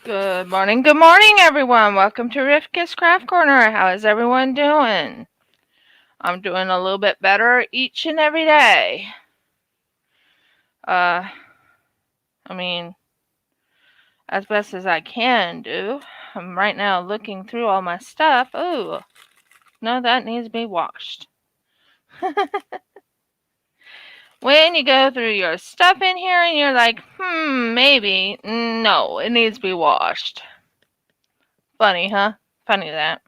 Good morning, everyone. Welcome to Rifka's Craft Corner. How is everyone doing? I'm doing a little bit better each and every day. I mean, as best as I can do. I'm right now looking through all my stuff. Oh, no, that needs to be washed. When you go through your stuff in here and you're like, maybe. No, it needs to be washed. Funny, huh? Funny that.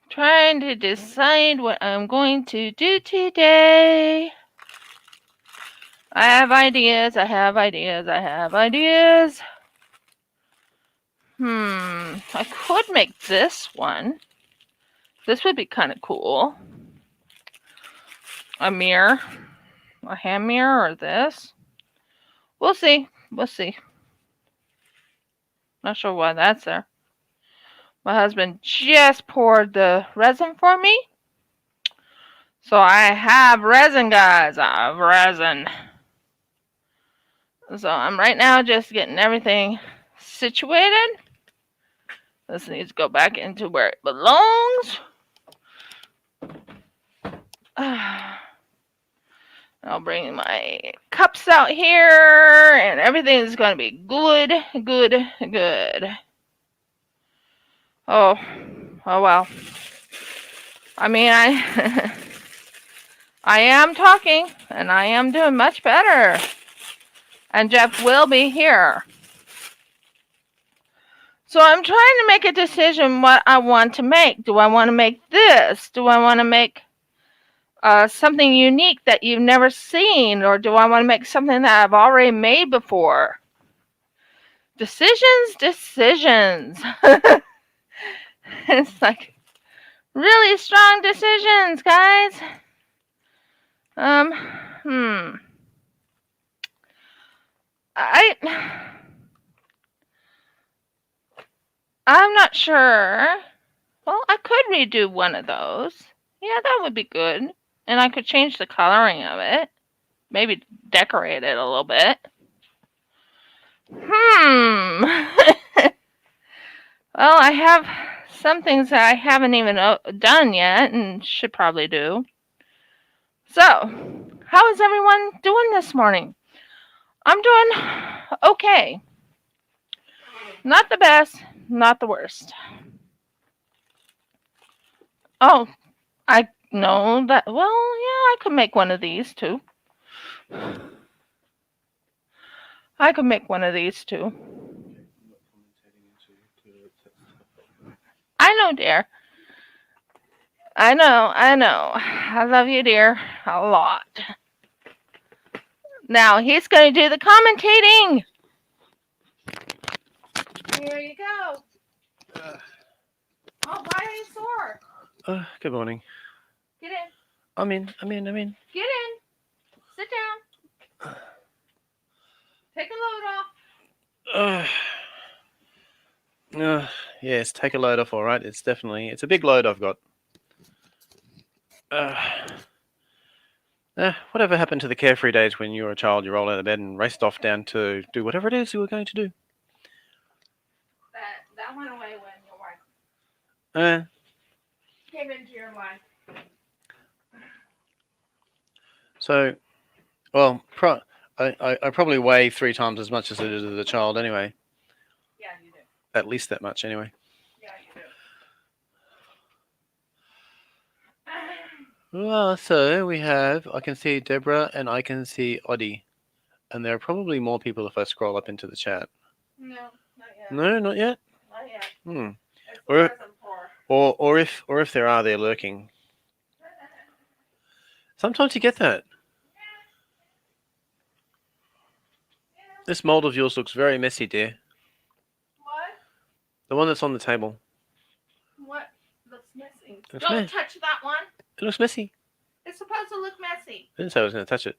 Trying to decide what I'm going to do today. I have ideas. I could make this one. This would be kind of cool. A mirror. A hand mirror or this. We'll see. Not sure why that's there. My husband just poured the resin for me. So I have resin, guys. I have resin. So I'm right now just getting everything situated. This needs to go back into where it belongs. I'll bring my cups out here and everything is going to be good. Oh well. I mean, I am talking and I am doing much better. And Jeff will be here. So I'm trying to make a decision what I want to make. Do I want to make this? Do I want to make something unique that you've never seen? Or do I want to make something that I've already made before? Decisions. It's like really strong decisions, guys. I'm not sure. Well, I could redo one of those. Yeah, that would be good. And I could change the coloring of it. Maybe decorate it a little bit. Well, I have some things that I haven't even done yet and should probably do. So, how is everyone doing this morning? I'm doing okay. Not the best, not the worst. Oh, I know that. Well, yeah, I could make one of these too. I know, dear. I know. I love you, dear, a lot. Now he's going to do the commentating. Here you go. Oh, why are you sore? Good morning. Get in. I'm in. Get in. Sit down. Take a load off. Yes, take a load off, all right. It's a big load I've got. Whatever happened to the carefree days when you were a child, you rolled out of bed and raced off down to do whatever it is you were going to do? That went away when your wife came into your life. So, well, I probably weigh 3 times as much as I did as a child anyway. Yeah, you do. At least that much anyway. Yeah, you do. Well, so I can see Deborah and I can see Oddie. And there are probably more people if I scroll up into the chat. No, not yet. No, not yet? Not yet. Or if there are, they're lurking. Sometimes you get that. This mold of yours looks very messy, dear. What? The one that's on the table. What looks messy? Don't touch that one. It looks messy. It's supposed to look messy. I didn't say I was going to touch it.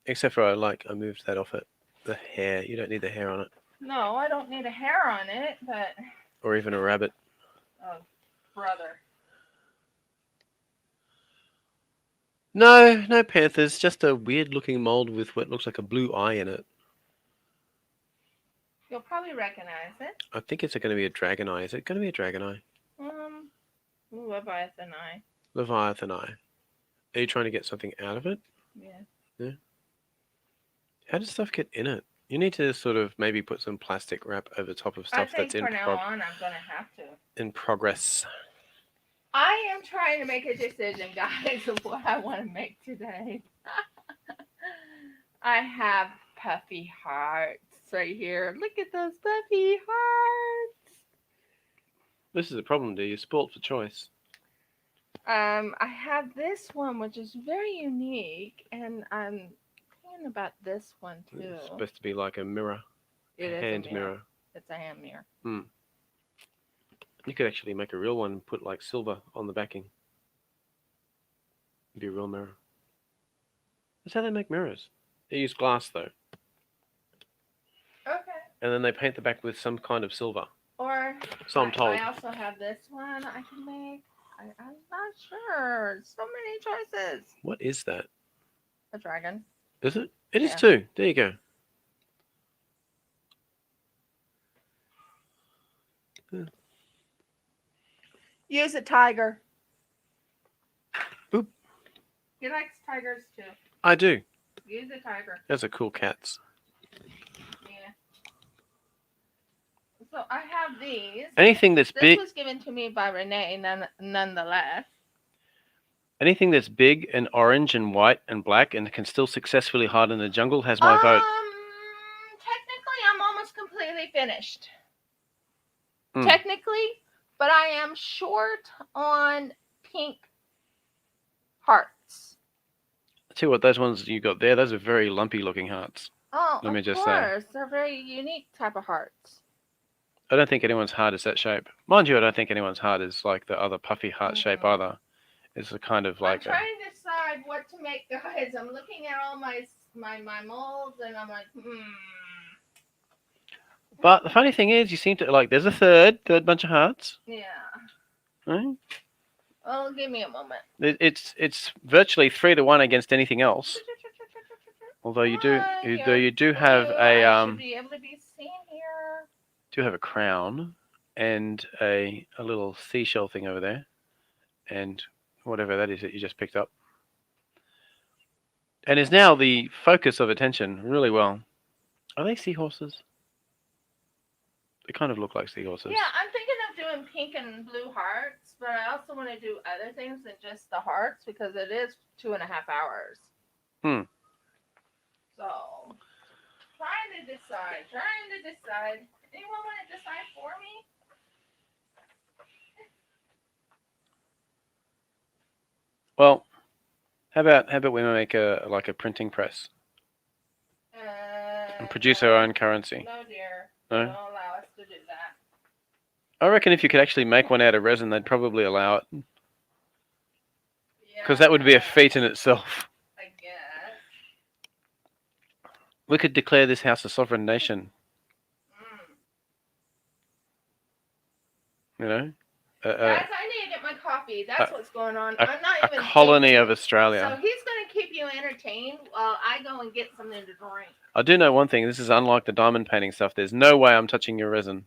Except for I moved that off it. The hair. You don't need the hair on it. No, I don't need a hair on it, but... Or even a rabbit. Oh, brother. No panthers. Just a weird looking mold with what looks like a blue eye in it. You'll probably recognize it. I think it's going to be a dragon eye. Is it going to be a dragon eye? Leviathan eye. Leviathan eye. Are you trying to get something out of it? Yeah. Yeah. How does stuff get in it? You need to sort of maybe put some plastic wrap over top of I stuff think that's from now on, I'm gonna have to. in progress. I am trying to make a decision, guys, of what I want to make today. I have puffy hearts right here. Look at those puffy hearts. This is a problem, dear. You're spoilt for choice. I have this one, which is very unique, and I'm thinking about this one too. It's supposed to be like a mirror. It is hand a mirror. mirror. It's a hand mirror. You could actually make a real one and put like silver on the backing. It'd be a real mirror. That's how they make mirrors. They use glass though. Okay. And then they paint the back with some kind of silver. Or So I'm told. I also have this one I can make. I'm not sure. So many choices. What is that? A dragon. Is it? It is Yeah. too. There you go. Use a tiger. Boop. He likes tigers too. I do. Use a tiger. Those are cool cats. Yeah. So I have these. Anything that's This big, was given to me by Renee, nonetheless. anything that's big and orange and white and black and can still successfully hide in the jungle has my vote. Technically, I'm almost completely finished. Mm. Technically, but I am short on pink hearts. Tell you what, those ones you got there, those are very lumpy looking hearts. Oh, Let me of just course. They're very unique type of hearts. I don't think anyone's heart is that shape. Mind you, I don't think anyone's heart is like the other puffy heart shape either. It's a kind of like I'm trying to decide what to make, guys. I'm looking at all my molds, and I'm like, But the funny thing is, you seem to like. There's a third bunch of hearts. Yeah. Right? Well, give me a moment. It's virtually 3-1 against anything else. Although you do have a I should be able to be seen here. Do have a crown and a little seashell thing over there, and whatever that is that you just picked up, and is now the focus of attention really well. Are they seahorses? They kind of look like seahorses. Yeah, I'm thinking of doing pink and blue hearts, but I also want to do other things than just the hearts because it is 2.5 hours. So, trying to decide. Anyone want to decide for me? Well, how about we make a printing press and produce our own currency? No, dear. No? They don't allow us to do that. I reckon if you could actually make one out of resin, they'd probably allow it. Because that would be a feat in itself. I guess. We could declare this house a sovereign nation. You know? Guys, I need to get my coffee. That's what's going on. I'm not even a colony of Australia. So he's going to keep you entertained while I go and get something to drink. I do know one thing. This is unlike the diamond painting stuff. There's no way I'm touching your resin.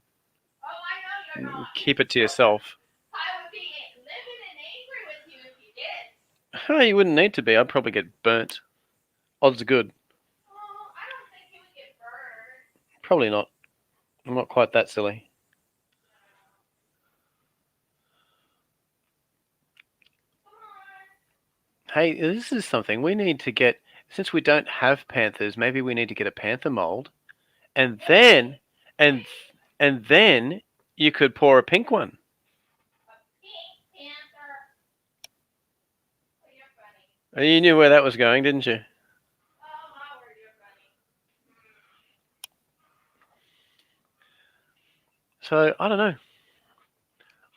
Oh, I know you're not. Keep it to yourself. I would be livid and angry with you if you did. Oh, you wouldn't need to be. I'd probably get burnt. Odds are good. Oh, I don't think you would get burned. Probably not. I'm not quite that silly. Hey, this is something we need to get. Since we don't have panthers, maybe we need to get a panther mold, and then you could pour a pink one. A pink panther. Oh, you're funny. You knew where that was going, didn't you? Oh, my word, you're So funny. I don't know.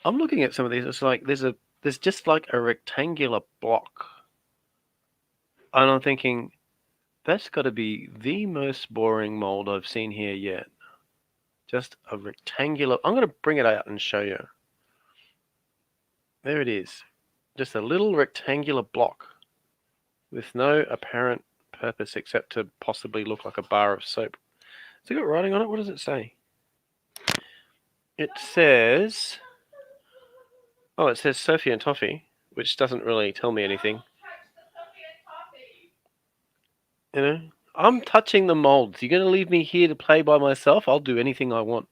I'm looking at some of these. It's like there's just like a rectangular block. And I'm thinking, that's got to be the most boring mold I've seen here yet. Just a rectangular... I'm going to bring it out and show you. There it is. Just a little rectangular block with no apparent purpose except to possibly look like a bar of soap. Has it got writing on it? What does it say? It says... Oh, it says Sophie and Toffee, which doesn't really tell me anything. You know? I'm touching the molds. You're going to leave me here to play by myself? I'll do anything I want.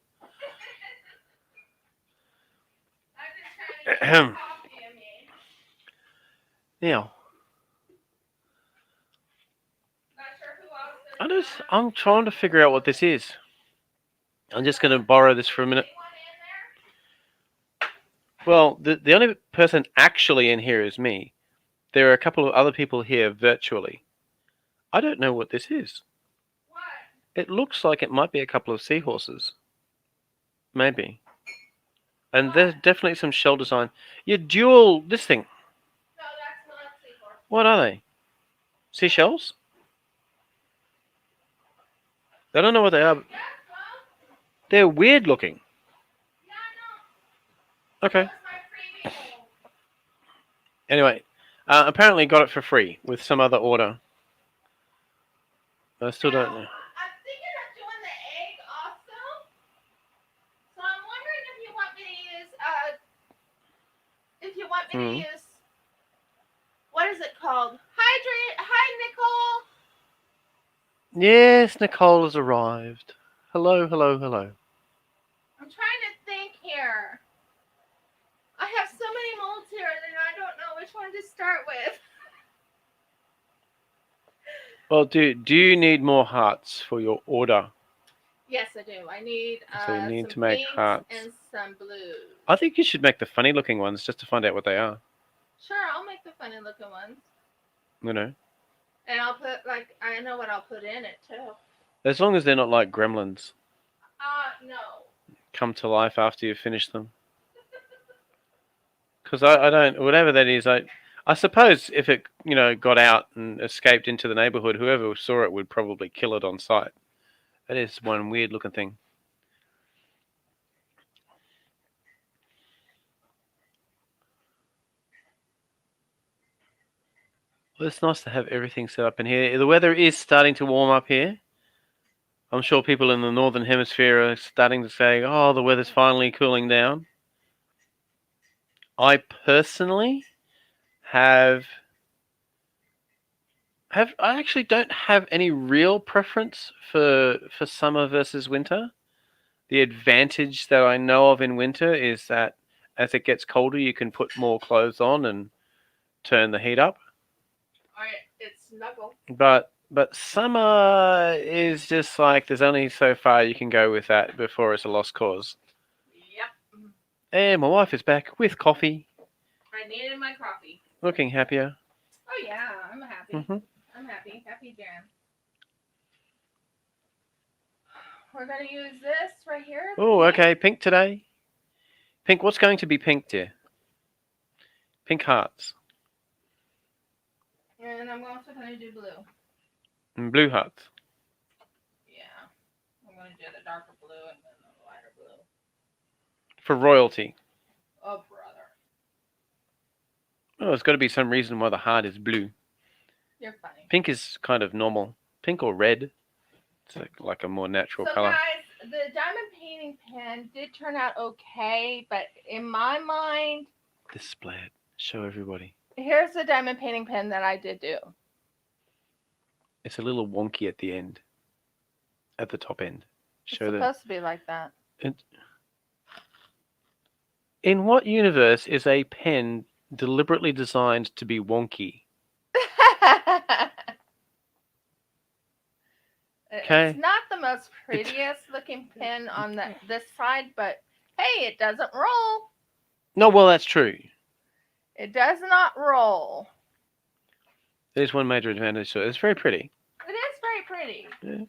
Now, I'm trying to figure out what this is. I'm just going to borrow this for a minute. Well, the only person actually in here is me. There are a couple of other people here virtually. I don't know what this is. What? It looks like it might be a couple of seahorses. Maybe. And there's definitely some shell design. Your dual... This thing. No, that's not seahorse. What are they? Seashells? I don't know what they are. They're weird looking. Okay. Anyway, apparently got it for free with some other order. I still don't know. I'm thinking of doing the egg also. So I'm wondering if you want me to use, what is it called? Hi, Nicole. Yes, Nicole has arrived. Hello, hello, hello. I'm trying to think here. I have so many molds here that I don't know which one to start with. Well, do you need more hearts for your order? Yes, I do. I need, So you need some to make pinks hearts. and some blues. I think you should make the funny looking ones just to find out what they are. Sure, I'll make the funny looking ones. You know? And I'll put, I know what I'll put in it, too. As long as they're not like gremlins. No. Come to life after you finish them. Because I don't... Whatever that is, I suppose if it, got out and escaped into the neighborhood, whoever saw it would probably kill it on sight. That is one weird looking thing. Well, it's nice to have everything set up in here. The weather is starting to warm up here. I'm sure people in the northern hemisphere are starting to say, oh, the weather's finally cooling down. I personally I actually don't have any real preference for summer versus winter. The advantage that I know of in winter is that as it gets colder, you can put more clothes on and turn the heat up. It's snuggle. But summer is just like there's only so far you can go with that before it's a lost cause. Yep. And my wife is back with coffee. I needed my coffee. Looking happier. Oh yeah, I'm happy. Mm-hmm. I'm happy. Happy jam. We're gonna use this right here. Oh, okay. Pink today. Pink. What's going to be pink, dear? Pink hearts. And I'm also gonna do blue. And blue hearts. Yeah. I'm gonna do the darker blue and then the lighter blue. For royalty. Oh, brother. Oh, there's got to be some reason why the heart is blue. You're funny. Pink is kind of normal. Pink or red. It's like a more natural color. So guys, the diamond painting pen did turn out okay, but in my mind... Display it. Show everybody. Here's the diamond painting pen that I did do. It's a little wonky at the end. At the top end. It's supposed to be like that. In what universe is a pen deliberately designed to be wonky? Okay. It's not the most prettiest looking pen on this side, but hey, it doesn't roll. No, well, that's true. It does not roll. There's one major advantage to it. It's very pretty. It is very pretty. Yeah.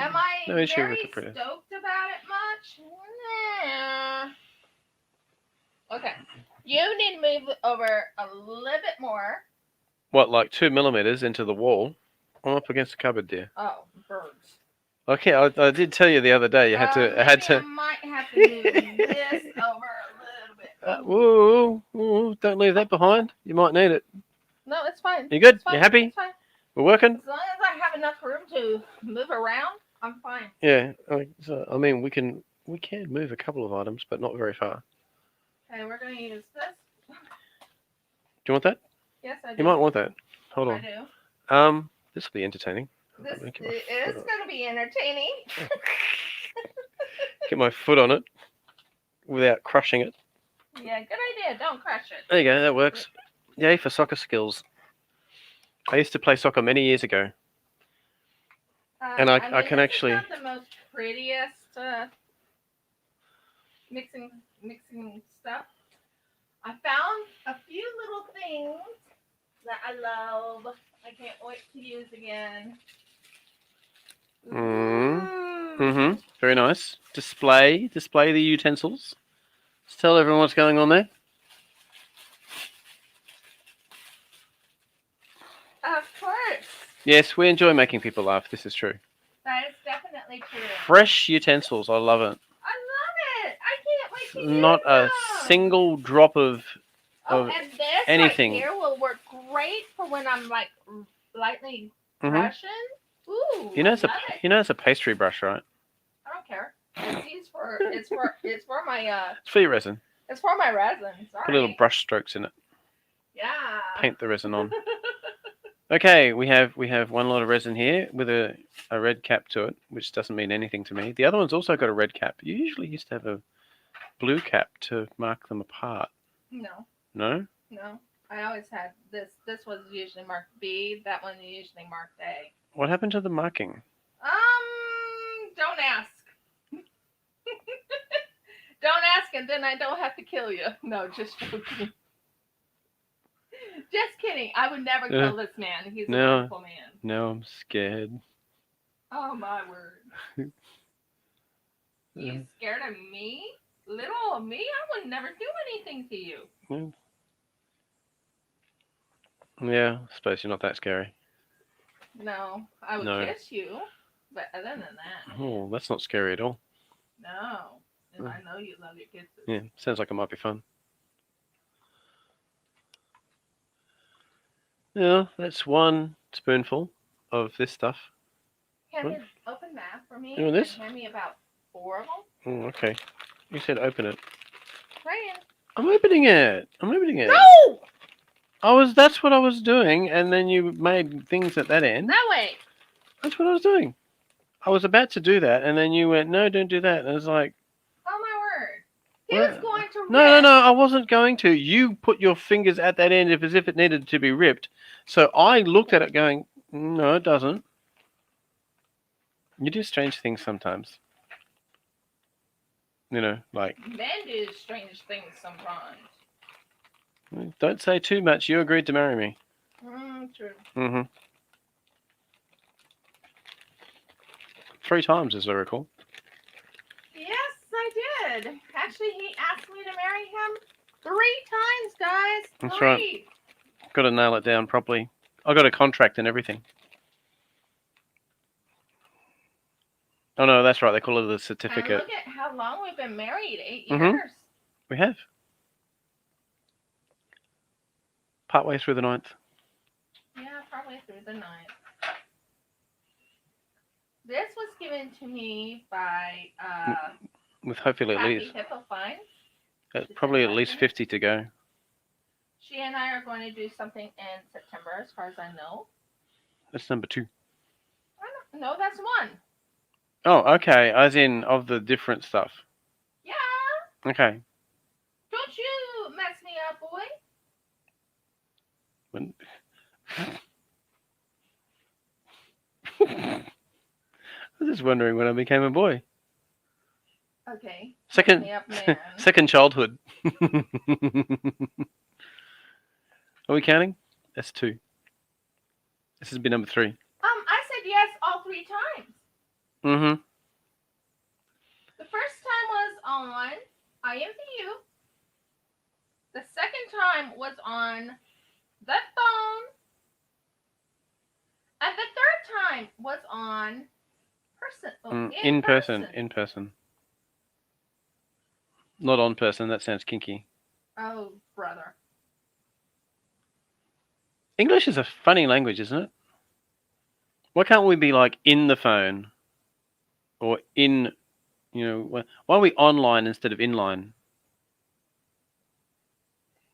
Am I No issue very with the pretty. stoked about it much? Nah. Okay. You need to move it over a little bit more. What, like 2 millimeters into the wall? I'm up against the cupboard, dear. Oh, birds. Okay, I did tell you the other day you had to. I might have to move this over a little bit. Whoa, don't leave that behind. You might need it. No, it's fine. You good? It's fine. You happy? It's fine. We're working? As long as I have enough room to move around, I'm fine. Yeah. So, I mean, we can We can move a couple of items, but not very far. Okay, we're going to use this. Do you want that? Yes, I do. You might want that. Hold I on. do. This will be entertaining. This Let me get my is foot on- going to be entertaining. Get my foot on it without crushing it. Yeah, good idea. Don't crush it. There you go. That works. Yay for soccer skills. I used to play soccer many years ago. And I can this actually- is not the most prettiest mixing stuff. I found a few little things that I love. I can't wait to use again. Mm-hmm. Very nice. Display the utensils. Let's tell everyone what's going on there. Of course. Yes, we enjoy making people laugh. This is true. That is definitely true. Fresh utensils. I love it. I love it. I can't wait to use Not a them. single drop of Oh, and this anything. right here will work great for when I'm like lightly Mhm. brushing. Ooh, You know, I it's love it. it's a pastry brush, right? I don't care. It's for my It's for your resin. it's for my resin. Sorry. Put little brush strokes in it. Yeah. Paint the resin on. Okay, we have one lot of resin here with a red cap to it, which doesn't mean anything to me. The other one's also got a red cap. You usually used to have a blue cap to mark them apart. No. No? No. I always had this. This was usually marked B. That one usually marked A. What happened to the marking? Don't ask. Don't ask, and then I don't have to kill you. No, just joking. Just kidding. I would never kill this man. He's a No. wonderful man. No, I'm scared. Oh my word. You scared of me? Little old me? I would never do anything to you. Yeah, I suppose you're not that scary. No, I would No. kiss you, but other than that, Oh, that's not scary at all. no. And I know you love your kisses. Yeah, sounds like it might be fun. Yeah, that's one spoonful of this stuff. Can you open that for me? You want this? And hand me about 4 of them. Oh, okay. You said open it. Right in. I'm opening it. No! That's what I was doing, and then you made things at that end. That way. That's what I was doing. I was about to do that, and then you went, no, don't do that. And I was like, Oh my word. He Well, was going to rip. no, I wasn't going to. You put your fingers at that end as if it needed to be ripped. So I looked at it going, no, it doesn't. You do strange things sometimes. You know, like, Men do strange things sometimes. don't say too much. You agreed to marry me. True. Mm-hmm. 3 times, as I recall. Yes, I did. Actually, he asked me to marry him 3 times, guys. That's 3. right. Got to nail it down properly. I got a contract and everything. Oh no, that's right. They call it the And certificate. look at how long we've been married. 8 Mhm. years. We have. Partway through the 9th. Yeah, probably through the 9th. This was given to me by With hopefully at Happy least, Hippo Fine. probably at least 50 to go. She and I are going to do something in September, as far as I know. That's number 2. I don't know. That's 1. Oh, okay. As in of the different stuff. Yeah. Okay. Don't you mess me up, boy. When- I was just wondering when I became a boy. Okay. Second- Mess me up, man. Second childhood. Are we counting? That's 2. This has been number 3. I said yes all 3 times. Mm-hmm. The first time was on I Am You. The second time was on the phone. And the third time was on In person. Not on person. That sounds kinky. Oh, brother. English is a funny language, isn't it? Why can't we be like in the phone or in You know, why are we online instead of inline?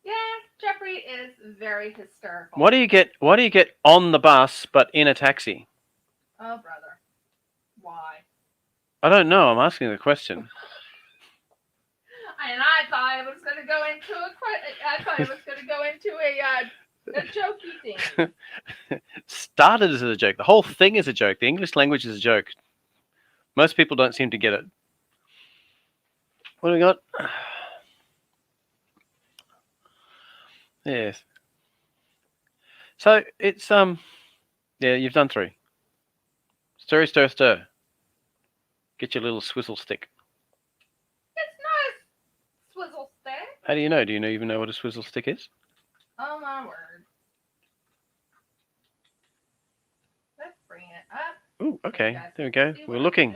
Yeah, Jeffrey is very hysterical. Why do you get on the bus but in a taxi? Oh, brother. Why? I don't know. I'm asking the question. And I thought I was going to go into a jokey thing. Started as a joke. The whole thing is a joke. The English language is a joke. Most people don't seem to get it. What do we got? Yes. So it's yeah, you've done 3. Stir, stir, stir. Get your little swizzle stick. It's not a swizzle stick. How do you know? Do you even know what a swizzle stick is? Oh my word. Let's bring it up. Ooh, okay. There we go. We're looking.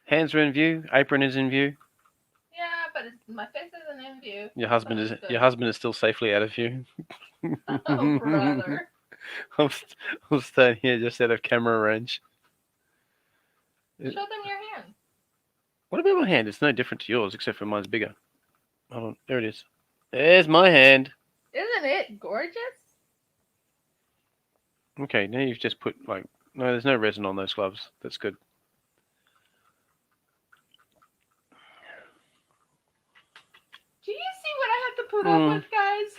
Hands are in view. Apron is in view. Yeah, but my face isn't in view. Your husband is still safely out of view. Oh, brother. I'm staying here just out of camera range. Show them your hand. What about my hand? It's no different to yours, except for mine's bigger. Hold on. There it is. There's my hand. Isn't it gorgeous? Okay, now you've just put, no, there's no resin on those gloves. That's good. Do you see what I have to put up with, guys?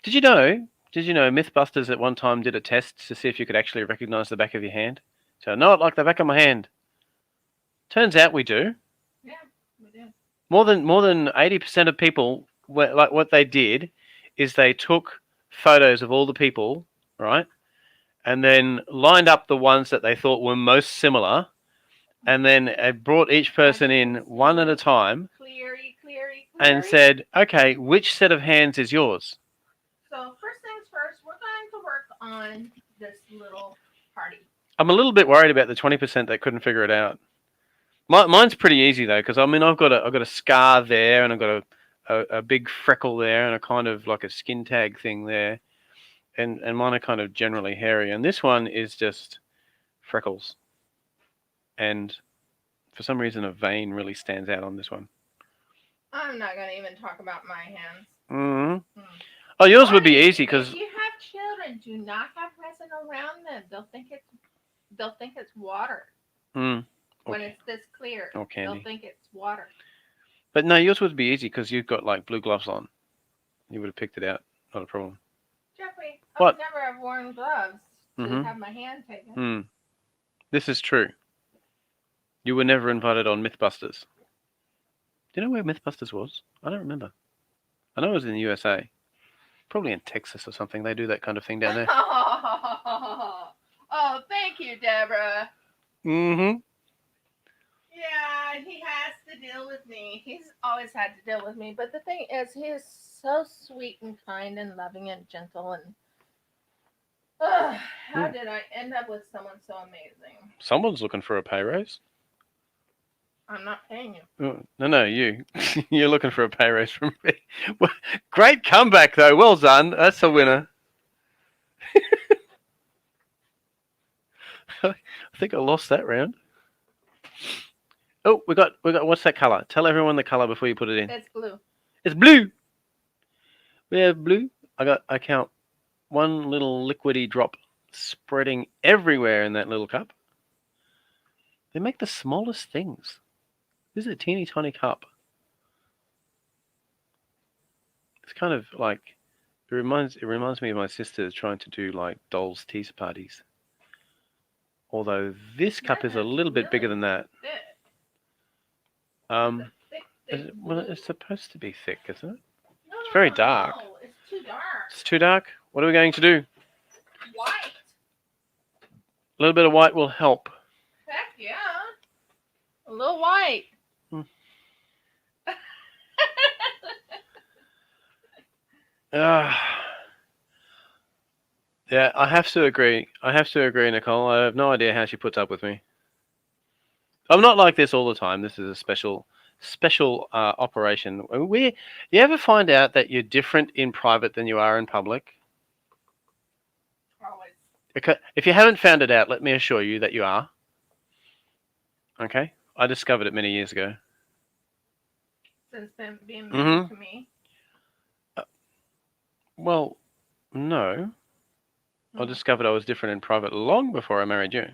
Did you know Mythbusters at one time did a test to see if you could actually recognize the back of your hand? So I know it like the back of my hand. Turns out we do. Yeah, we do. More than 80% of people, what they did is they took photos of all the people, right, and then lined up the ones that they thought were most similar, and then brought each person in one at a time, and said, okay, which set of hands is yours? So first things first, we're going to work on this little party. I'm a little bit worried about the 20% that couldn't figure it out. Mine's pretty easy though, because I mean I've got a scar there, and I've got a big freckle there, and a kind of like a skin tag thing there, and mine are kind of generally hairy, and this one is just freckles, and for some reason a vein really stands out on this one. I'm not going to even talk about my hands. Mm-hmm. Oh, yours would be easy because if you have children, do not have resin around them. They'll think it's water. When it's this clear, they'll think it's water. But no, yours would be easy because you've got like blue gloves on. You would have picked it out. Not a problem. Jeffrey, I would never have worn gloves to have my hand taken. This is true. You were never invited on Mythbusters. Do you know where Mythbusters was? I don't remember. I know it was in the USA. Probably in Texas or something. They do that kind of thing down there. Oh, thank you, Deborah. Mm-hmm. Yeah, he has to deal with me. He's always had to deal with me. But the thing is, he is so sweet and kind and loving and gentle. And how did I end up with someone so amazing? Someone's looking for a pay raise. I'm not paying you. No, you. You're looking for a pay raise from me. Well, great comeback, though. Well done. That's a winner. I think I lost that round. Oh, we got. What's that color? Tell everyone the color before you put it in. It's blue. It's blue. We have blue. I count one little liquidy drop spreading everywhere in that little cup. They make the smallest things. This is a teeny tiny cup. It's kind of like it reminds me of my sister trying to do like dolls' teaser parties. Although this cup is a little bit bigger than that. Well, it's supposed to be thick, isn't it? No, it's very dark. No, it's too dark. It's too dark? What are we going to do? White. A little bit of white will help. Heck yeah. A little white. Yeah, I have to agree. Nicole. I have no idea how she puts up with me. I'm not like this all the time. This is a special operation. You ever find out that you're different in private than you are in public? Always. Okay. If you haven't found it out, let me assure you that you are. Okay? I discovered it many years ago. Since being married to me. Well, no. I discovered I was different in private long before I married you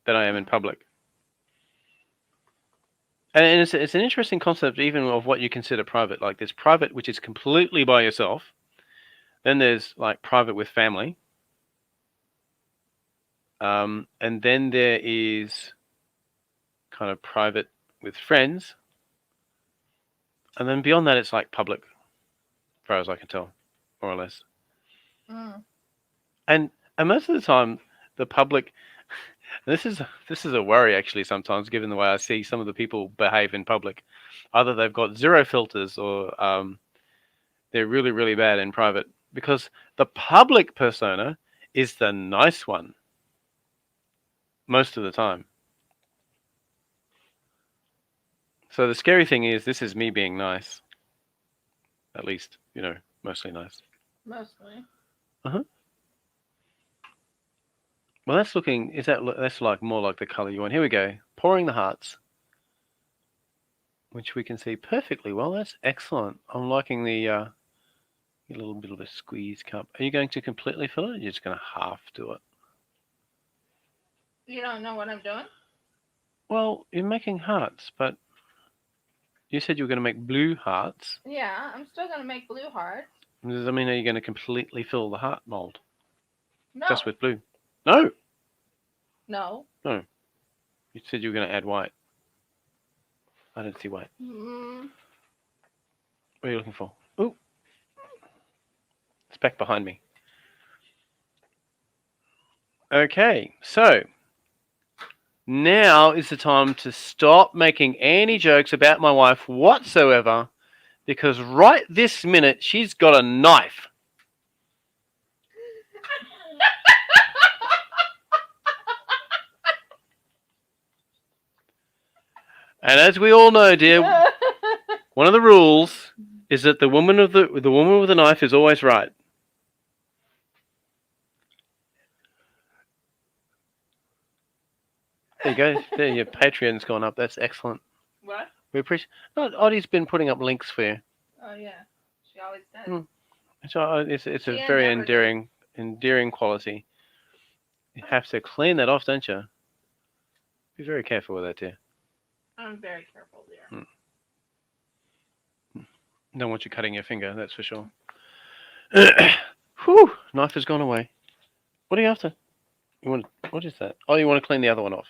than I am in public. And it's an interesting concept even of what you consider private. Like there's private, which is completely by yourself. Then there's like private with family. And then there is kind of private with friends. And then beyond that, it's like public, as far as I can tell, more or less. And most of the time, the public, this is a worry actually sometimes, given the way I see some of the people behave in public. Either they've got zero filters or they're really, really bad in private. Because the public persona is the nice one most of the time. So the scary thing is this is me being nice. At least, mostly nice. Mostly. Uh-huh. Well, that's like more like the color you want. Here we go. Pouring the hearts, which we can see perfectly well. That's excellent. I'm liking the a little bit of a squeeze cup. Are you going to completely fill it? Or you're just going to half do it? You don't know what I'm doing? Well, you're making hearts, but you said you were going to make blue hearts. Yeah, I'm still going to make blue hearts. Does that mean are you going to completely fill the heart mold? No. Just with blue? No. No. No. You said you were going to add white. I don't see white. What are you looking for? Ooh. It's back behind me. Okay, so now is the time to stop making any jokes about my wife whatsoever, because right this minute she's got a knife. And as we all know, dear, one of the rules is that the woman with the knife is always right. There you go. There, your Patreon's gone up. That's excellent. What? We appreciate. Oddie's been putting up links for you. Oh yeah, she always does. So it's a very endearing quality. You have to clean that off, don't you? Be very careful with that, dear. I'm very careful, dear. Don't want you cutting your finger, that's for sure. Whew, knife has gone away. What are you after? What is that? Oh, you want to clean the other one off?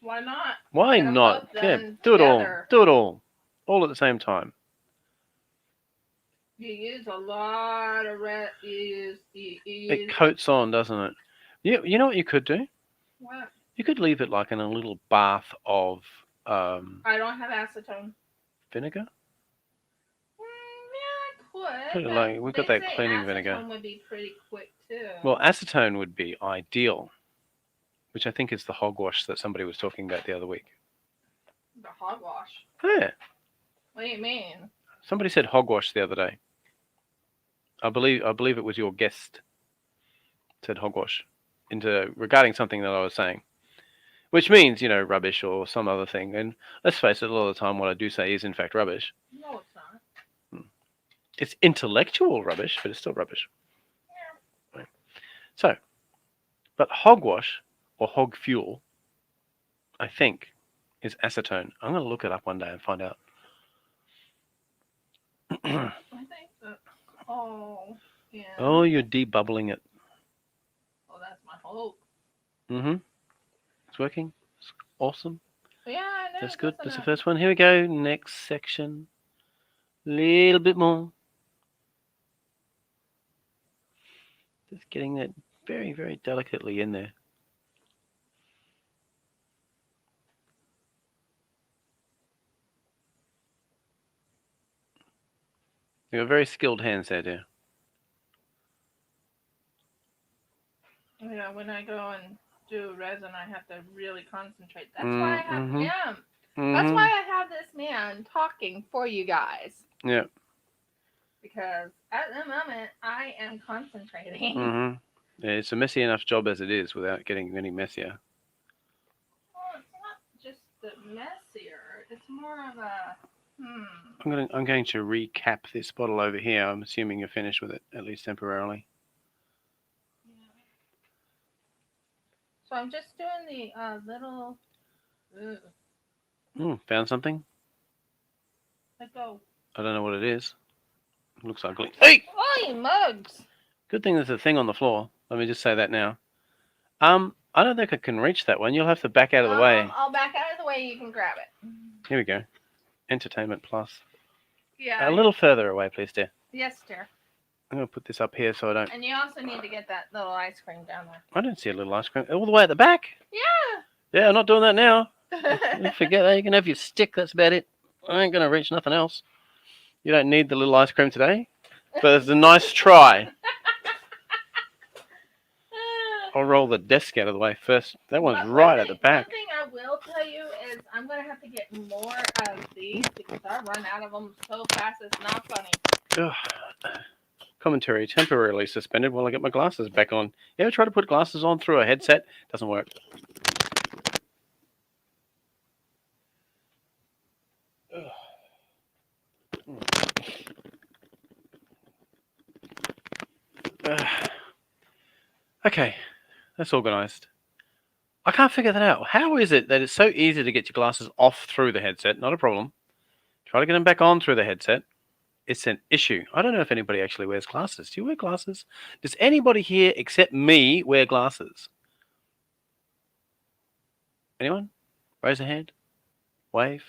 Why not? Why not? Yeah, do it all. Do it all. All at the same time. You use a lot of red. It coats on, doesn't it? You know what you could do? What? You could leave it like in a little bath of I don't have acetone. Vinegar? Yeah, I could. Put it like, we've got that cleaning vinegar. Acetone would be pretty quick too. Well, acetone would be ideal, which I think is the hogwash that somebody was talking about the other week. The hogwash? Yeah. What do you mean? Somebody said hogwash the other day. I believe it was your guest said hogwash regarding something that I was saying. Which means, rubbish or some other thing. And let's face it, a lot of the time what I do say is in fact rubbish. No, it's not. It's intellectual rubbish, but it's still rubbish. Yeah. Right. So, but hogwash or hog fuel, I think, is acetone. I'm going to look it up one day and find out. I think that. Oh, yeah. Oh, you're debubbling it. Oh, that's my hope. It's working. It's awesome. Yeah, I know. That's good. That's the first one. Here we go. Next section. Little bit more. Just getting that very, very delicately in there. You've got very skilled hands there, dear. Yeah, when I go and do resin, I have to really concentrate. That's why I have That's why I have this man talking for you guys. Yeah. Because at the moment, I am concentrating. Yeah, it's a messy enough job as it is without getting any messier. Well, it's not just the messier. It's more of a I'm going to recap this bottle over here. I'm assuming you're finished with it, at least temporarily. So I'm just doing the little. Found something? Let go. I don't know what it is. It looks ugly. Hey! Oh, mugs! Good thing there's a thing on the floor. Let me just say that now. I don't think I can reach that one. You'll have to back out of the way. I'll back out of the way. You can grab it. Here we go. Entertainment Plus. Yeah. A little further away, please, dear. Yes, dear. I'm going to put this up here so I don't... And you also need to get that little ice cream down there. I don't see a little ice cream. All the way at the back? Yeah. Yeah, I'm not doing that now. Forget that. You can have your stick. That's about it. I ain't going to reach nothing else. You don't need the little ice cream today. But it's a nice try. I'll roll the desk out of the way first. That one's right at the back. One thing I will tell you is I'm going to have to get more of these because I run out of them so fast it's not funny. Ugh. Commentary temporarily suspended while I get my glasses back on. You ever try to put glasses on through a headset? Doesn't work. Okay, that's organised. I can't figure that out. How is it that it's so easy to get your glasses off through the headset? Not a problem. Try to get them back on through the headset. It's an issue. I don't know if anybody actually wears glasses. Do you wear glasses? Does anybody here except me wear glasses? Anyone? Raise a hand. Wave.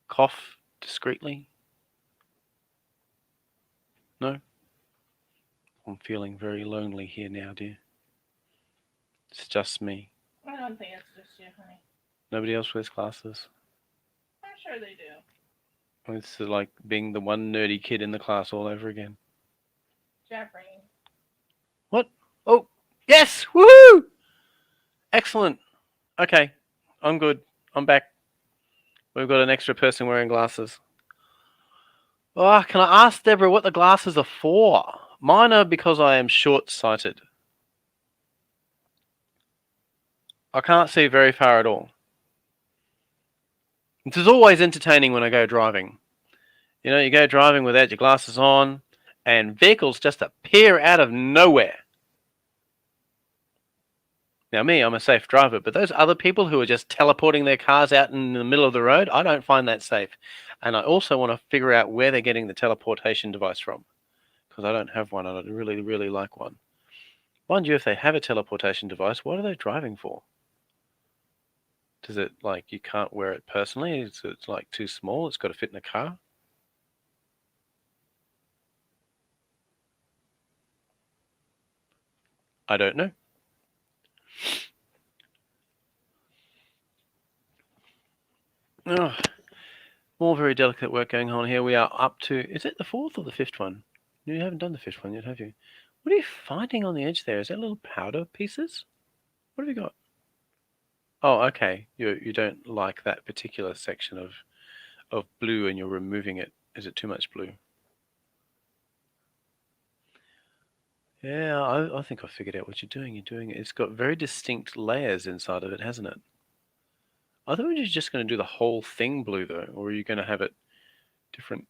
Cough discreetly. No? I'm feeling very lonely here now, dear. It's just me. I don't think it's just you, honey. Nobody else wears glasses? I'm sure they do. It's like being the one nerdy kid in the class all over again. Jeffrey. What? Oh, yes! Woohoo! Excellent. Okay, I'm good. I'm back. We've got an extra person wearing glasses. Oh, can I ask Deborah what the glasses are for? Mine are because I am short-sighted. I can't see very far at all. This is always entertaining when I go driving. You know, you go driving without your glasses on, and vehicles just appear out of nowhere. Now me, I'm a safe driver, but those other people who are just teleporting their cars out in the middle of the road, I don't find that safe. And I also want to figure out where they're getting the teleportation device from, because I don't have one, and I'd really, really like one. Mind you, if they have a teleportation device, what are they driving for? Does it, like, you can't wear it personally? It's like too small? It's got to fit in a car? I don't know. Oh, more very delicate work going on here. We are up to, is it the fourth or the fifth one? You haven't done the fifth one yet, have you? What are you finding on the edge there? Is that little powder pieces? What have you got? Oh, okay. You don't like that particular section of blue and you're removing it. Is it too much blue? Yeah, I think I figured out what you're doing. It's got very distinct layers inside of it, hasn't it? I thought you were just going to do the whole thing blue, though, or are you going to have it different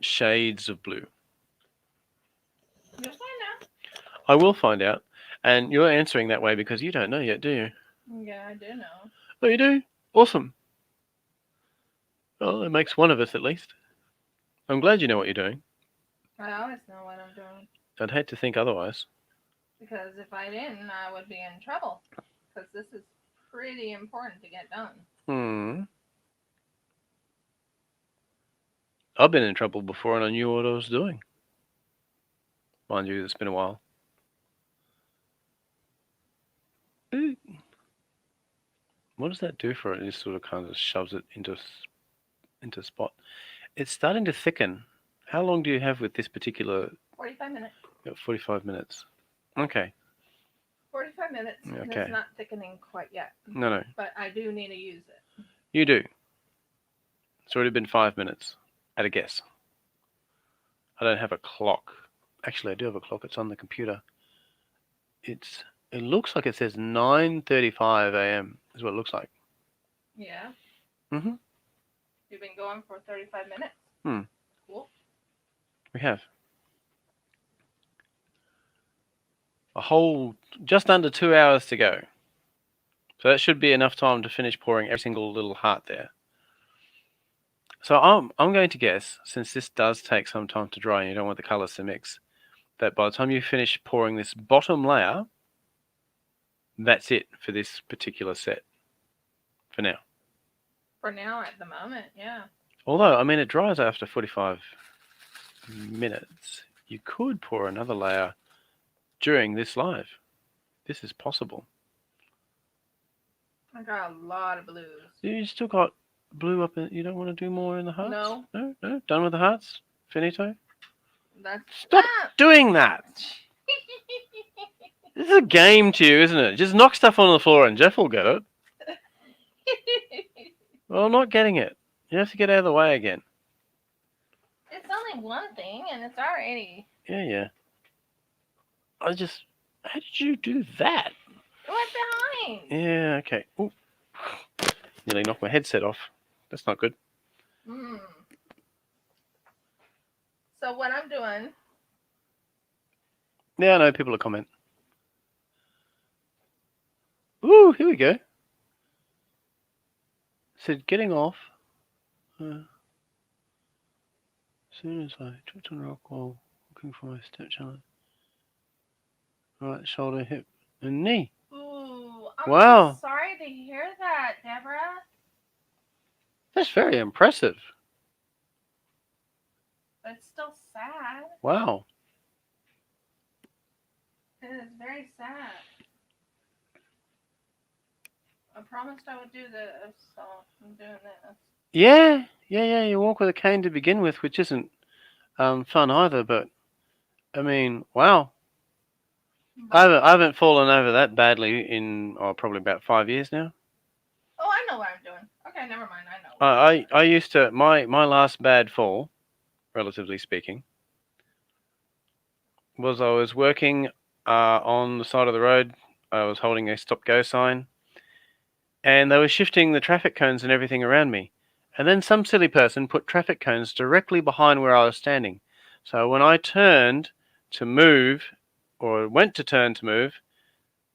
shades of blue? You'll find out. I will find out. And you're answering that way because you don't know yet, do you? Yeah, I do know. Oh, you do? Awesome. Well, it makes one of us at least. I'm glad you know what you're doing. I always know what I'm doing. I'd hate to think otherwise. Because if I didn't, I would be in trouble. Because this is pretty important to get done. I've been in trouble before and I knew what I was doing. Mind you, it's been a while. What does that do for it? It just sort of kind of shoves it into spot. It's starting to thicken. How long do you have with this particular? 45 minutes. 45 minutes. Okay. 45 minutes. Okay. And it's not thickening quite yet. No. But I do need to use it. You do. It's already been 5 minutes. At a guess. I don't have a clock. Actually, I do have a clock. It's on the computer. It's It looks like it says 9:35 a.m. is what it looks like. Yeah. Mm-hmm. You've been going for 35 minutes. Hmm. Cool. We have a whole just under 2 hours to go. So that should be enough time to finish pouring every single little heart there. So I'm going to guess, since this does take some time to dry and you don't want the colours to mix, that by the time you finish pouring this bottom layer, that's it for this particular set. For now. For now, at the moment, yeah. Although, I mean, it dries after 45 minutes. You could pour another layer during this live. This is possible. I got a lot of blues. You still got blue up in, you don't want to do more in the hearts? No. No? Done with the hearts? Finito? Stop doing that! This is a game to you, isn't it? Just knock stuff on the floor and Jeff will get it. Well, I'm not getting it. You have to get out of the way again. It's only one thing, and it's already... Yeah. How did you do that? It went behind. Yeah, okay. Ooh. Nearly knocked my headset off. That's not good. So what I'm doing... Yeah, I know, people will comment. Ooh, here we go. Said getting off. As soon as I tripped on a rock while looking for my step challenge. Right shoulder, hip, and knee. Ooh, I'm wow. so sorry to hear that, Deborah. That's very impressive. But it's still sad. Wow. It is very sad. I promised I would do this, so I'm doing this. Yeah. You walk with a cane to begin with, which isn't fun either. But I mean, wow. I haven't fallen over that badly in probably about 5 years now. Oh, I know what I'm doing. Okay, never mind. I know. I used to my last bad fall, relatively speaking, was I was working on the side of the road. I was holding a stop-go sign, and they were shifting the traffic cones and everything around me. And then some silly person put traffic cones directly behind where I was standing. So when I turned to move, or went to turn to move,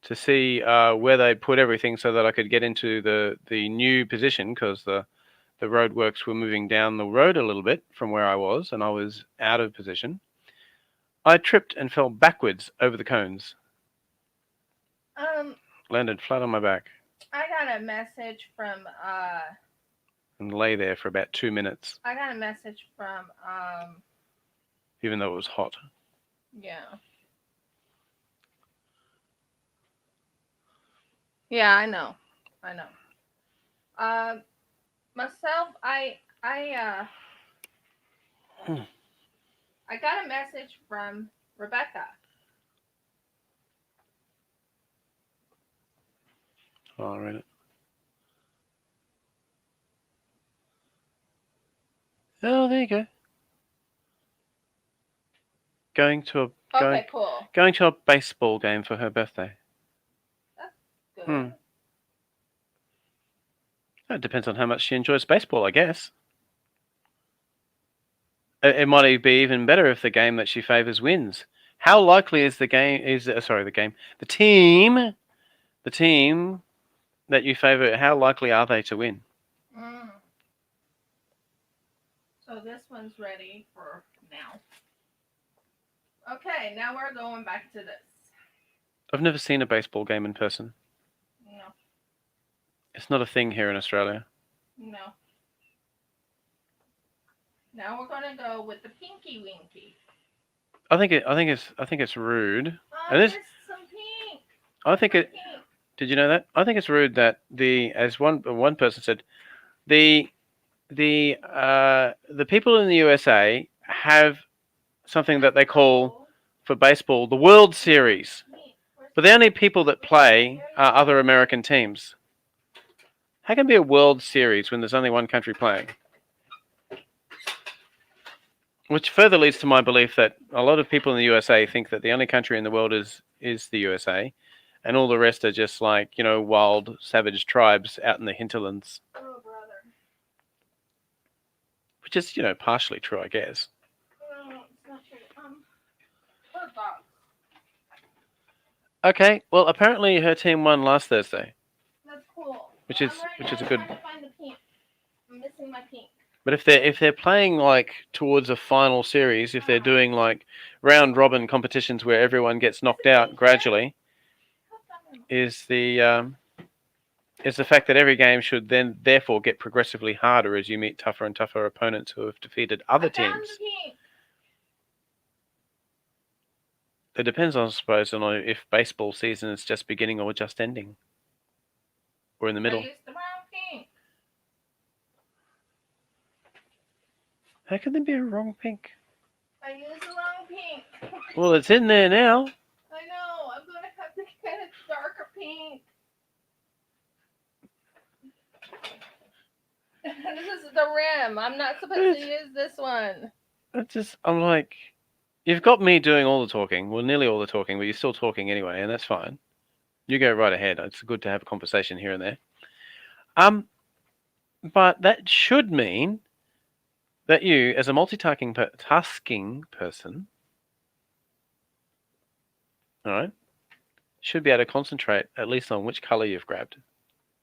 to see where they'd put everything so that I could get into the new position, because the roadworks were moving down the road a little bit from where I was, and I was out of position, I tripped and fell backwards over the cones. Landed flat on my back. I got a message from and lay there for about 2 minutes. I got a message from even though it was hot. Yeah. Yeah, I know. Myself, I got a message from Rebecca. I'll read it. Oh, there you go. Going to a baseball game for her birthday. That's good. It depends on how much she enjoys baseball, I guess. It might be even better if the game that she favors wins. How likely is the team that you favor, how likely are they to win? So this one's ready for now. Okay, now we're going back to this. I've never seen a baseball game in person. No. It's not a thing here in Australia. No. Now we're gonna go with the Pinky Winky. I think it's rude. Oh, there's some pink. I think it. Pink. Did you know that? I think it's rude that as one person said, the people in the USA have something that they call for baseball the World Series, but the only people that play are other American teams. How can it be a World Series when there's only one country playing? Which further leads to my belief that a lot of people in the USA think that the only country in the world is the USA, and all the rest are just like, wild savage tribes out in the hinterlands. Oh, brother. Which is, partially true, I guess. No, it's not true. Bird dogs. Okay, well, apparently her team won last Thursday. That's cool. Which is a good. I'm trying to find the pink. I'm missing my pink. But if they're playing like towards a final series, if they're doing like round robin competitions where everyone gets knocked out gradually, is the fact that every game should then therefore get progressively harder as you meet tougher and tougher opponents who have defeated other teams. It depends, I suppose, on if baseball season is just beginning or just ending, or in the middle. I used the wrong pink. How can there be a wrong pink? I used the wrong pink. Well, it's in there now. I know. I'm going to have to get a darker pink. This is the rim. I'm not supposed to use this one. I'm like, you've got me doing all the talking. Well, nearly all the talking, but you're still talking anyway, and that's fine. You go right ahead. It's good to have a conversation here and there. But that should mean that you, as a multitasking person, all right, should be able to concentrate at least on which color you've grabbed.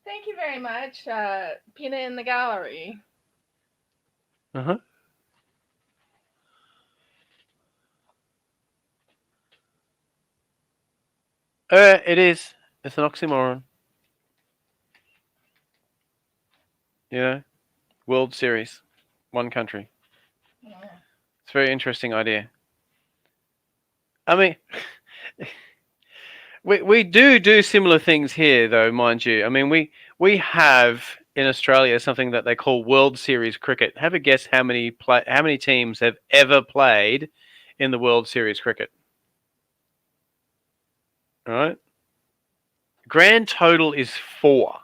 Thank you very much, Peanut in the gallery. Uh-huh. It is. It's an oxymoron. World Series. One country. Yeah. It's a very interesting idea. I mean, we do similar things here, though, mind you. I mean, we have in Australia something that they call World Series cricket. Have a guess how many teams have ever played in the World Series cricket? All right. Grand total is 4.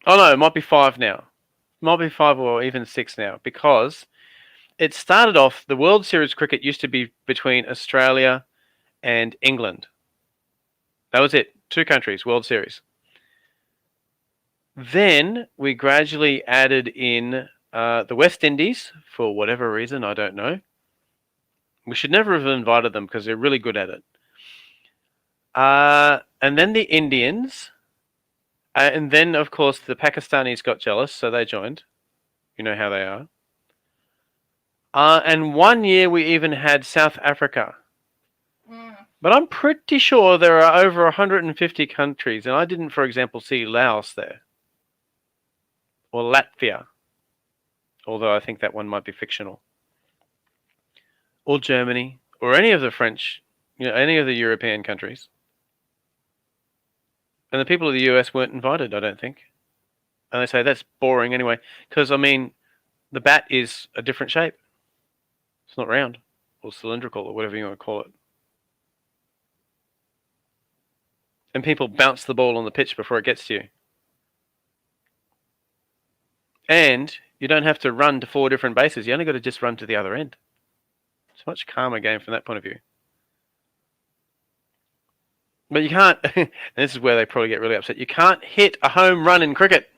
Oh no, it might be 5 now. It might be 5 or even 6 now, because it started off, the World Series cricket used to be between Australia and England. That was it. 2 countries, World Series. Then we gradually added in the West Indies, for whatever reason, I don't know. We should never have invited them because they're really good at it. And then the Indians. And then, of course, the Pakistanis got jealous, so they joined. You know how they are. And one year we even had South Africa. But I'm pretty sure there are over 150 countries, and I didn't, for example, see Laos there. Or Latvia. Although I think that one might be fictional. Or Germany. Or any of the French, any of the European countries. And the people of the US weren't invited, I don't think. And they say that's boring anyway. Because, I mean, the bat is a different shape. It's not round or cylindrical or whatever you want to call it. And people bounce the ball on the pitch before it gets to you. And you don't have to run to 4 different bases. You only got to just run to the other end. It's a much calmer game from that point of view. But you can't, and this is where they probably get really upset, you can't hit a home run in cricket.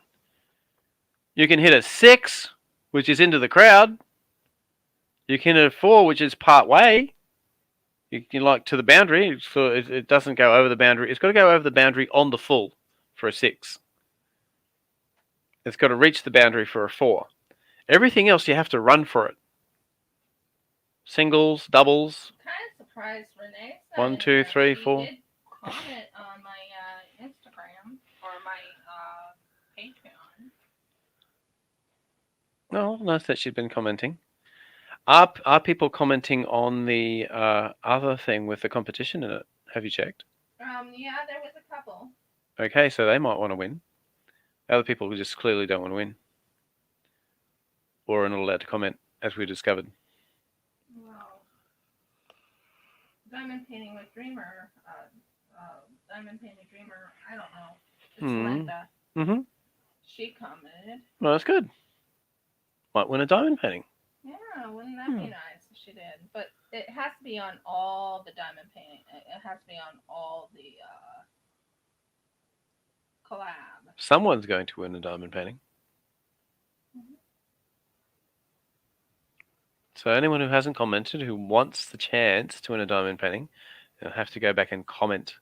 You can hit a 6, which is into the crowd. You can hit a 4, which is part way. You can to the boundary, so it doesn't go over the boundary. It's got to go over the boundary on the full for a 6. It's got to reach the boundary for a 4. Everything else, you have to run for it. Singles, doubles. I'm kind of surprised, Renee. 1, 2, 3, 4. Comment on my Instagram or my Patreon. No, nice that she's been commenting. Are people commenting on the other thing with the competition in it? Have you checked? Yeah, there was a couple. Okay, so they might want to win. Other people who just clearly don't want to win. Or are not allowed to comment, as we discovered. Wow. Diamond painting with Dreamer. Diamond painting Dreamer. I don't know. It's Linda. Mm-hmm. She commented. Well, that's good. Might win a diamond painting. Yeah, wouldn't that be nice? she did, but it has to be on all the diamond painting. It has to be on all the collab. Someone's going to win a diamond painting. Mm-hmm. So anyone who hasn't commented, who wants the chance to win a diamond painting, you'll have to go back and comment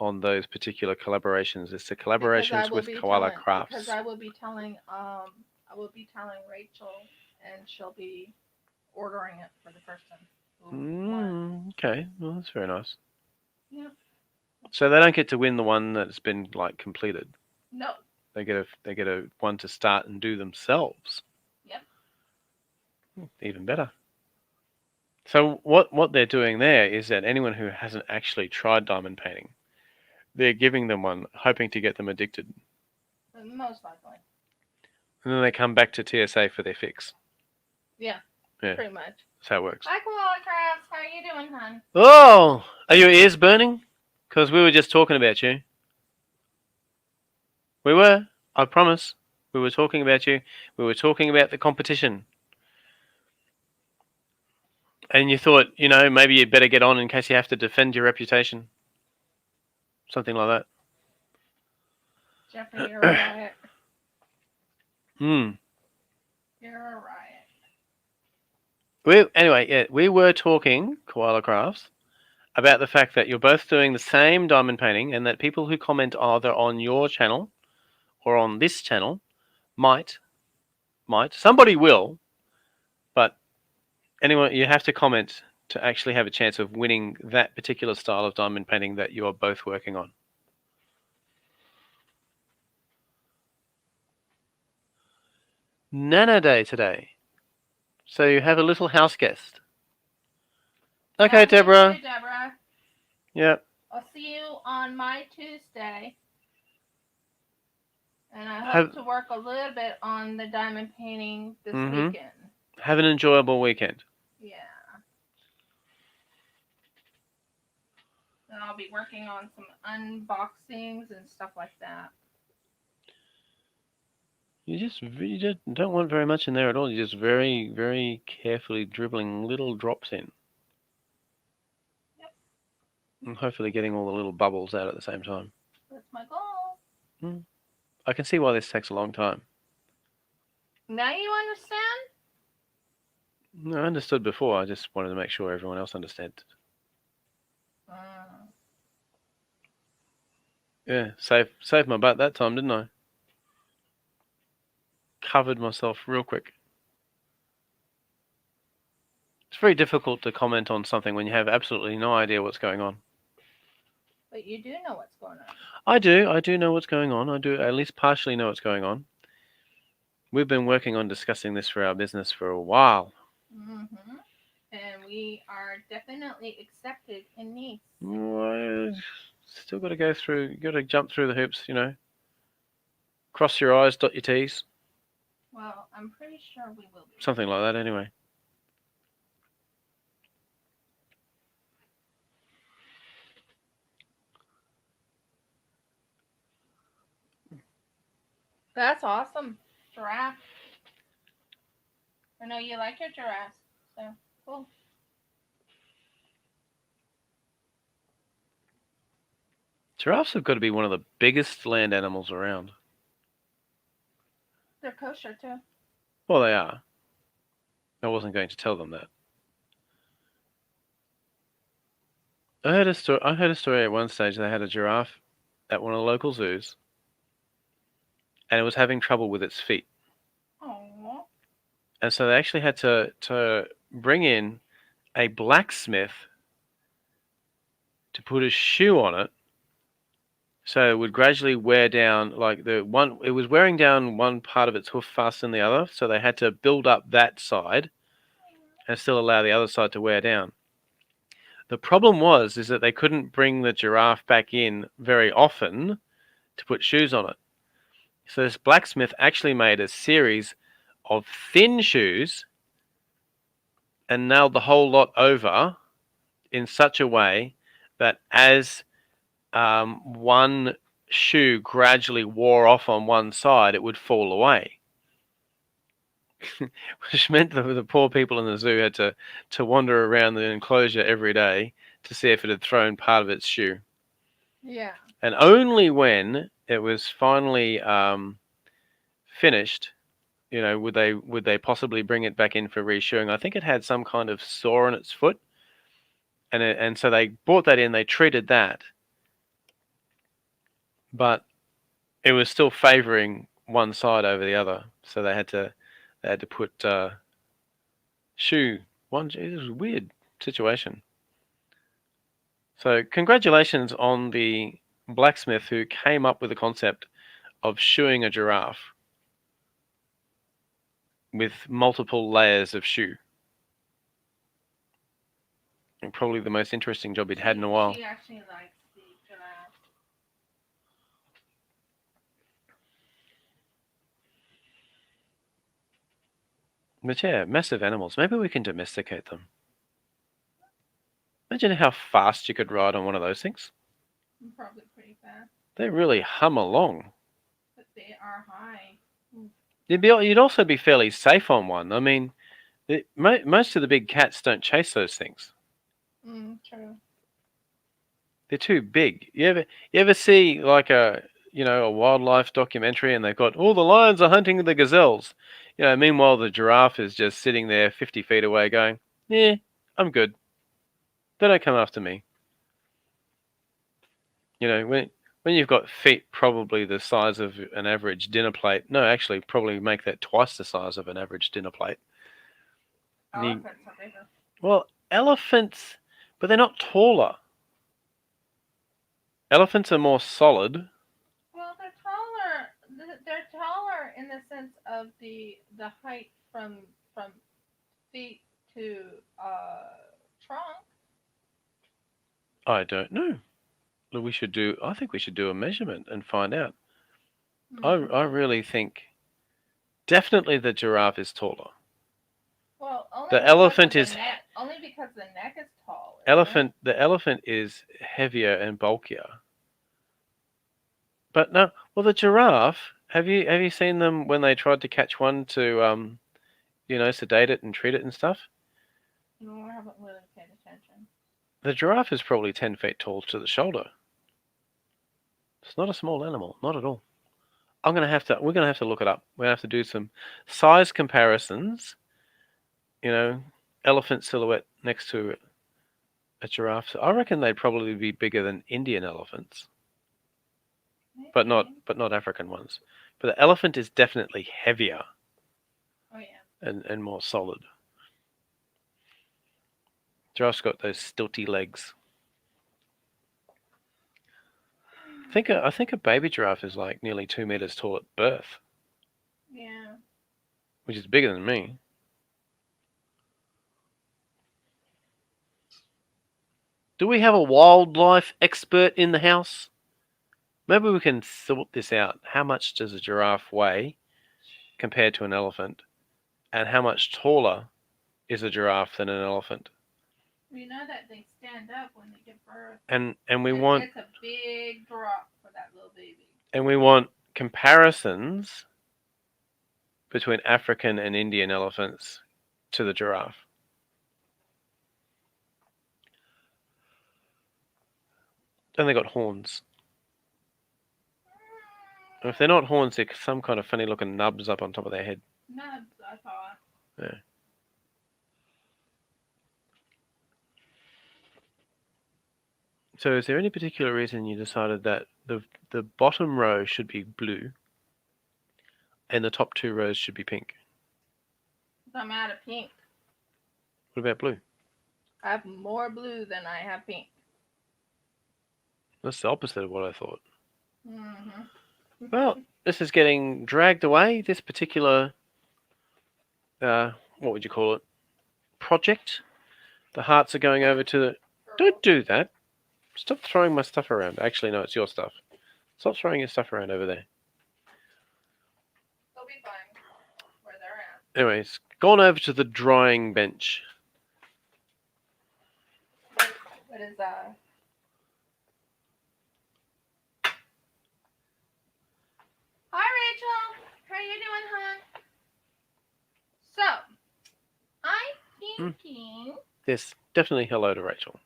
on those particular collaborations. It's the collaborations with Koala Crafts. Because I will be telling Rachel, and she'll be ordering it for the person. Okay, well that's very nice. Yeah. So they don't get to win the one that's been like completed. No. They get a one to start and do themselves. Yep. Even better. So what they're doing there is that anyone who hasn't actually tried diamond painting, they're giving them one, hoping to get them addicted. Most likely. And then they come back to TSA for their fix. Yeah. Pretty much. That's how it works. Hi, Koala Crafts. How are you doing, hon? Oh, are your ears burning? Because we were just talking about you. We were. I promise. We were talking about you. We were talking about the competition. And you thought, maybe you'd better get on in case you have to defend your reputation. Something like that. Jeffrey, you're a riot. You're a riot. We were talking, Koala Crafts, about the fact that you're both doing the same diamond painting and that people who comment either on your channel or on this channel might, somebody will, but anyone, you have to comment to actually have a chance of winning that particular style of diamond painting that you are both working on. Nana Day today. So you have a little house guest. Okay, Deborah. Hey, Deborah. Yeah. I'll see you on my Tuesday. And I hope to work a little bit on the diamond painting this weekend. Have an enjoyable weekend. Yeah. And I'll be working on some unboxings and stuff like that. You just don't want very much in there at all. You're just very, very carefully dribbling little drops in. Yep. And hopefully getting all the little bubbles out at the same time. That's my goal. I can see why this takes a long time. Now you understand? No, I understood before. I just wanted to make sure everyone else understood. Yeah, saved my butt that time, didn't I? Covered myself real quick. It's very difficult to comment on something when you have absolutely no idea what's going on. But you do know what's going on. I do know what's going on. I do at least partially know what's going on. We've been working on discussing this for our business for a while. And we are definitely accepted in needs. Well, still got to go through, you got to jump through the hoops, Cross your I's, dot your T's. Well, I'm pretty sure we will be. Something like that, anyway. That's awesome. Giraffe. I know you like your giraffes, so cool. Giraffes have got to be one of the biggest land animals around. They're kosher, too. Well, they are. I wasn't going to tell them that. I heard a story at one stage. They had a giraffe at one of the local zoos, and it was having trouble with its feet. Aww. And so they actually had to bring in a blacksmith to put a shoe on it, so it would gradually wear down. It was wearing down one part of its hoof faster than the other, so they had to build up that side and still allow the other side to wear down. The problem is that they couldn't bring the giraffe back in very often to put shoes on it. So this blacksmith actually made a series of thin shoes and nailed the whole lot over in such a way that as one shoe gradually wore off on one side, it would fall away. which meant that the poor people in the zoo had to wander around the enclosure every day to see if it had thrown part of its shoe. Yeah. And only when it was finally finished, would they possibly bring it back in for reshoeing. I think it had some kind of sore on its foot, and so they brought that in. They treated that, but it was still favouring one side over the other. So they had to put shoe one. It was a weird situation. So congratulations on the blacksmith who came up with the concept of shoeing a giraffe with multiple layers of shoe. And probably the most interesting job he'd had in a while. She actually likes the giraffe. But yeah, massive animals. Maybe we can domesticate them. Imagine how fast you could ride on one of those things. Probably pretty fast. They really hum along. But they are high. You'd also be fairly safe on one. I mean, most of the big cats don't chase those things. True. They're too big. You ever see like a wildlife documentary and they've got all the lions are hunting the gazelles. Meanwhile the giraffe is just sitting there 50 feet away going, yeah, I'm good. They don't come after me. When you've got feet probably the size of an average dinner plate. No, actually probably make that twice the size of an average dinner plate. Elephants are bigger. Well, elephants, but they're not taller. Elephants are more solid. Well, they're taller. They're taller in the sense of the height from feet to trunk. I don't know. I think we should do a measurement and find out. I really think definitely the giraffe is taller. Well, the elephant is only because the neck is tall. The elephant is heavier and bulkier. But no, well, the giraffe. Have you seen them when they tried to catch one to sedate it and treat it and stuff? No, I haven't really paid attention. The giraffe is probably 10 feet tall to the shoulder. It's not a small animal, not at all. We're gonna have to look it up. We're gonna have to do some size comparisons. Elephant silhouette next to a giraffe. So I reckon they'd probably be bigger than Indian elephants, but not African ones. But the elephant is definitely heavier. Oh yeah. And more solid. Giraffe's got those stilty legs. I think a baby giraffe is like nearly 2 meters tall at birth. Yeah. Which is bigger than me. Do we have a wildlife expert in the house? Maybe we can sort this out. How much does a giraffe weigh compared to an elephant? And how much taller is a giraffe than an elephant? We know that they stand up when they give birth. And we want... It's a big drop for that little baby. And we want comparisons between African and Indian elephants to the giraffe. And they got horns. And if they're not horns, they're some kind of funny looking nubs up on top of their head. Nubs, I thought. Yeah. So is there any particular reason you decided that the bottom row should be blue and the top 2 rows should be pink? I'm out of pink. What about blue? I have more blue than I have pink. That's the opposite of what I thought. Mm-hmm. Well, this is getting dragged away, this particular, what would you call it, project. The hearts are going over to the... Don't do that. Stop throwing my stuff around. Actually, no, it's your stuff. Stop throwing your stuff around over there. They'll be fine where they're at. Anyways, gone over to the drying bench. What is Hi, Rachel. How you doing, hon? thinking. Yes, definitely hello to Rachel.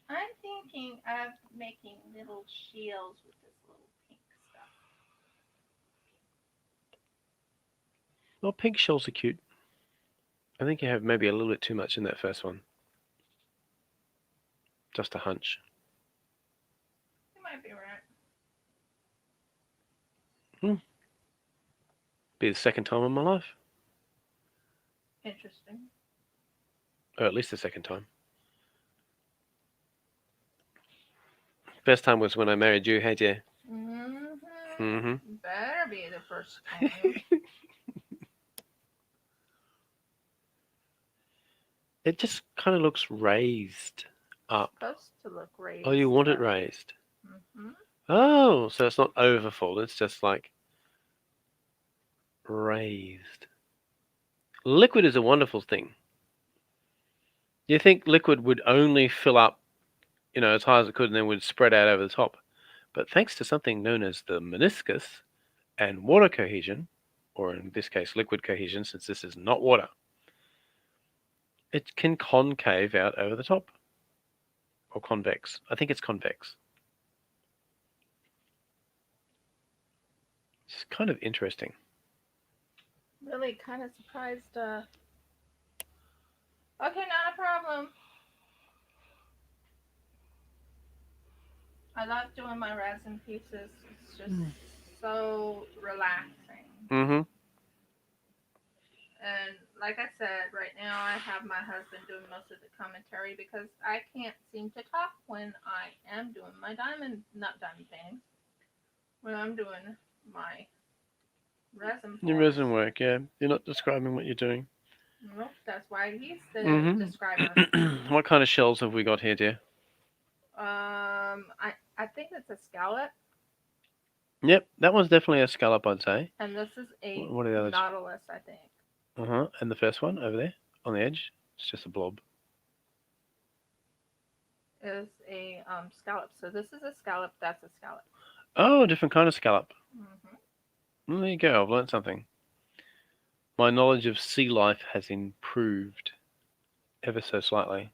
I'm thinking of making little shields with this little pink stuff. Well, pink shells are cute. I think you have maybe a little bit too much in that first one. Just a hunch. You might be right. Be the second time in my life. Interesting. Or at least the second time. First time was when I married you, had you? Better be the first time. It just kind of looks raised up. Supposed to look raised. Oh, you want it up. raised? Mm-hmm. Oh, so it's not overfold. It's just like raised. Liquid is a wonderful thing. You think liquid would only fill up, as high as it could and then would spread out over the top. But thanks to something known as the meniscus and water cohesion, or in this case liquid cohesion since this is not water, it can concave out over the top. Or convex. I think it's convex. It's kind of interesting. Really kind of surprised. Okay, not a problem. I love doing my resin pieces. It's just so relaxing. Mm-hmm. And like I said, right now I have my husband doing most of the commentary because I can't seem to talk when I am doing my not diamond painting, when I'm doing my resin. Your resin work, yeah. You're not describing what you're doing. Nope, that's why he's the describer. What kind of shells have we got here, dear? I think it's a scallop. Yep, that one's definitely a scallop, I'd say. And this is a what are the others? nautilus, I think. Uh-huh. And the first one over there on the edge, it's just a blob. Is a scallop. So this is a scallop, that's a scallop. Oh, a different kind of scallop. Mm-hmm. Well, there you go, I've learned something. My knowledge of sea life has improved ever so slightly.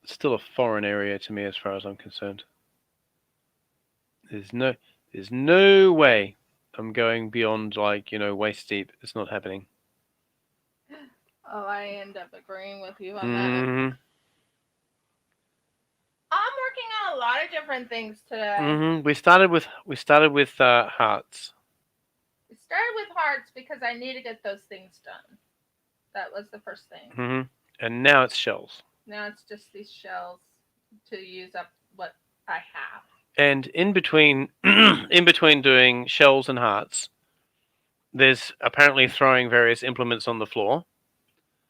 It's still a foreign area to me as far as I'm concerned. There's no way I'm going beyond waist deep. It's not happening. Oh, I end up agreeing with you on Mm-hmm. that. I'm working on a lot of different things today. Mm-hmm. We started with hearts. We started with hearts because I need to get those things done. That was the first thing. Mm-hmm. And now it's shells. Now it's just these shells to use up what I have. And in between doing shells and hearts, there's apparently throwing various implements on the floor.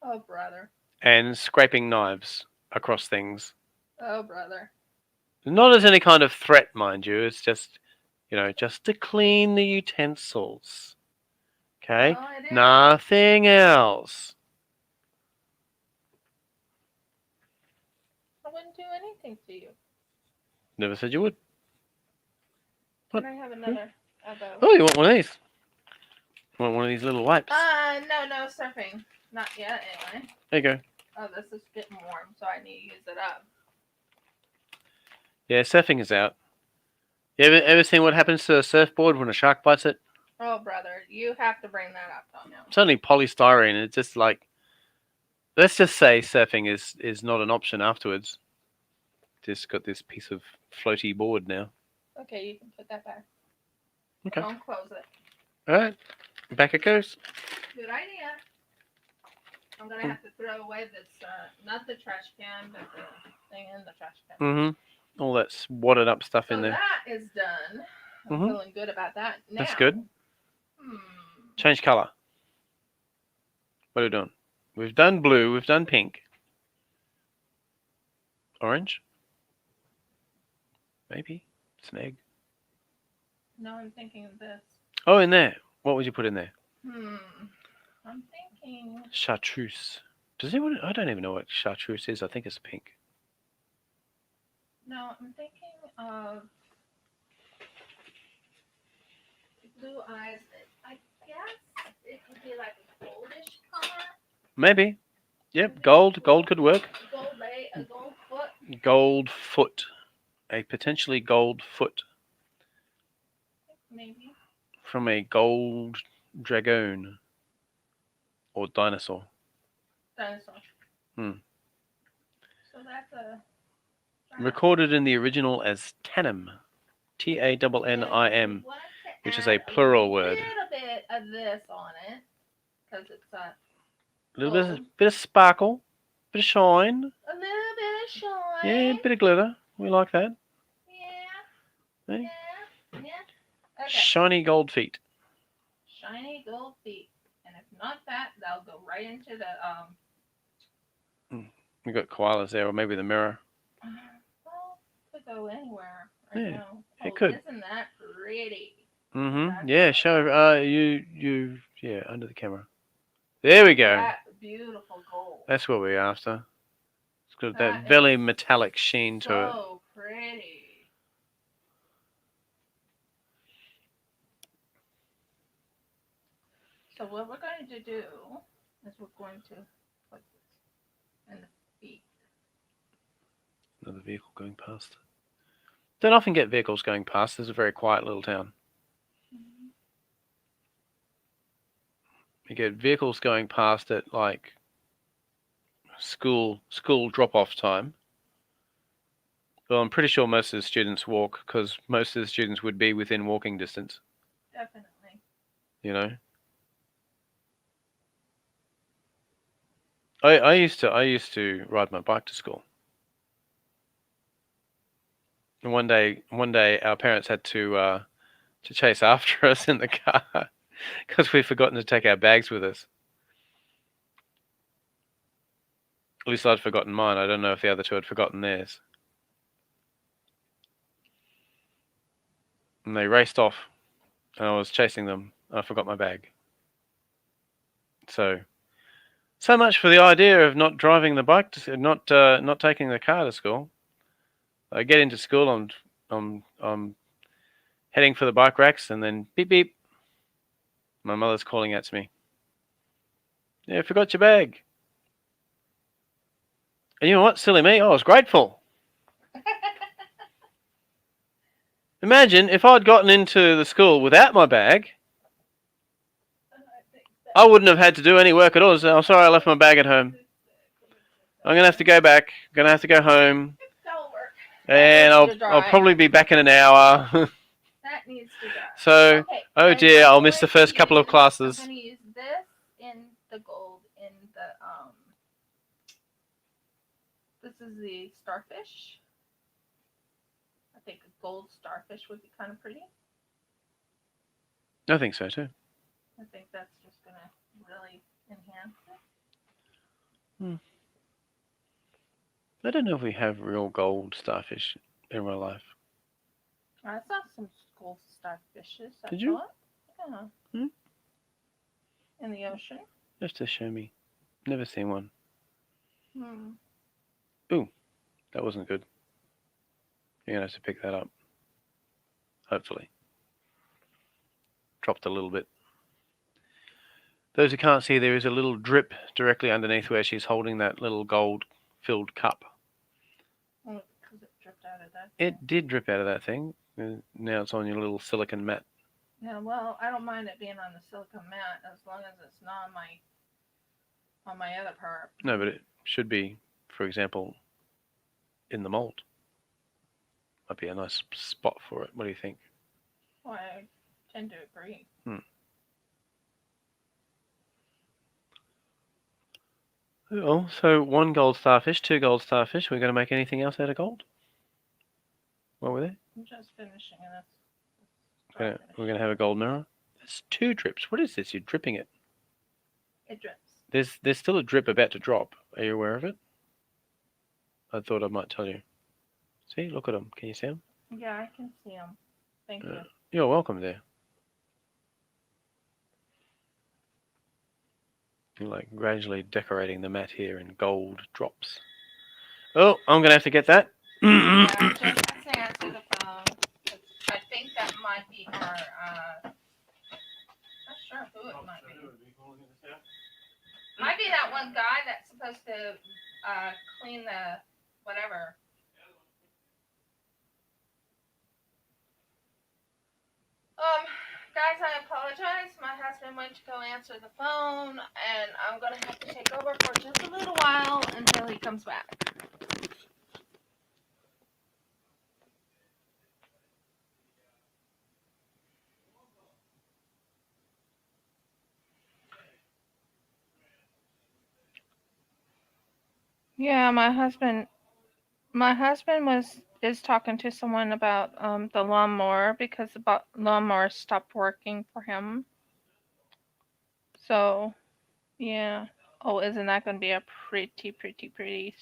Oh, brother. And scraping knives across things. Oh, brother. Not as any kind of threat, mind you. It's just, just to clean the utensils. Okay? Oh, it is. Nothing else. I wouldn't do anything to you. Never said you would. What? Can I have another of those? Oh, you want one of these? Want one of these little wipes? No surfing. Not yet, anyway. There you go. Oh, this is getting warm, so I need to use it up. Yeah, surfing is out. You ever seen what happens to a surfboard when a shark bites it? Oh, brother, you have to bring that up, don't you? It's only polystyrene. It's just like, let's just say surfing is not an option afterwards. Just got this piece of floaty board now. Okay, you can put that back. Okay. Don't close it. All right, back it goes. Good idea. I'm gonna have to throw away this, not the trash can, but the thing in the trash can. Mm-hmm. All that wadded up stuff in there. That is done. I'm feeling good about that. Now, that's good. Change color. What are we doing? We've done blue. We've done pink. Orange. Maybe. It's an egg. No, I'm thinking of this. Oh, in there. What would you put in there? I'm thinking... Chartreuse. Does anyone... I don't even know what chartreuse is. I think it's pink. No, I'm thinking of... blue eyes. I guess it could be like a goldish color. Maybe. Yep, gold. Gold could work. A gold foot. Gold foot. A potentially gold foot. Maybe. From a gold dragoon. Or dinosaur. Dinosaur. Hmm. So that's a... Recorded in the original as Tannim. Tannim. Which is a plural word. A little bit of this on it. Because it's a little bit of sparkle. Bit of shine. A little bit of shine. Yeah, a bit of glitter. We like that. Yeah. Hey? Yeah. Okay. Shiny gold feet. Shiny gold feet. And if not that, they'll go right into the We got koalas there, or maybe the mirror. Well, could go anywhere. Yeah, Oh, it could. Isn't that pretty? Mm-hmm. Yeah, show yeah, under the camera. There we go. That beautiful gold. That's what we're after. It's got that very metallic sheen to it. So pretty. So what we're going to do is we're going to put this in the feet. Another vehicle going past. Don't often get vehicles going past. This is a very quiet little town. Mm-hmm. You get vehicles going past at like school drop-off time. Well, I'm pretty sure most of the students walk because most of the students would be within walking distance. Definitely. You know. I used to ride my bike to school. And one day our parents had to chase after us in the car because we'd forgotten to take our bags with us. At least I'd forgotten mine. I don't know if the other two had forgotten theirs. And they raced off, and I was chasing them. And I forgot my bag. So much for the idea of not driving the bike to not taking the car to school. I get into school, I'm heading for the bike racks, and then beep beep. My mother's calling out to me. Yeah, I forgot your bag. And you know what, silly me, I was grateful. Imagine if I'd gotten into the school without my bag. I wouldn't have had to do any work at all. So I'm sorry I left my bag at home. I'm going to have to go back. I'm going to have to go home. And I'll probably be back in an hour. That needs to dry. So, okay, oh dear, I'll miss the first couple of classes. I'm going to use this in the gold in the, this is the starfish. I think a gold starfish would be kind of pretty. I think so too. I think that's just going to really enhance it. I don't know if we have real gold starfish in real life. I saw some gold starfishes. Did you? Yeah. In the ocean. Just to show me. Never seen one. Hmm. Ooh, that wasn't good. You're going to have to pick that up. Hopefully. Dropped a little bit. Those who can't see, there is a little drip directly underneath where she's holding that little gold-filled cup. Oh, because it dripped out of that. It did drip out of that thing. Now it's on your little silicone mat. Yeah, well, I don't mind it being on the silicone mat as long as it's not on my other part. No, but it should be, for example, in the mold. Might be a nice spot for it. What do you think? Well, I tend to agree. Oh, so 1 gold starfish, 2 gold starfish. We're going to make anything else out of gold? What were they? I'm just finishing it. We're going to have a gold mirror. There's 2 drips. What is this? You're dripping it. It drips. There's still a drip about to drop. Are you aware of it? I thought I might tell you. See, look at them. Can you see them? Yeah, I can see them. Thank you. You're welcome there. You're like gradually decorating the mat here in gold drops. Oh, I'm going to have to get that. Yeah, just answer the phone. I think that might be her. Not sure who it might be. Might be that one guy that's supposed to clean the whatever. Guys, I apologize. My husband went to go answer the phone, and I'm gonna have to take over for just a little while until he comes back. Yeah, my husband is talking to someone about the lawnmower because the lawnmower stopped working for him. So yeah. Oh, isn't that going to be a pretty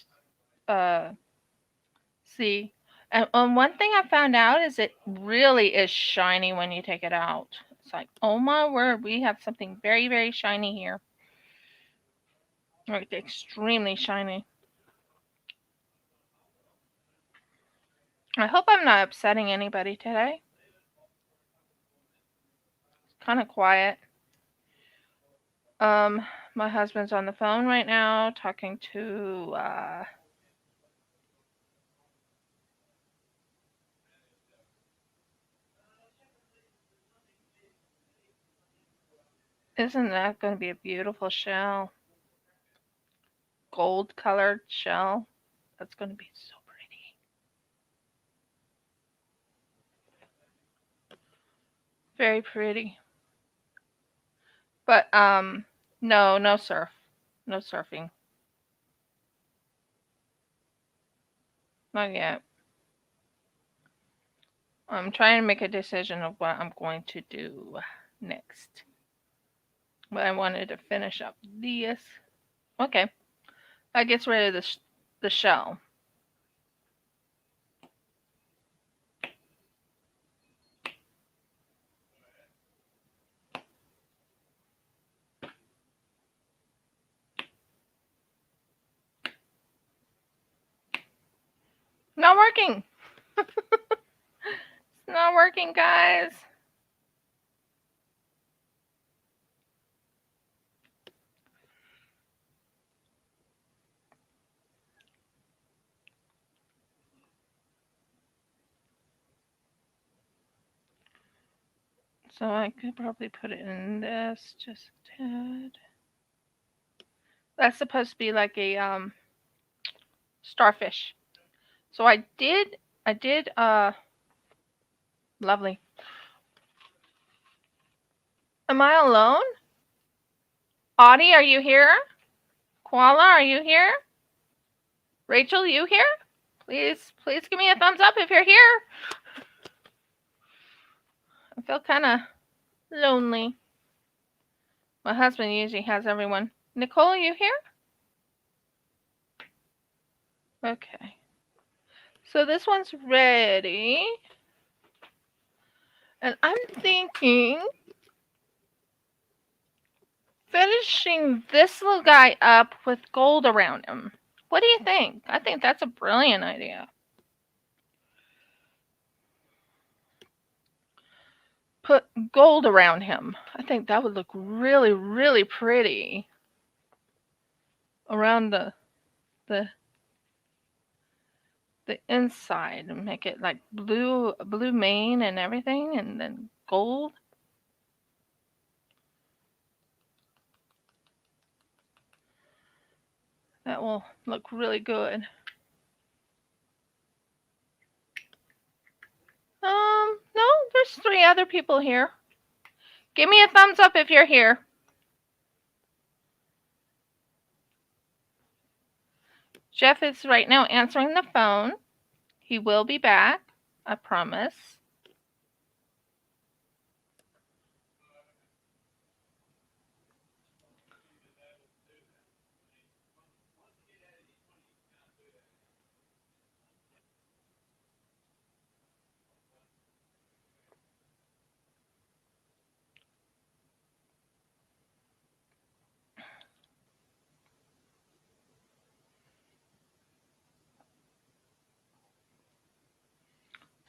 see? And one thing I found out is it really is shiny when you take it out. It's like, oh my word, we have something very shiny here. Like extremely shiny. I hope I'm not upsetting anybody today. It's kind of quiet. My husband's on the phone right now talking to isn't that going to be a beautiful shell? Gold colored shell. That's going to be so pretty. Very pretty. But no surf. No surfing. Not yet. I'm trying to make a decision of what I'm going to do next. But I wanted to finish up this. Okay. That gets rid of the shell. Not working. It's not working, guys. So I could probably put it in this just a tad. That's supposed to be like a starfish. So I did lovely. Am I alone? Audie, are you here? Koala, are you here? Rachel, you here? Please give me a thumbs up if you're here. I feel kind of lonely. My husband usually has everyone. Nicole, you here? Okay. So this one's ready. And I'm thinking finishing this little guy up with gold around him. What do you think? I think that's a brilliant idea. Put gold around him. I think that would look really pretty around the inside and make it like blue mane and everything, and then gold. That will look really good. No, there's 3 other people here. Give me a thumbs up if you're here. Jeff is right now answering the phone. He will be back, I promise.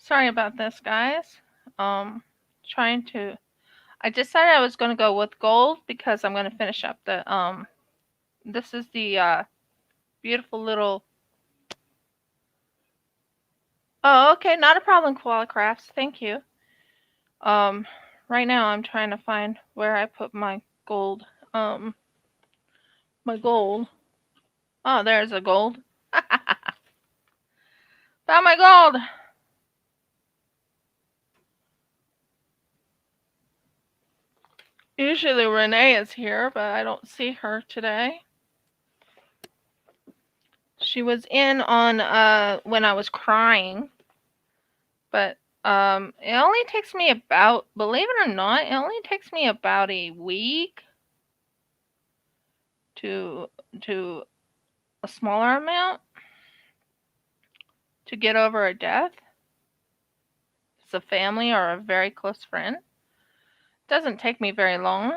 Sorry about this, guys. Trying to. I decided I was going to go with gold because I'm going to finish up the this is the beautiful little. Oh, okay, not a problem, Koala Crafts. Thank you. Um, right now I'm trying to find where I put my gold. My gold. Oh, there's a gold. Found my gold. Usually Renee is here, but I don't see her today. She was in on when I was crying, but it only takes me about, believe it or not, it only takes me about a week to a smaller amount to get over a death. It's a family or a very close friend. Doesn't take me very long.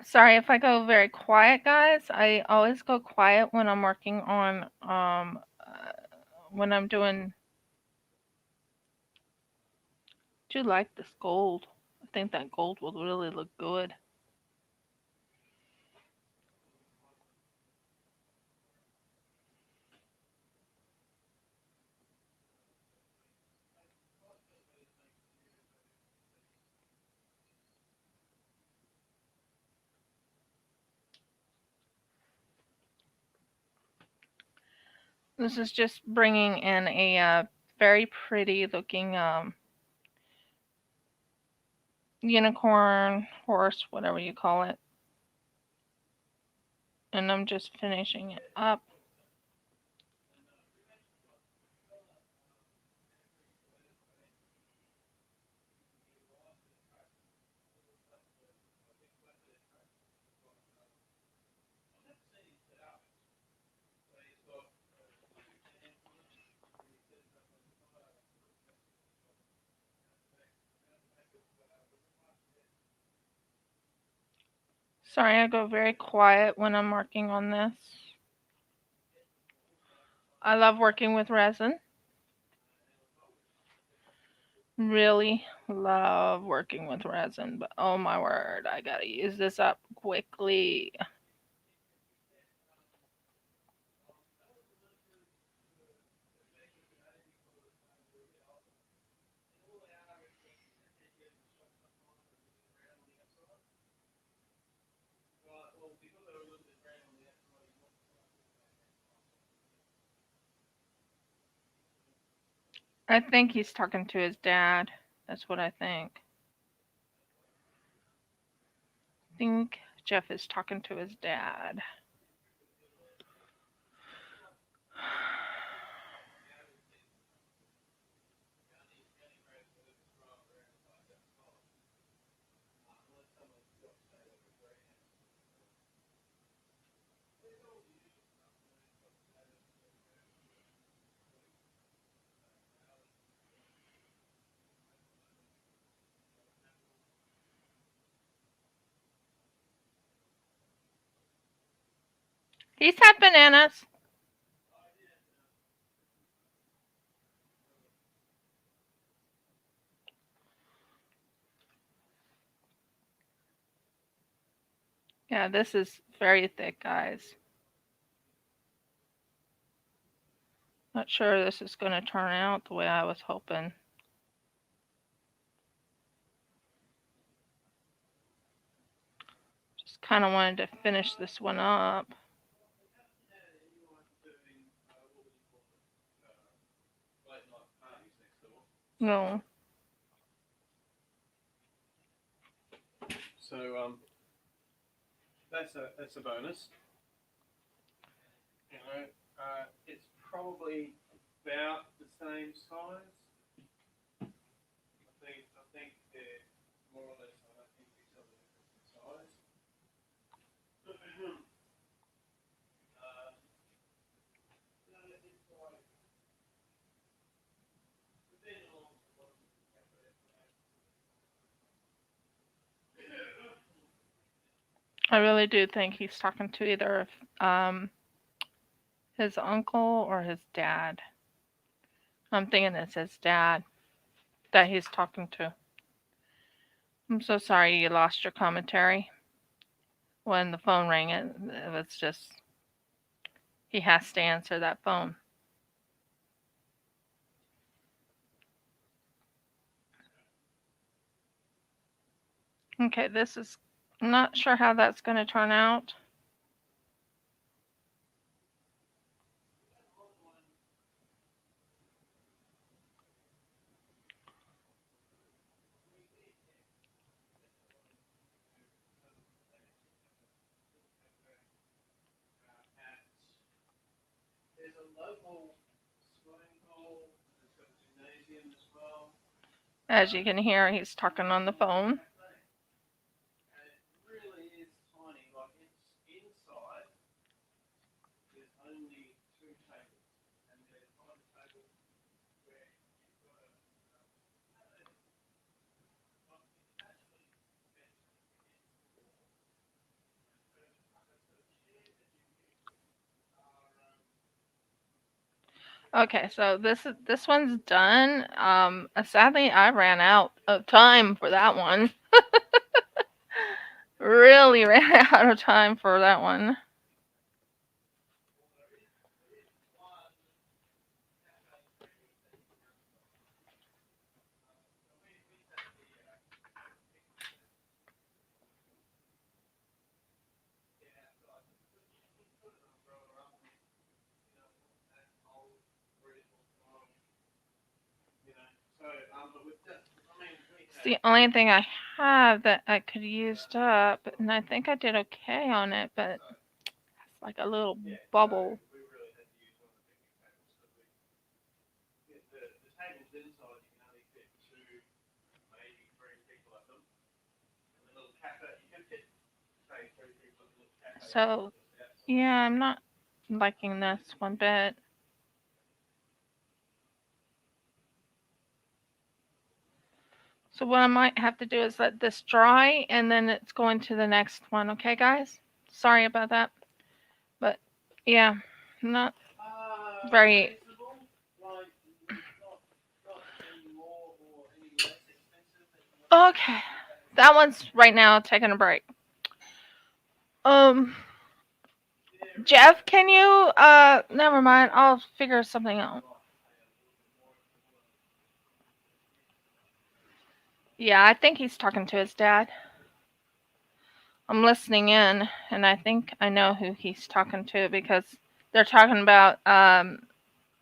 Sorry if I go very quiet, guys. I always go quiet when I'm working on when I'm doing. Do like this gold. I think that gold will really look good. This is just bringing in a very pretty looking unicorn, horse, whatever you call it. And I'm just finishing it up. Sorry, I go very quiet when I'm working on this. I love working with resin. Really love working with resin, but oh my word, I gotta use this up quickly. I think he's talking to his dad. That's what I think. I think Jeff is talking to his dad. He's had bananas. Yeah, this is very thick, guys. Not sure this is going to turn out the way I was hoping. Just kind of wanted to finish this one up. No. So that's a bonus. You know, it's probably about the same size. I think they're more or less. I don't think these are the different size. I really do think he's talking to either his uncle or his dad. I'm thinking it's his dad that he's talking to. I'm so sorry you lost your commentary when the phone rang. It was just, he has to answer that phone. Okay, this is, I'm not sure how that's going to turn out. There's a local swimming pool. It's got a gymnasium as well. As you can hear, he's talking on the phone. And it really is tiny. Like it's inside. There's only 2 tables, and there's one table where you've got a Okay, so this one's done. Sadly, I ran out of time for that one. Really ran out of time for that one. It's the only thing I have that I could use up, and I think I did okay on it, but it's like a little bubble. So, yeah, I'm not liking this one bit. So what I might have to do is let this dry, and then it's going to the next one. Okay, guys? Sorry about that. But, yeah, not very... Okay. That one's right now taking a break. Jeff, can you, never mind. I'll figure something out. Yeah, I think he's talking to his dad. I'm listening in, and I think I know who he's talking to because they're talking about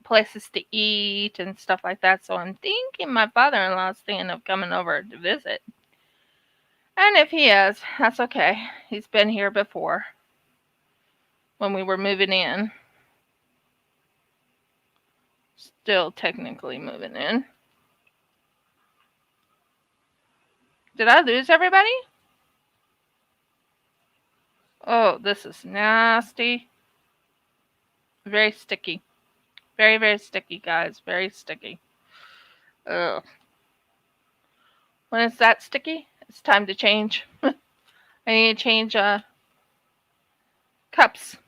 places to eat and stuff like that. So I'm thinking my father-in-law's thinking of coming over to visit. And if he is, that's okay. He's been here before when we were moving in. Still technically moving in. Did I lose everybody? Oh, this is nasty. Very sticky. Very, very sticky, guys. Very sticky. Ugh. When it's that sticky, it's time to change. I need to change cups.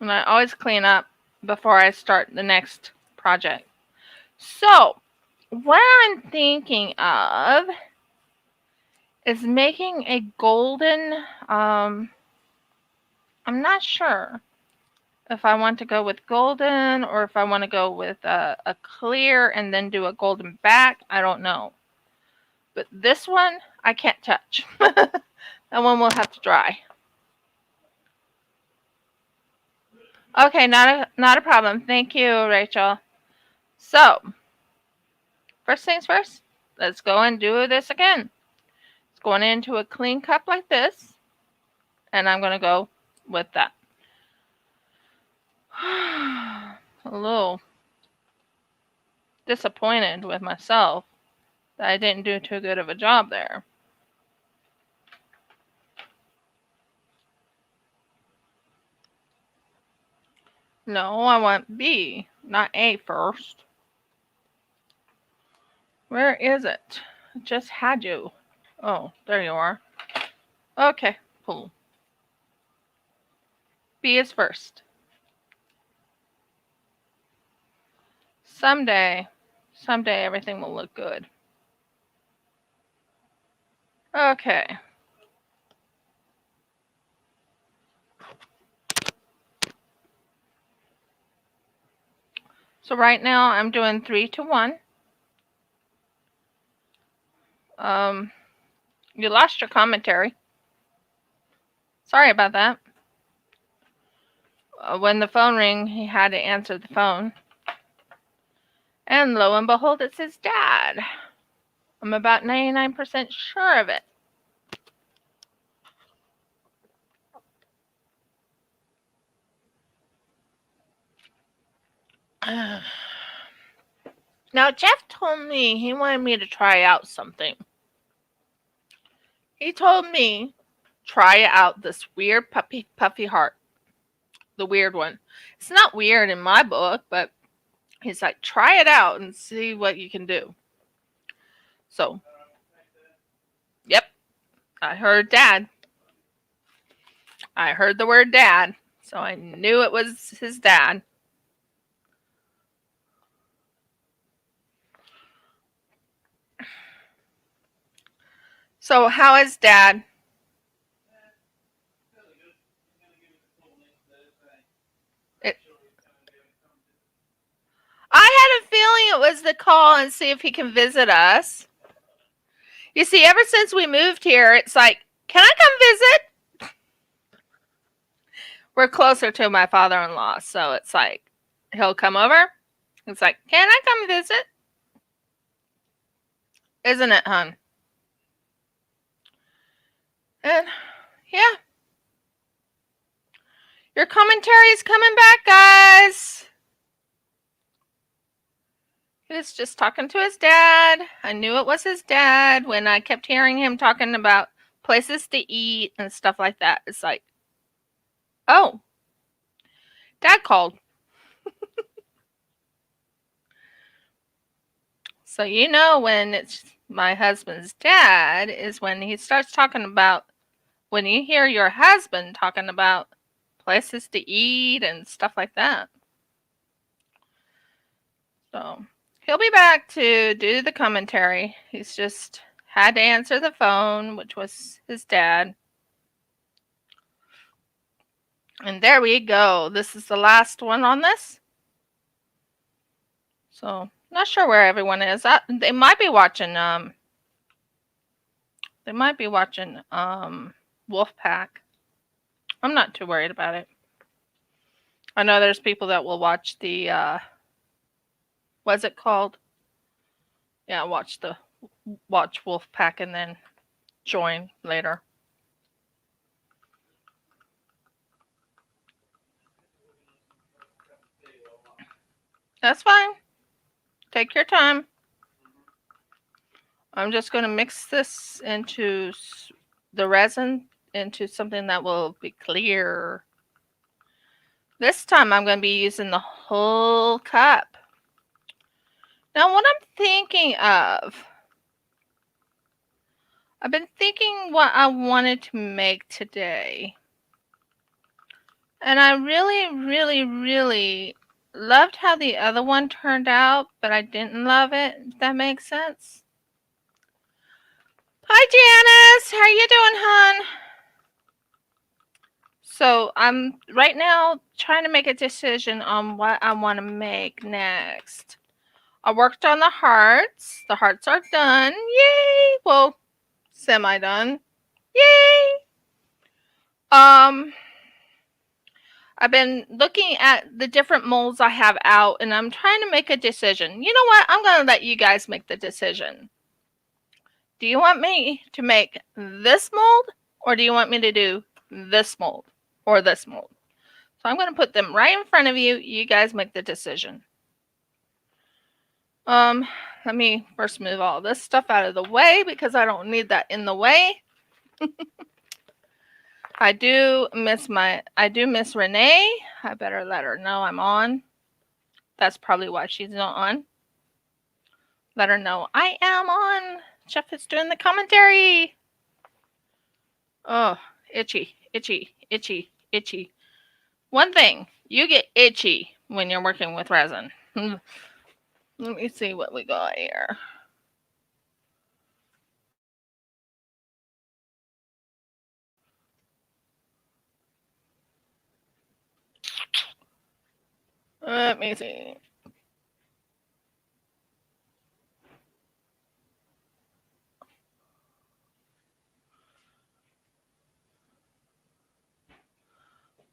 And I always clean up before I start the next project. So, what I'm thinking of is making a golden, I'm not sure if I want to go with golden or if I want to go with a clear and then do a golden back. I don't know. But this one, I can't touch. That one will have to dry. Okay, not a problem. Thank you, Rachel. So, first things first, let's go and do this again. going into a clean cup like this, and I'm going to go with that. A little disappointed with myself that I didn't do too good of a job there. No, I want B, not A first. Where is it? I just had you. Oh, there you are. Okay, cool. B is first. Someday everything will look good. Okay. So right now I'm doing 3 to 1. You lost your commentary. Sorry about that. When the phone rang, he had to answer the phone. And lo and behold, it's his dad. I'm about 99% sure of it. Now, Jeff told me he wanted me to try out something. He told me try out this weird puffy heart. The weird one. It's not weird in my book, but he's like, try it out and see what you can do. So, yep, I heard dad. I heard the word dad, so I knew it was his dad. So, how is dad? I had a feeling it was the call and see if he can visit us. You see, ever since we moved here, it's like, can I come visit? We're closer to my father-in-law, so it's like, he'll come over. It's like, can I come visit? Isn't it, hon? And, yeah. Your commentary is coming back, guys. He was just talking to his dad. I knew it was his dad when I kept hearing him talking about places to eat and stuff like that. It's like, oh, dad called. So you know when it's my husband's dad is when he starts talking about, when you hear your husband talking about places to eat and stuff like that. So he'll be back to do the commentary. He's just had to answer the phone, which was his dad. And there we go. This is the last one on this. So not sure where everyone is. They might be watching Wolfpack. I'm not too worried about it. I know there's people that will watch the what's it called? Yeah, watch Wolfpack and then join later. That's fine. Take your time. I'm just going to mix this into the resin into something that will be clear. This time I'm going to be using the whole cup. Now what I'm thinking of, I've been thinking what I wanted to make today. And I really loved how the other one turned out, but I didn't love it, if that makes sense. Hi Janice, how are you doing, hon? So I'm right now trying to make a decision on what I want to make next. I worked on the hearts. The hearts are done. Yay! Well, semi-done. Yay! I've been looking at the different molds I have out, and I'm trying to make a decision. You know what? I'm going to let you guys make the decision. Do you want me to make this mold, or do you want me to do this mold or this mold? So I'm going to put them right in front of you. You guys make the decision. Let me first move all this stuff out of the way because I don't need that in the way. I do miss Renee. I better let her know I'm on. That's probably why she's not on. Let her know I am on. Jeff is doing the commentary. Oh, itchy, itchy, itchy, itchy. One thing, you get itchy when you're working with resin. Let me see what we got here. Let me see.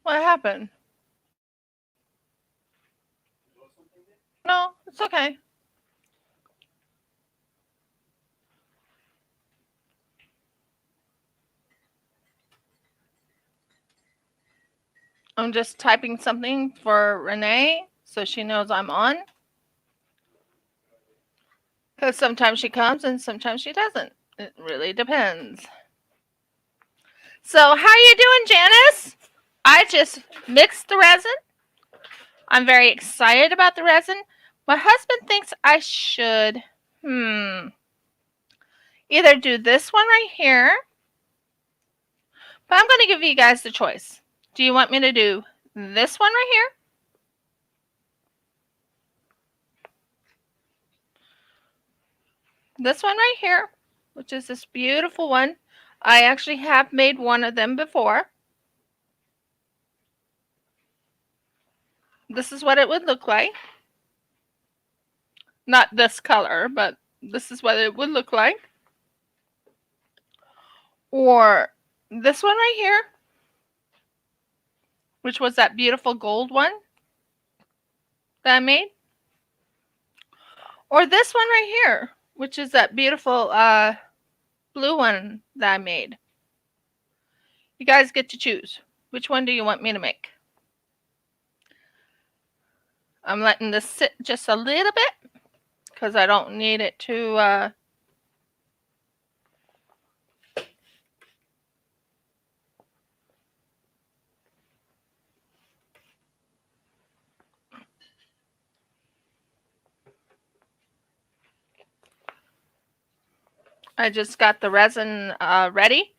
What happened? No, it's okay. I'm just typing something for Renee so she knows I'm on. Because sometimes she comes and sometimes she doesn't. It really depends. So how you doing, Janice? I just mixed the resin. I'm very excited about the resin. My husband thinks I should either do this one right here, but I'm going to give you guys the choice. Do you want me to do this one right here? This one right here, which is this beautiful one. I actually have made one of them before. This is what it would look like. Not this color, but this is what it would look like. Or this one right here, which was that beautiful gold one that I made. Or this one right here, which is that beautiful blue one that I made. You guys get to choose. Which one do you want me to make? I'm letting this sit just a little bit because I don't need it to I just got the resin ready.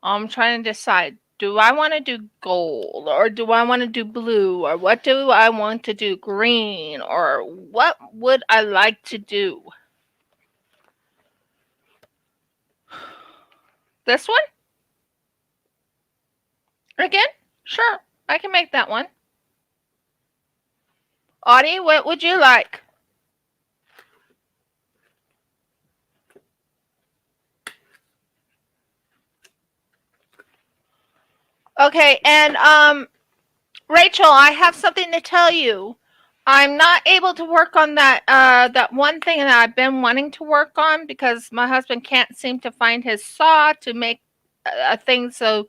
I'm trying to decide, do I want to do gold or do I want to do blue or what do I want to do, green, or what would I like to do? This one? Again? Sure, I can make that one. Audie, what would you like? Okay, and Rachel, I have something to tell you. I'm not able to work on that one thing that I've been wanting to work on because my husband can't seem to find his saw to make a thing so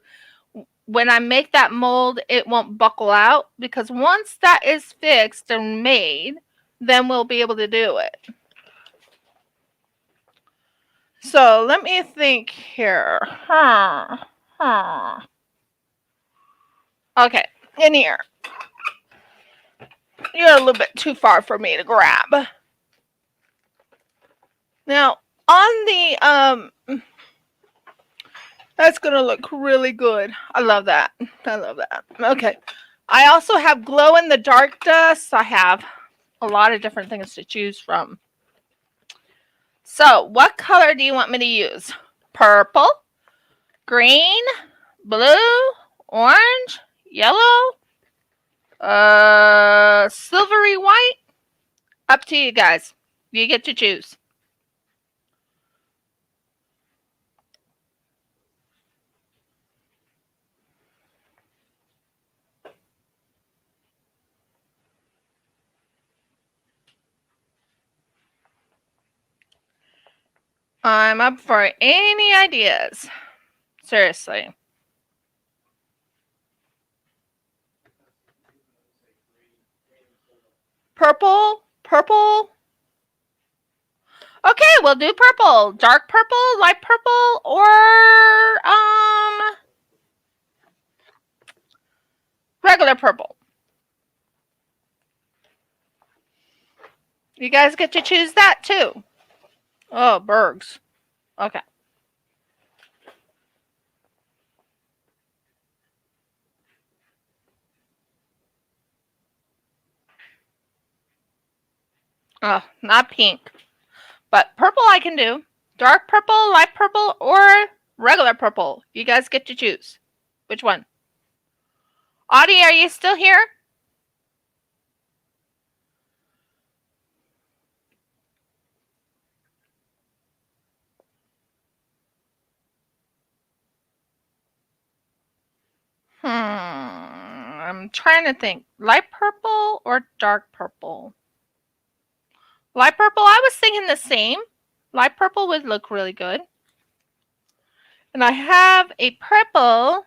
when I make that mold it won't buckle out, because once that is fixed and made, then we'll be able to do it. So let me think here. Okay, in here. You're a little bit too far for me to grab. Now, on the that's gonna look really good. I love that. I love that. Okay. I also have glow in the dark dust. I have a lot of different things to choose from. So, what color do you want me to use? Purple, green, blue, orange, yellow, silvery white? Up to you guys. You get to choose. I'm up for any ideas. Seriously. Purple? Purple? Okay, we'll do purple. Dark purple, light purple, or regular purple. You guys get to choose that too. Oh, Bergs. Okay. Oh, not pink. But purple I can do. Dark purple, light purple, or regular purple. You guys get to choose. Which one? Audie, are you still here? I'm trying to think. Light purple or dark purple? Light purple, I was thinking the same. Light purple would look really good. And I have a purple.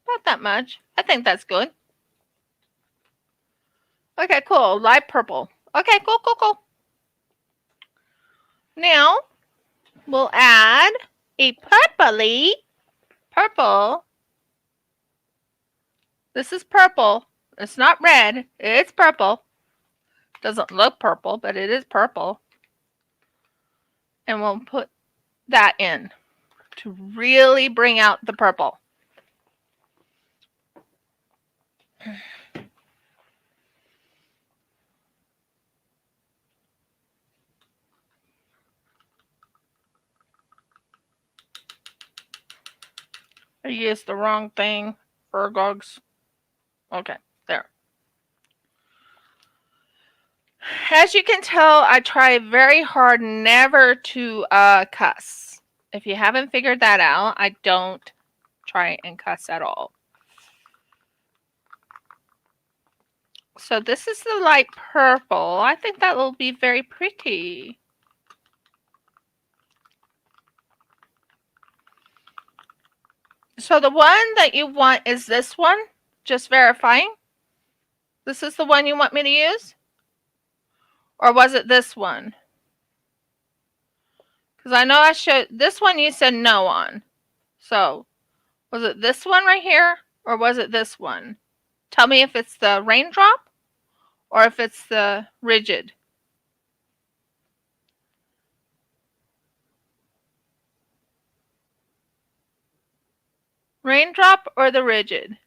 Not that much. I think that's good. Okay, cool. Light purple. Okay, cool, cool, cool. Now, we'll add a purpley. Purple. This is purple. It's not red. It's purple. Doesn't look purple, but it is purple. And we'll put that in to really bring out the purple. I used the wrong thing. Ergogs. Okay, there. As you can tell, I try very hard never to cuss. If you haven't figured that out, I don't try and cuss at all. So this is the light purple. I think that will be very pretty. So the one that you want is this one. Just verifying. This is the one you want me to use? Or was it this one? Because I know I showed this one you said no on. So was it this one right here? Or was it this one? Tell me if it's the raindrop or if it's the rigid. Raindrop or the rigid?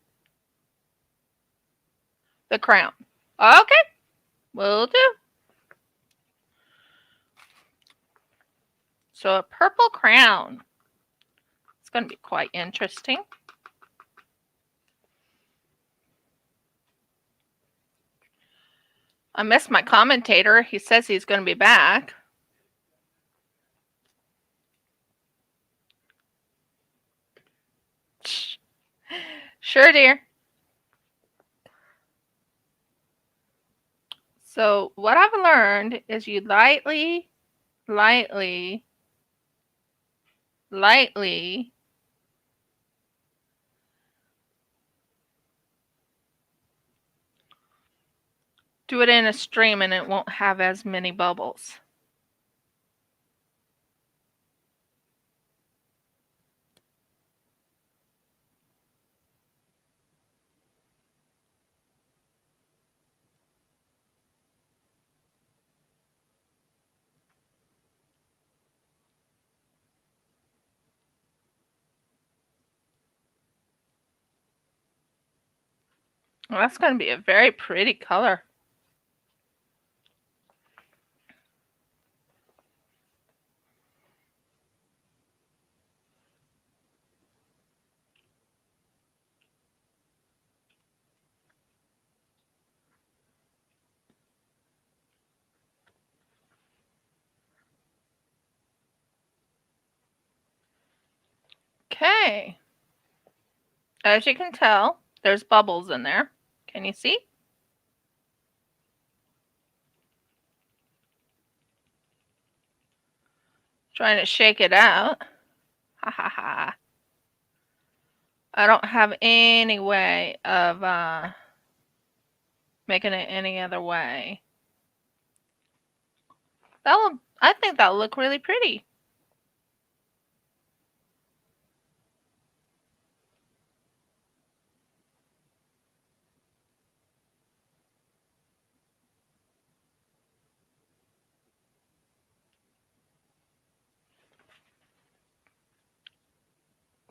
The crown. Okay. Will do. So a purple crown. It's going to be quite interesting. I missed my commentator. He says he's going to be back. Sure, dear. So what I've learned is you lightly do it in a stream and it won't have as many bubbles. Well, that's going to be a very pretty color. Okay. As you can tell, there's bubbles in there. Can you see? Trying to shake it out. Ha ha ha. I don't have any way of making it any other way. I think that'll look really pretty.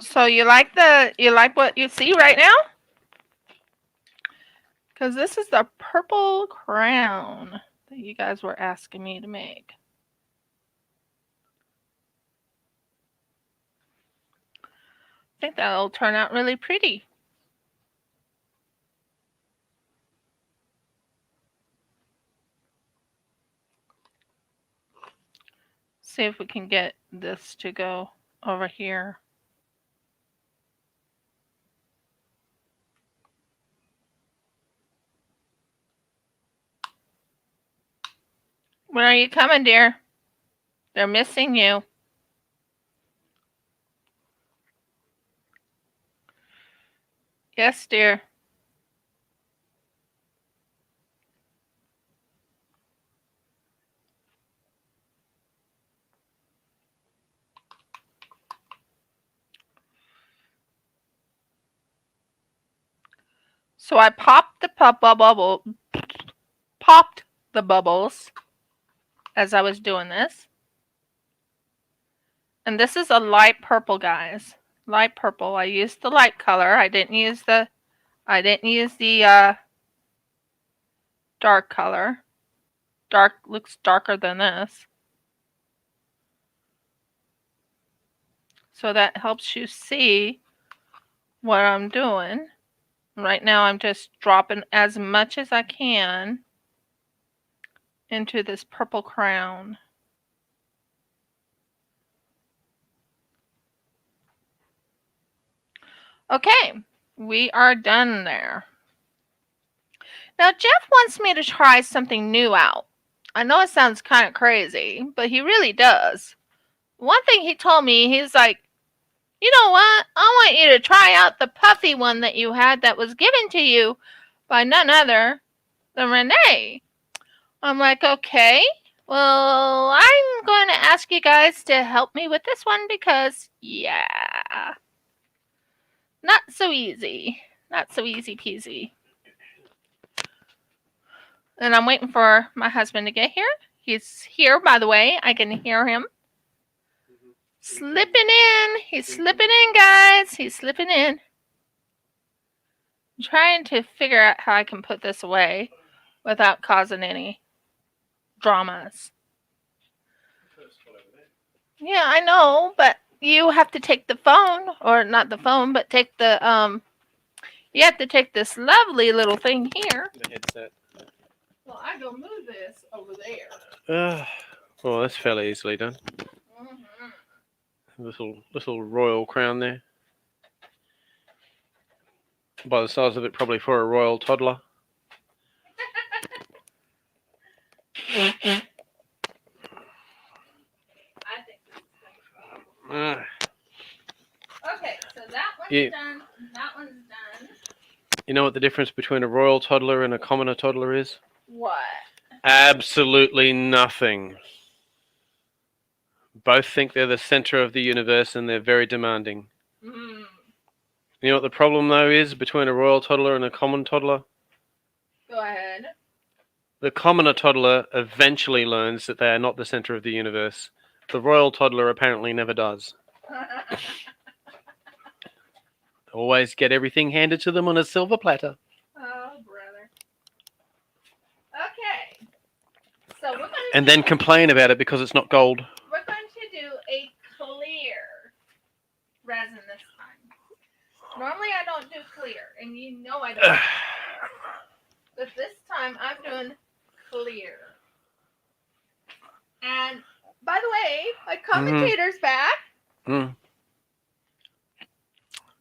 So you like what you see right now? Because this is the purple crown that you guys were asking me to make. I think that'll turn out really pretty. See if we can get this to go over here. When are you coming, dear? They're missing you. Yes, dear. So I popped the bubbles as I was doing this. And this is a light purple, guys. Light purple. I used the light color. I didn't use the dark color. Dark looks darker than this. So that helps you see what I'm doing. Right now I'm just dropping as much as I can into this purple crown. Okay, we are done there. Now Jeff wants me to try something new out. I know it sounds kind of crazy, but he really does. One thing he told me, he's like, you know what? I want you to try out the puffy one that you had that was given to you by none other than Renee. I'm like, okay, well, I'm going to ask you guys to help me with this one because, yeah, not so easy. Not so easy peasy. And I'm waiting for my husband to get here. He's here, by the way. I can hear him. Slipping in. He's slipping in, guys. He's slipping in. I'm trying to figure out how I can put this away without causing any dramas. Yeah, I know, but you have to take the phone, or not the phone, but take the, you have to take this lovely little thing here. The headset. Well, I go move this over there. Well, that's fairly easily done. Little royal crown there. By the size of it, probably for a royal toddler. I think okay, so that one's done. That one's done. You know what the difference between a royal toddler and a commoner toddler is? What? Absolutely nothing. Both think they're the center of the universe and they're very demanding. Mm. You know what the problem, though, is between a royal toddler and a common toddler? Go ahead. The commoner toddler eventually learns that they are not the center of the universe. The royal toddler apparently never does. Always get everything handed to them on a silver platter. Oh, brother. Okay. So we're going to and then complain about it because it's not gold. We're going to do a clear resin this time. Normally I don't do clear, and you know I don't. But this time I'm doing clear. And by the way, my commentator's back. Mm.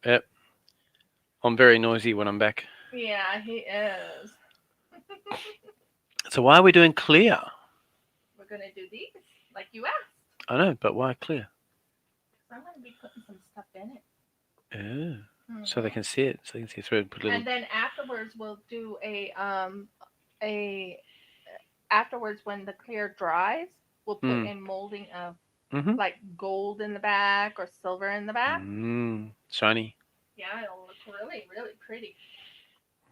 Yep. I'm very noisy when I'm back. Yeah, he is. So why are we doing clear? We're going to do these, like you asked. I know, but why clear? I'm going to be putting some stuff in it. Oh, so they can see it. So they can see through it. Put a little. And then afterwards, we'll do a afterwards when the clear dries, we'll put a molding of Mm-hmm. like gold in the back or silver in the back. Shiny. Yeah, it'll look really, really pretty.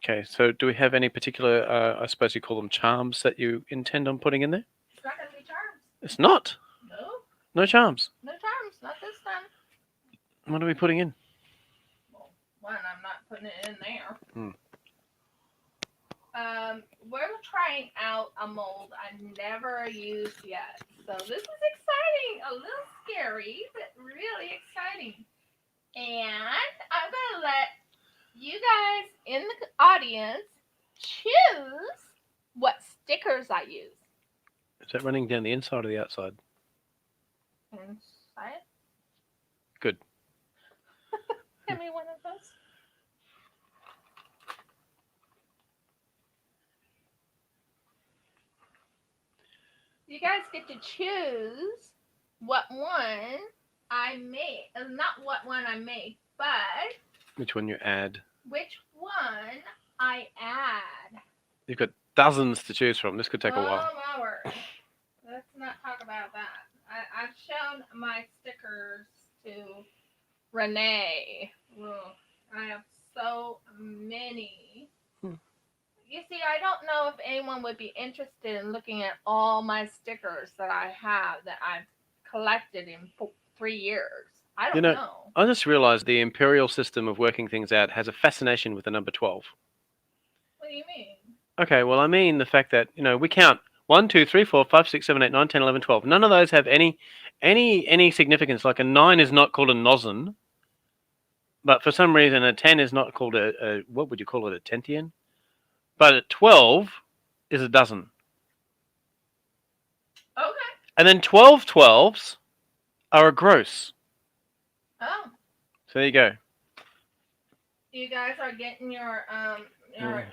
Okay, so do we have any particular, I suppose you call them charms, that you intend on putting in there? It's not gonna be charms. It's not. No, No charms. no charms. Not this time. What are we putting in? Well, one, I'm not putting it in there. Hmm. We're trying out a mold I've never used yet. So this is exciting. A little scary, but really exciting. And I'm gonna let you guys in the audience choose what stickers I use. Is that running down the inside or the outside? Inside. Good. Give me one of those. You guys get to choose what one I make. Not what one I make, but Which one you add? which one I add. You've got dozens to choose from. This could take a while. Oh my word. Let's not talk about that. I've shown my stickers to Renee. Ugh, I have so many. You see, I don't know if anyone would be interested in looking at all my stickers that I have that I've collected in 3 years. I don't know. I just realized the imperial system of working things out has a fascination with the number 12. What do you mean? Okay, well, I mean the fact that, we count 1, 2, 3, 4, 5, 6, 7, 8, 9, 10, 11, 12. None of those have any significance. Like a 9 is not called a nozen, but for some reason a 10 is not called a what would you call it, a tentian? But a 12 is a dozen. Okay. And then 12 12s are a gross. Oh. So there you go. You guys are getting your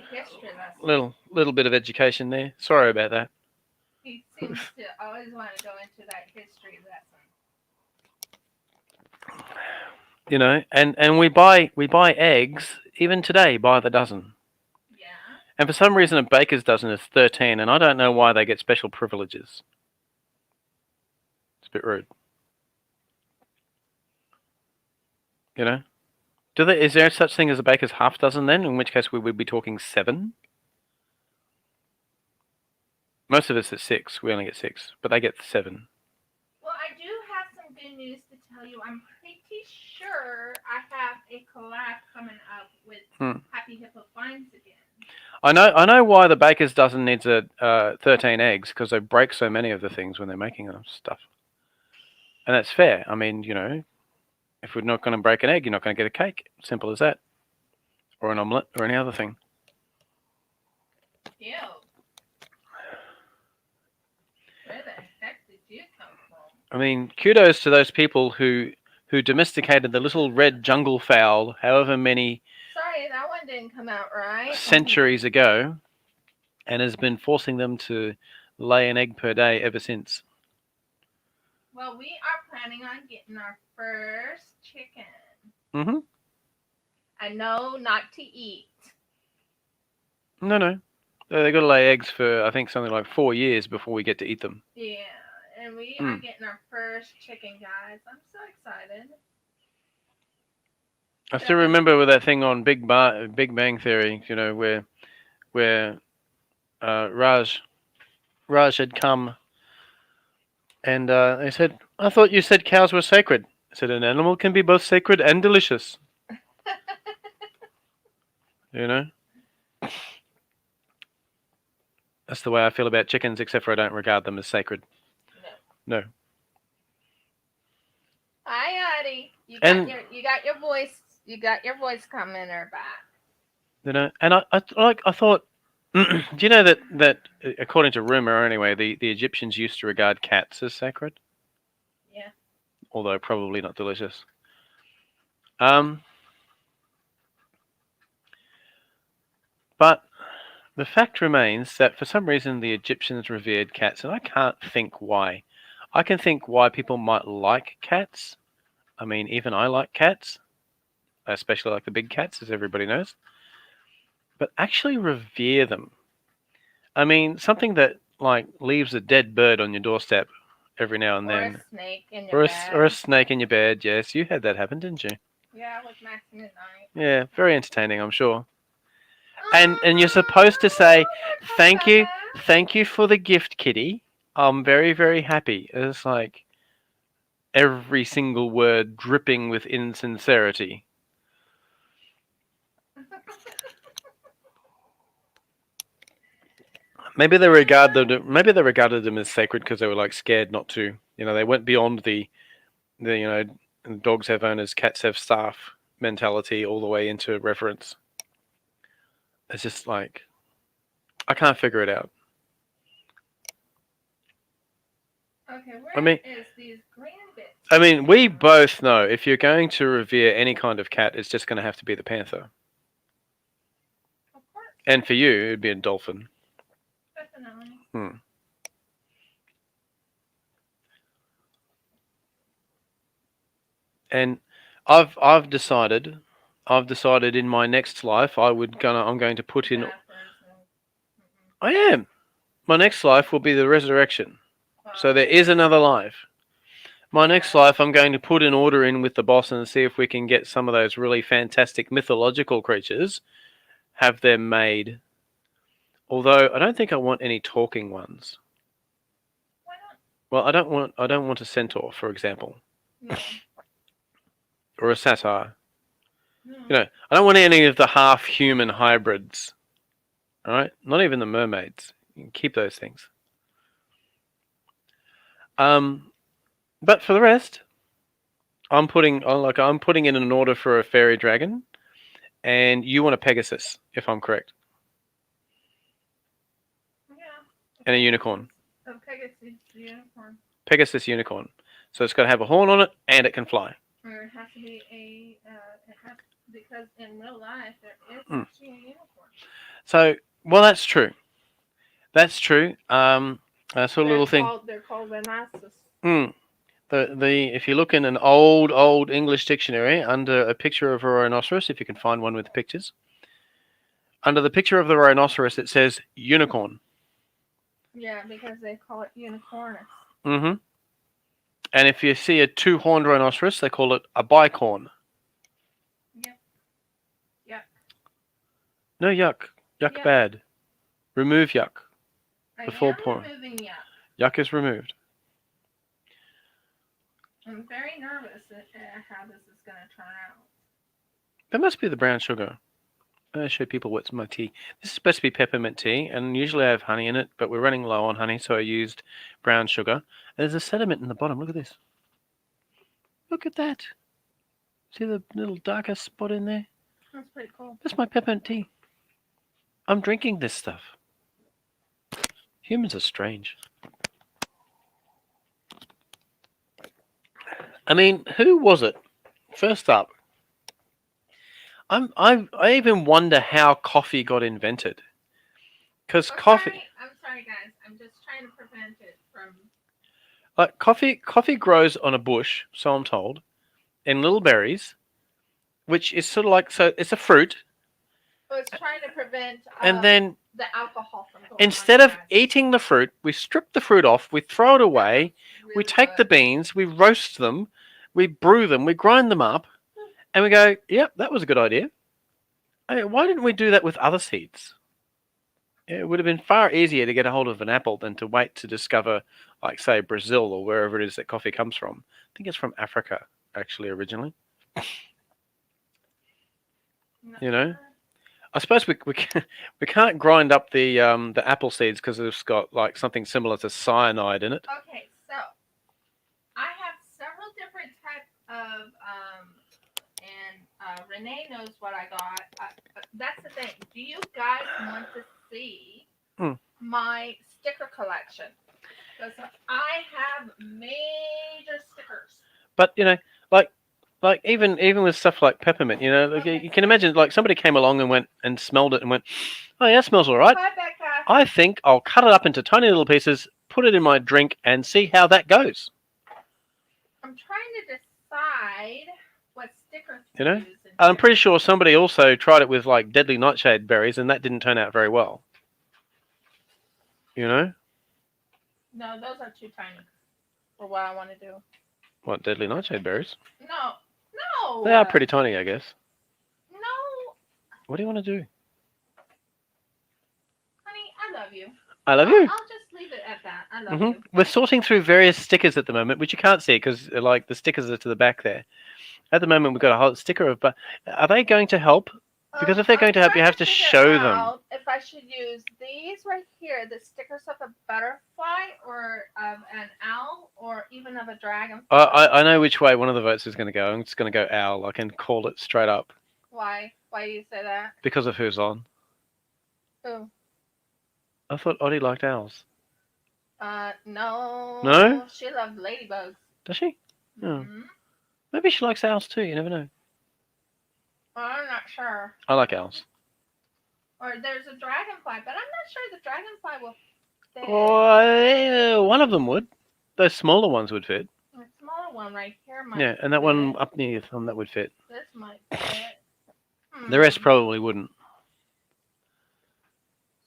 history lesson. Little bit of education there. Sorry about that. He seems to always want to go into that history lesson. And we buy eggs even today by the dozen. Yeah. And for some reason a baker's dozen is 13, and I don't know why they get special privileges. It's a bit rude. Is there such thing as a baker's half dozen then? In which case we would be talking 7. Most of us at 6. We only get 6, but they get 7. Well, I do have some good news to tell you. I'm pretty sure I have a collab coming up with Happy Hippo Finds again. I know why the baker's dozen needs 13 eggs, because they break so many of the things when they're making stuff. And that's fair. I mean, if we're not going to break an egg, you're not going to get a cake. Simple as that. Or an omelette, or any other thing. Ew. Where the heck did you come from? I mean, kudos to those people who domesticated the little red jungle fowl however many Sorry, that one didn't come out right. centuries ago, and has been forcing them to lay an egg per day ever since. Well, we are planning on getting our first chicken. Mm-hmm. And no, not to eat. No. They got to lay eggs for, I think, something like 4 years before we get to eat them. Yeah, and we are getting our first chicken, guys. I'm so excited. I still remember with that thing on Big Bang Theory, where Raj had come, and they said, "I thought you said cows were sacred." I said, "An animal can be both sacred and delicious." That's the way I feel about chickens, except for I don't regard them as sacred. No. Hi, Addie. You got your voice. You got your voice commenter back. And I thought, do you know that according to rumor anyway, the Egyptians used to regard cats as sacred? Yeah. Although probably not delicious. But the fact remains that for some reason the Egyptians revered cats, and I can't think why. I can think why people might like cats. I mean, even I like cats, especially like the big cats, as everybody knows. But actually revere them. I mean, something that like leaves a dead bird on your doorstep every now and Or then, a snake in your bed. or a snake in your bed. Yes, you had that happen, didn't you? Yeah, with Max Midnight. Yeah, very entertaining, I'm sure. And you're supposed to say thank you for the gift, kitty. I'm very, very happy. It's like every single word dripping with insincerity. Maybe they regarded them as sacred because they were like scared not to. You know, they went beyond the dogs have owners, cats have staff mentality all the way into reverence. It's just like I can't figure it out. Okay, where I mean, is these green bits? I mean, we both know if you're going to revere any kind of cat, it's just going to have to be the panther. Of course. And for you, it'd be a dolphin. Definitely. And I've decided in my next life I'm going to put in. I am. My next life will be the resurrection. So there is another life. My next life, I'm going to put an order in with the boss and see if we can get some of those really fantastic mythological creatures, have them made. Although I don't think I want any talking ones. Why not? Well, I don't want a centaur, for example. No. Or a satyr. No. You know, I don't want any of the half-human hybrids. All right, not even the mermaids. You can keep those things. But for the rest, I'm putting in an order for a fairy dragon, and you want a Pegasus, if I'm correct. Yeah. And a unicorn. A Pegasus unicorn. Pegasus unicorn. So it's got to have a horn on it, and it can fly. Or it has to be because in real life there is actually a unicorn. So, well, that's true. That's true. That's a little thing. They're called rhinoceros. If you look in an old English dictionary under a picture of a rhinoceros, if you can find one with pictures, under the picture of the rhinoceros it says unicorn. Yeah, because they call it unicornus. Mm-hmm. And if you see a two-horned rhinoceros, they call it a bicorn. Yep. Yuck. No yuck. Yuck bad. Remove yuck. Before pouring. Removing yuck. Yuck is removed. I'm very nervous at how this is going to turn out. That must be the brown sugar. I'm going to show people what's my tea. This is supposed to be peppermint tea, and usually I have honey in it, but we're running low on honey, so I used brown sugar. And there's a sediment in the bottom. Look at this. Look at that. See the little darker spot in there? That's pretty cool. That's my peppermint tea. I'm drinking this stuff. Humans are strange. I mean, who was it? First up, I even wonder how coffee got invented. Because coffee. I'm sorry, guys. I'm just trying to prevent it from. Like coffee grows on a bush, so I'm told, in little berries, which is sort of like it's a fruit. So it's trying to prevent. And then the alcohol from going. Instead of eating the fruit, we strip the fruit off, we throw it away, we take the beans, we roast them, we brew them, we grind them up, and we go, yep, that was a good idea. Hey, why didn't we do that with other seeds? It would have been far easier to get a hold of an apple than to wait to discover, like, say, Brazil or wherever it is that coffee comes from. I think it's from Africa, actually, originally. You know? I suppose we can't grind up the apple seeds because it's got like something similar to cyanide in it. Okay, so I have several different types of and Renee knows what I got. That's the thing. Do you guys want to see my sticker collection? Because I have major stickers. But you know, like even with stuff like peppermint, you know, you can imagine like somebody came along and went and smelled it and went, oh yeah, that smells all right. Hi, Becca. I think I'll cut it up into tiny little pieces, put it in my drink and see how that goes. I'm trying to decide what sticker to You know? use. I'm pretty sure somebody also tried it with like deadly nightshade berries, and that didn't turn out very well. You know? No, those are too tiny for what I want to do. What, deadly nightshade berries? No, no. They are pretty tiny, I guess. No, What do you want to do? honey, I love you. I love you. I'll just leave it at that. I love you. We're sorting through various stickers at the moment, which you can't see because like the stickers are to the back there. At the moment, we've got a whole sticker of. But are they going to help? Because if they're going to help, you have to show them. If I should use these right here, the stickers of a butterfly or of an owl or even of a dragonfly. I know which way one of the votes is going to go. I'm just going to go owl. I can call it straight up. Why? Why do you say that? Because of who's on. Who? I thought Oddie liked owls. No. No? She loves ladybugs. Does she? Oh. Mm-hmm. Maybe she likes owls too. You never know. I'm not sure. I like owls. Or there's a dragonfly, but I'm not sure the dragonfly will fit. Oh, one of them would. Those smaller ones would fit. The smaller one right here might Yeah, and that fit. one up near your thumb, that would fit. This might fit. The rest probably wouldn't.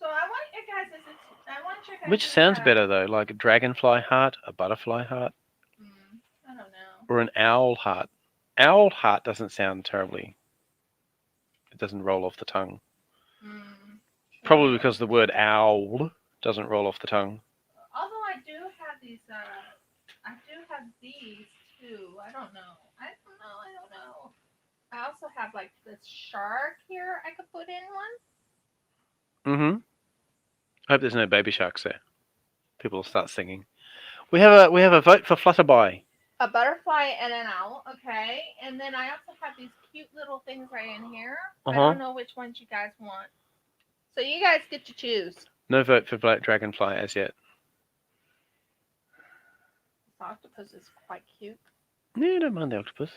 So I want you guys to Which sounds better though, like a dragonfly heart, a butterfly heart, I don't know. or an owl heart. Owl heart doesn't sound terribly. It doesn't roll off the tongue. Probably because the word owl doesn't roll off the tongue. Although I do have these too. I don't know. I also have like this shark here I could put in one. I hope there's no baby sharks there. People will start singing. We have a vote for Flutterby. A butterfly and an owl, okay. And then I also have these cute little things right in here. I don't know which ones you guys want. So you guys get to choose. No vote for Black Dragonfly as yet. This octopus is quite cute. Yeah, I don't mind the octopus.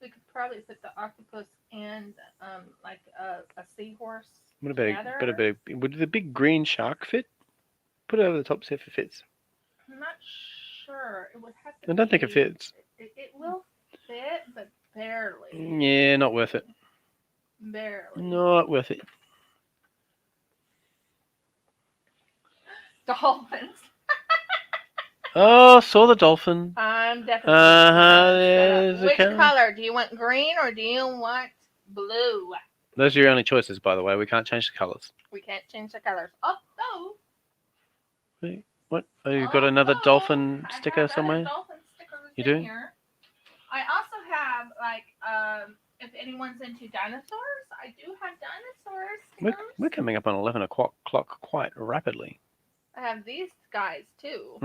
We could probably put the octopus and like a seahorse. What about would the big green shark fit? Put it over the top, see if it fits. I'm not sure. It would have to. I don't think it fits. It will fit, but barely. Yeah, not worth it. Barely. Not worth it. Dolphins. Oh, saw the dolphin. I'm definitely. There's Which color? Do you want green or do you want blue? Those are your only choices, by the way. We can't change the colours. We can't change the colors. Oh, no. Wait, what? Oh, you've got another dolphin sticker somewhere? Dolphin sticker you do? Here. I also have, like, if anyone's into dinosaurs, I do have dinosaurs stickers. We're coming up on 11 o'clock quite rapidly. I have these guys, too.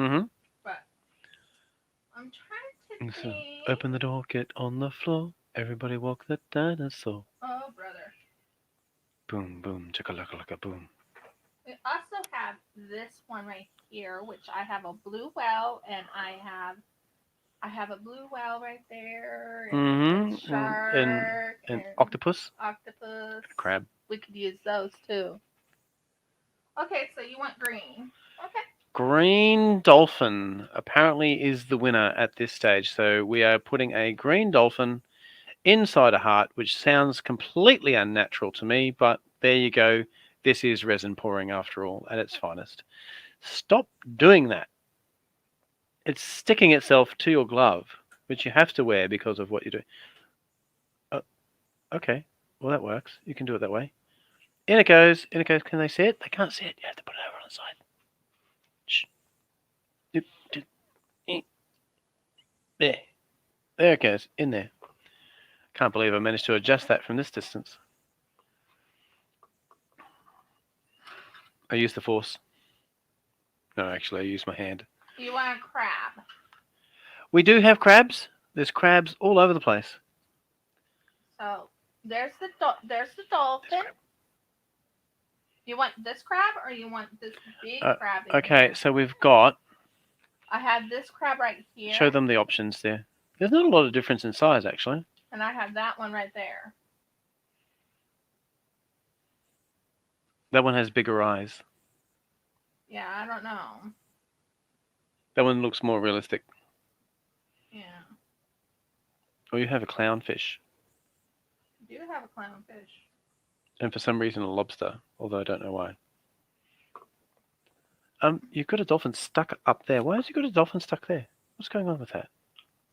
But I'm trying to think. Open the door, get on the floor. Everybody walk the dinosaur. Oh, brother. Boom, boom, chicka-lacka-lacka, boom. We also have this one right here, which I have a blue whale, and I have a blue whale right there, and a shark, and octopus. Octopus. Crab. We could use those too. Okay, so you want green. Okay. Green dolphin apparently is the winner at this stage. So we are putting a green dolphin inside a heart, which sounds completely unnatural to me, but there you go. This is resin pouring after all, at its finest. Stop doing that. It's sticking itself to your glove, which you have to wear because of what you're doing. Okay, well that works. You can do it that way. In it goes. In it goes. Can they see it? They can't see it. You have to put it over on the side. Shh. There. There it goes. In there. Can't believe I managed to adjust that from this distance. I used the force. No, actually, I used my hand. You want a crab? We do have crabs. There's crabs all over the place. So there's the dolphin. You want this crab or you want this big crab? Okay, so we've got. I have this crab right here. Show them the options there. There's not a lot of difference in size, actually. And I have that one right there. That one has bigger eyes. Yeah, I don't know. That one looks more realistic. Yeah. Or you have a clownfish. I do have a clownfish. And for some reason a lobster, although I don't know why. You've got a dolphin stuck up there. Why has you got a dolphin stuck there? What's going on with that?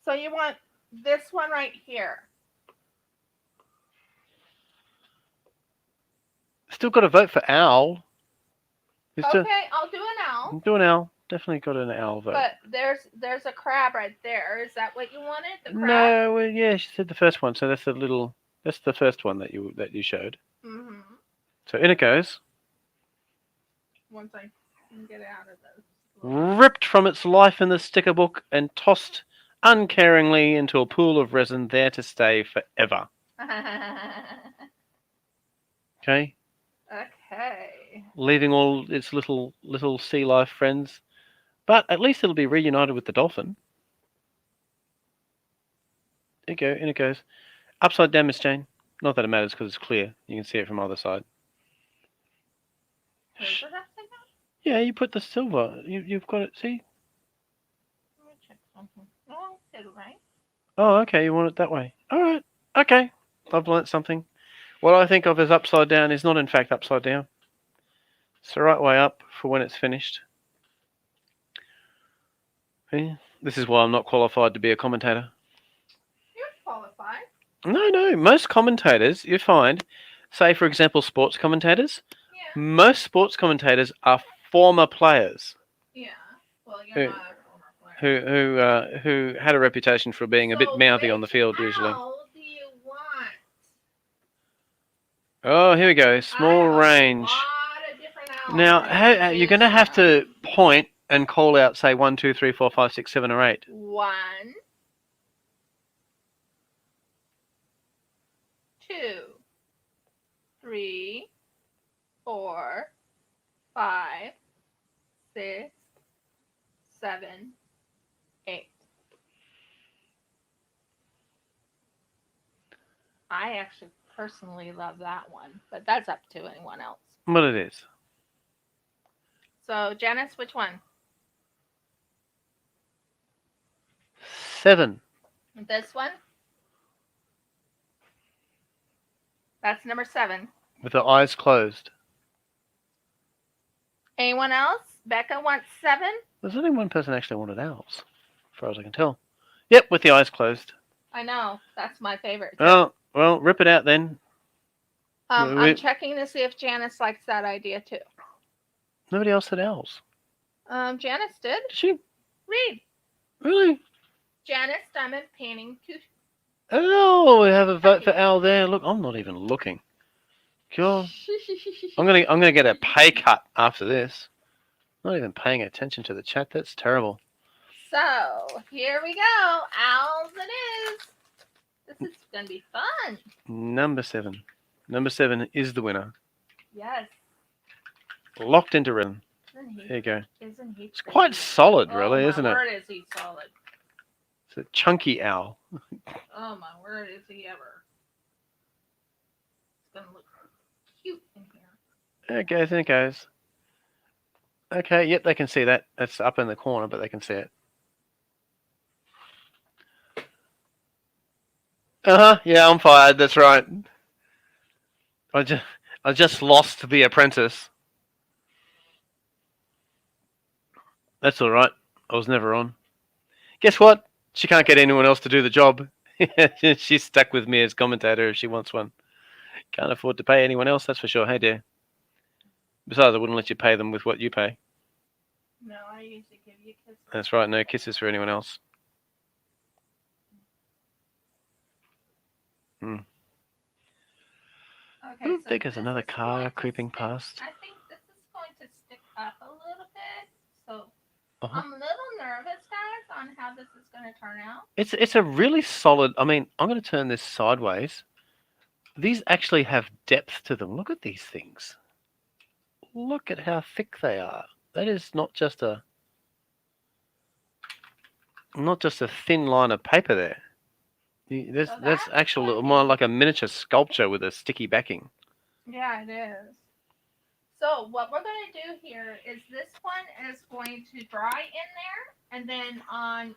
So you want this one right here. Still got to vote for owl. Okay, I'll do an owl. Do an owl. Definitely got an owl vote. But there's a crab right there. Is that what you wanted? The crab? No, well, yeah, she said the first one, so that's the first one that you showed. Mm-hmm. So in it goes. Once I can get out of this. Ripped from its life in the sticker book and tossed uncaringly into a pool of resin there to stay forever. Okay? Okay. Leaving all its little sea life friends. But at least it'll be reunited with the dolphin. There you go, in it goes. Upside down, Miss Jane. Not that it matters because it's clear. You can see it from either side. Is it upside down? Yeah, you put the silver. You've got it, see? Let me check something. Oh, it's right. Oh, okay, you want it that way. Alright, okay. I've learnt something. What I think of as upside down is not in fact upside down. It's the right way up for when it's finished. Yeah. This is why I'm not qualified to be a commentator. You're qualified. No. Most commentators, you find, say for example sports commentators, Yeah. most sports commentators are former players. Yeah. Well, you're not a former player. Who had a reputation for being a bit mouthy on the field usually. How do you want? Oh, here we go. Small range. Now, you're going to have to point and call out, say, 1, 2, 3, 4, 5, 6, 7, or 8. 1, 2, 3, 4, 5, 6, 7, 8. I actually personally love that one, but that's up to anyone else. What it is. So, Janice, which one? 7. This one? That's number 7. With the eyes closed. Anyone else? Becca wants 7? There's only one person actually wanted owls, as far as I can tell. Yep, with the eyes closed. I know. That's my favorite. Oh, well, rip it out then. I'm checking to see if Janice likes that idea too. Nobody else said owls. Janice did. Did she? Read. Really? Janice Diamond painting to. Oh, we have a vote for owl there. Look, I'm not even looking. God. I'm gonna get a pay cut after this. Not even paying attention to the chat. That's terrible. So here we go. Owls it is. This is gonna be fun. Number 7. Number 7 is the winner. Yes. Locked into rhythm. There you go. Isn't he? It's quite solid, really, isn't it? Oh my word, is he solid? It's a chunky owl. Oh my word, is he ever? It's gonna look cute in here. There it goes, there it goes. Okay, yep, they can see that. That's up in the corner, but they can see it. Yeah, I'm fired, that's right. I just lost the apprentice. That's alright. I was never on. Guess what? She can't get anyone else to do the job. She's stuck with me as commentator if she wants one. Can't afford to pay anyone else, that's for sure. Hey, dear. Besides, I wouldn't let you pay them with what you pay. No, I usually give you kisses. That's right, no kisses for anyone else. Okay, Ooh, so there goes this another is car going to creeping stick- past. I think this is going to stick up a little bit. So I'm a little nervous, guys, on how this is going to turn out. It's a really solid. I mean, I'm going to turn this sideways. These actually have depth to them. Look at these things. Look at how thick they are. That is not just a thin line of paper there. That's actual more like a miniature sculpture with a sticky backing. Yeah, it is. So what we're going to do here is this one is going to dry in there, and then I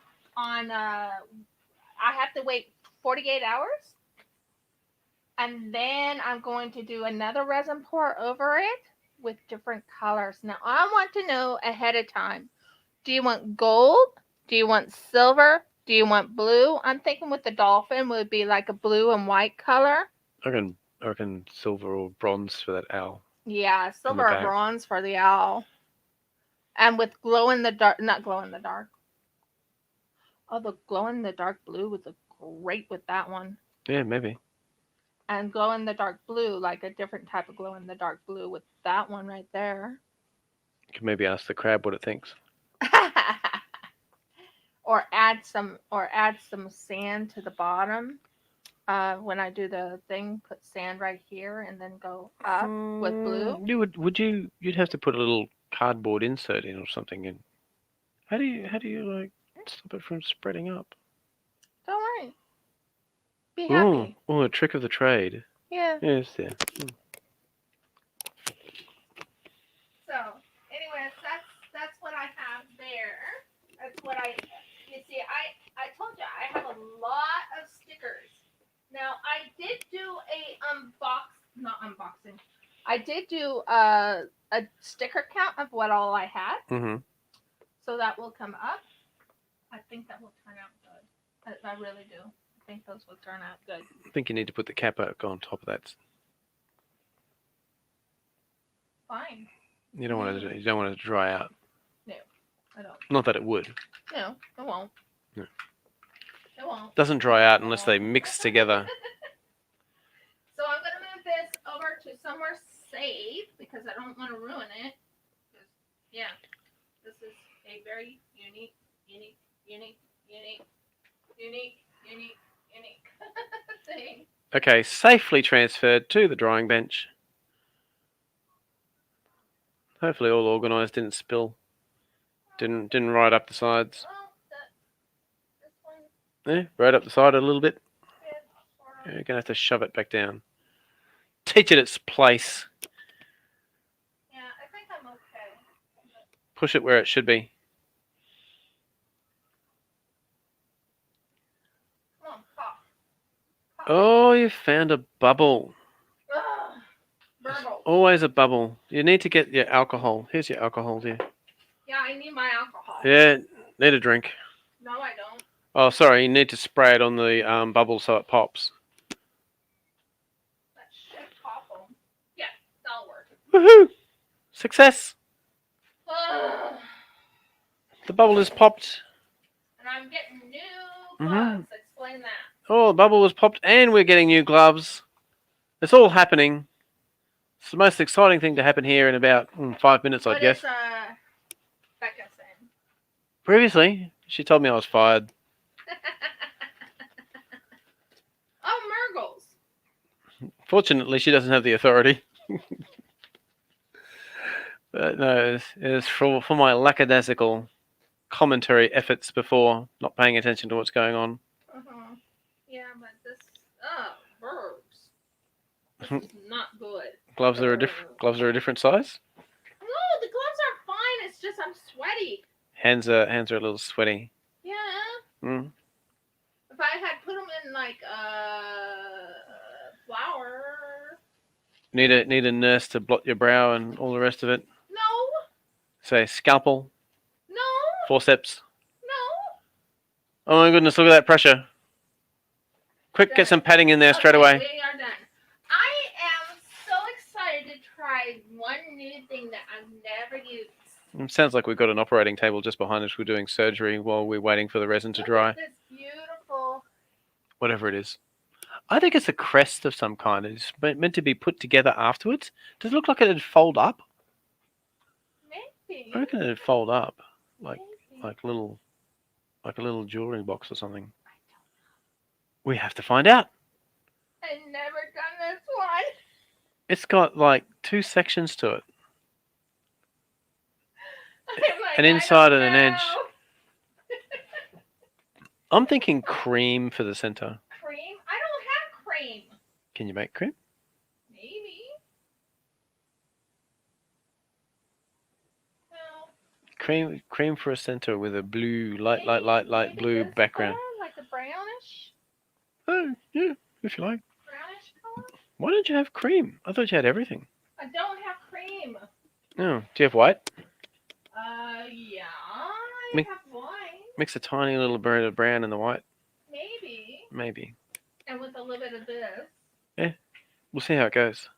have to wait 48 hours, and then I'm going to do another resin pour over it with different colors. Now I want to know ahead of time. Do you want gold? Do you want silver? Do you want blue? I'm thinking with the dolphin would be like a blue and white color. I reckon silver or bronze for that owl Yeah, in the silver or back. bronze for the owl. And with glow in the dark, not glow in the dark. Oh, the glow in the dark blue would look great with that one. Yeah, maybe. And glow in the dark blue, like a different type of glow in the dark blue with that one right there. You could maybe ask the crab what it thinks. or add some sand to the bottom. When I do the thing, put sand right here and then go up with blue. You'd have to put a little cardboard insert in or something in. How do you like stop it from spreading up? Don't worry. Be happy. Oh, a trick of the trade. Yeah. Yes, there. So, anyways, that's what I have there. That's what you see, I told you I have a lot of stickers. Now, I did do not unboxing. I did do a sticker count of what all I had. Mm-hmm. So that will come up. I think that will turn out good. I really do. I think those will turn out good. I think you need to put the cap on top of that. Fine. You don't want it to dry out. No, I don't. Not that it would. No, it won't. No. It won't. Doesn't dry out unless they mix together. So I'm going to move this over to somewhere safe because I don't want to ruin it. Yeah, this is a very unique thing. Okay, safely transferred to the drying bench. Hopefully all organised, didn't spill. Didn't ride up the sides. Well, this one. Yeah, right up the side a little bit. Yeah, You're gonna have to shove it back down. Teach it its place. yeah, I think I'm okay. Push it where it should be. Come on, pop. Oh, you found a bubble. Ugh, burble. Always a bubble. You need to get your alcohol. Here's your alcohol, dear. Yeah, I need my alcohol. Yeah, need a drink. No, I don't. Oh, sorry, you need to spray it on the bubble so it pops. That should pop them. Yeah, that'll work. Woohoo! Success! Ugh. The bubble is popped. And I'm getting new gloves. Explain that. Oh, the bubble was popped and we're getting new gloves. It's all happening. It's the most exciting thing to happen here in about 5 minutes, I guess. What is Becca saying? Previously, she told me I was fired. Oh, Murgles. Fortunately, she doesn't have the authority. But no, it was for my lackadaisical commentary efforts before, not paying attention to what's going on. Yeah, but this. Oh, burbs. This is not good. Gloves are a different size. No, the gloves are fine. It's just I'm sweaty. Hands are a little sweaty. Yeah. Mm. If I had put them in like flour. Need a nurse to blot your brow and all the rest of it. No. Say scalpel. No. Forceps. No. Oh my goodness! Look at that pressure. Quick, get some padding in there straight away. We are done. I am so excited to try one new thing that I've never used. It sounds like we've got an operating table just behind us. We're doing surgery while we're waiting for the resin to dry. Look at this beautiful. Whatever it is. I think it's a crest of some kind. It's meant to be put together afterwards. Does it look like it'd fold up? Maybe. I reckon it'd fold up, like Maybe. a little jewelry box or something. We have to find out. I've never done this one. It's got like 2 sections to it. Like, An inside and an edge. know. I'm thinking cream for the center. Cream? I don't have cream. Can you make cream? Maybe. No. cream for a center with a blue, light Maybe blue this background. color, like a brownish Oh, yeah, if you like. color. Why don't you have cream? I thought you had everything. I don't have cream. Oh, do you have white? Yeah, I Mix, have white. mix a tiny little bit of brown in the white. Maybe. Maybe. And with a little bit of this. Yeah, we'll see how it goes.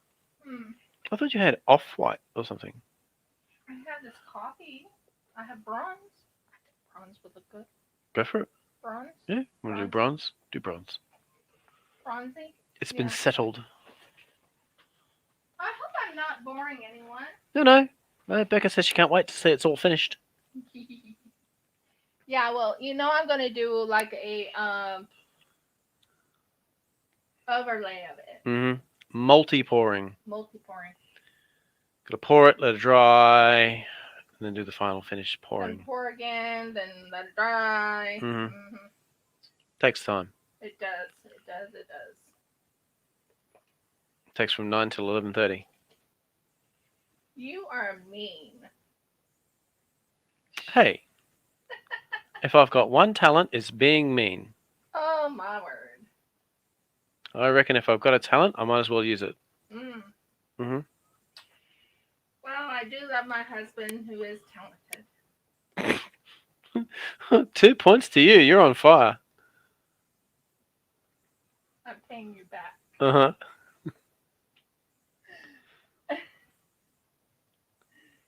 Hmm. I thought you had off-white or something. I have this coffee. I have bronze. Bronze would look good. Go for it. Bronze. Yeah, want to do bronze? Do bronze. Bronzy. It's Yeah. been settled. I hope I'm not boring anyone. No. Becca says she can't wait to see it's all finished. Yeah, well, I'm gonna do like a overlay of it. Mm-hmm. Multi-pouring. Multi-pouring. Gotta pour it, let it dry, and then do the final finish pouring. Then pour again, then let it dry. Mm-hmm. Takes time. It does. It does. It does. Takes from 9 till 11:30. You are mean. Hey, if I've got one talent, it's being mean. Oh my word. I reckon if I've got a talent, I might as well use it. Mm. Well, I do love my husband, who is talented. 2 points to you. You're on fire. I'm paying you back. Uh-huh.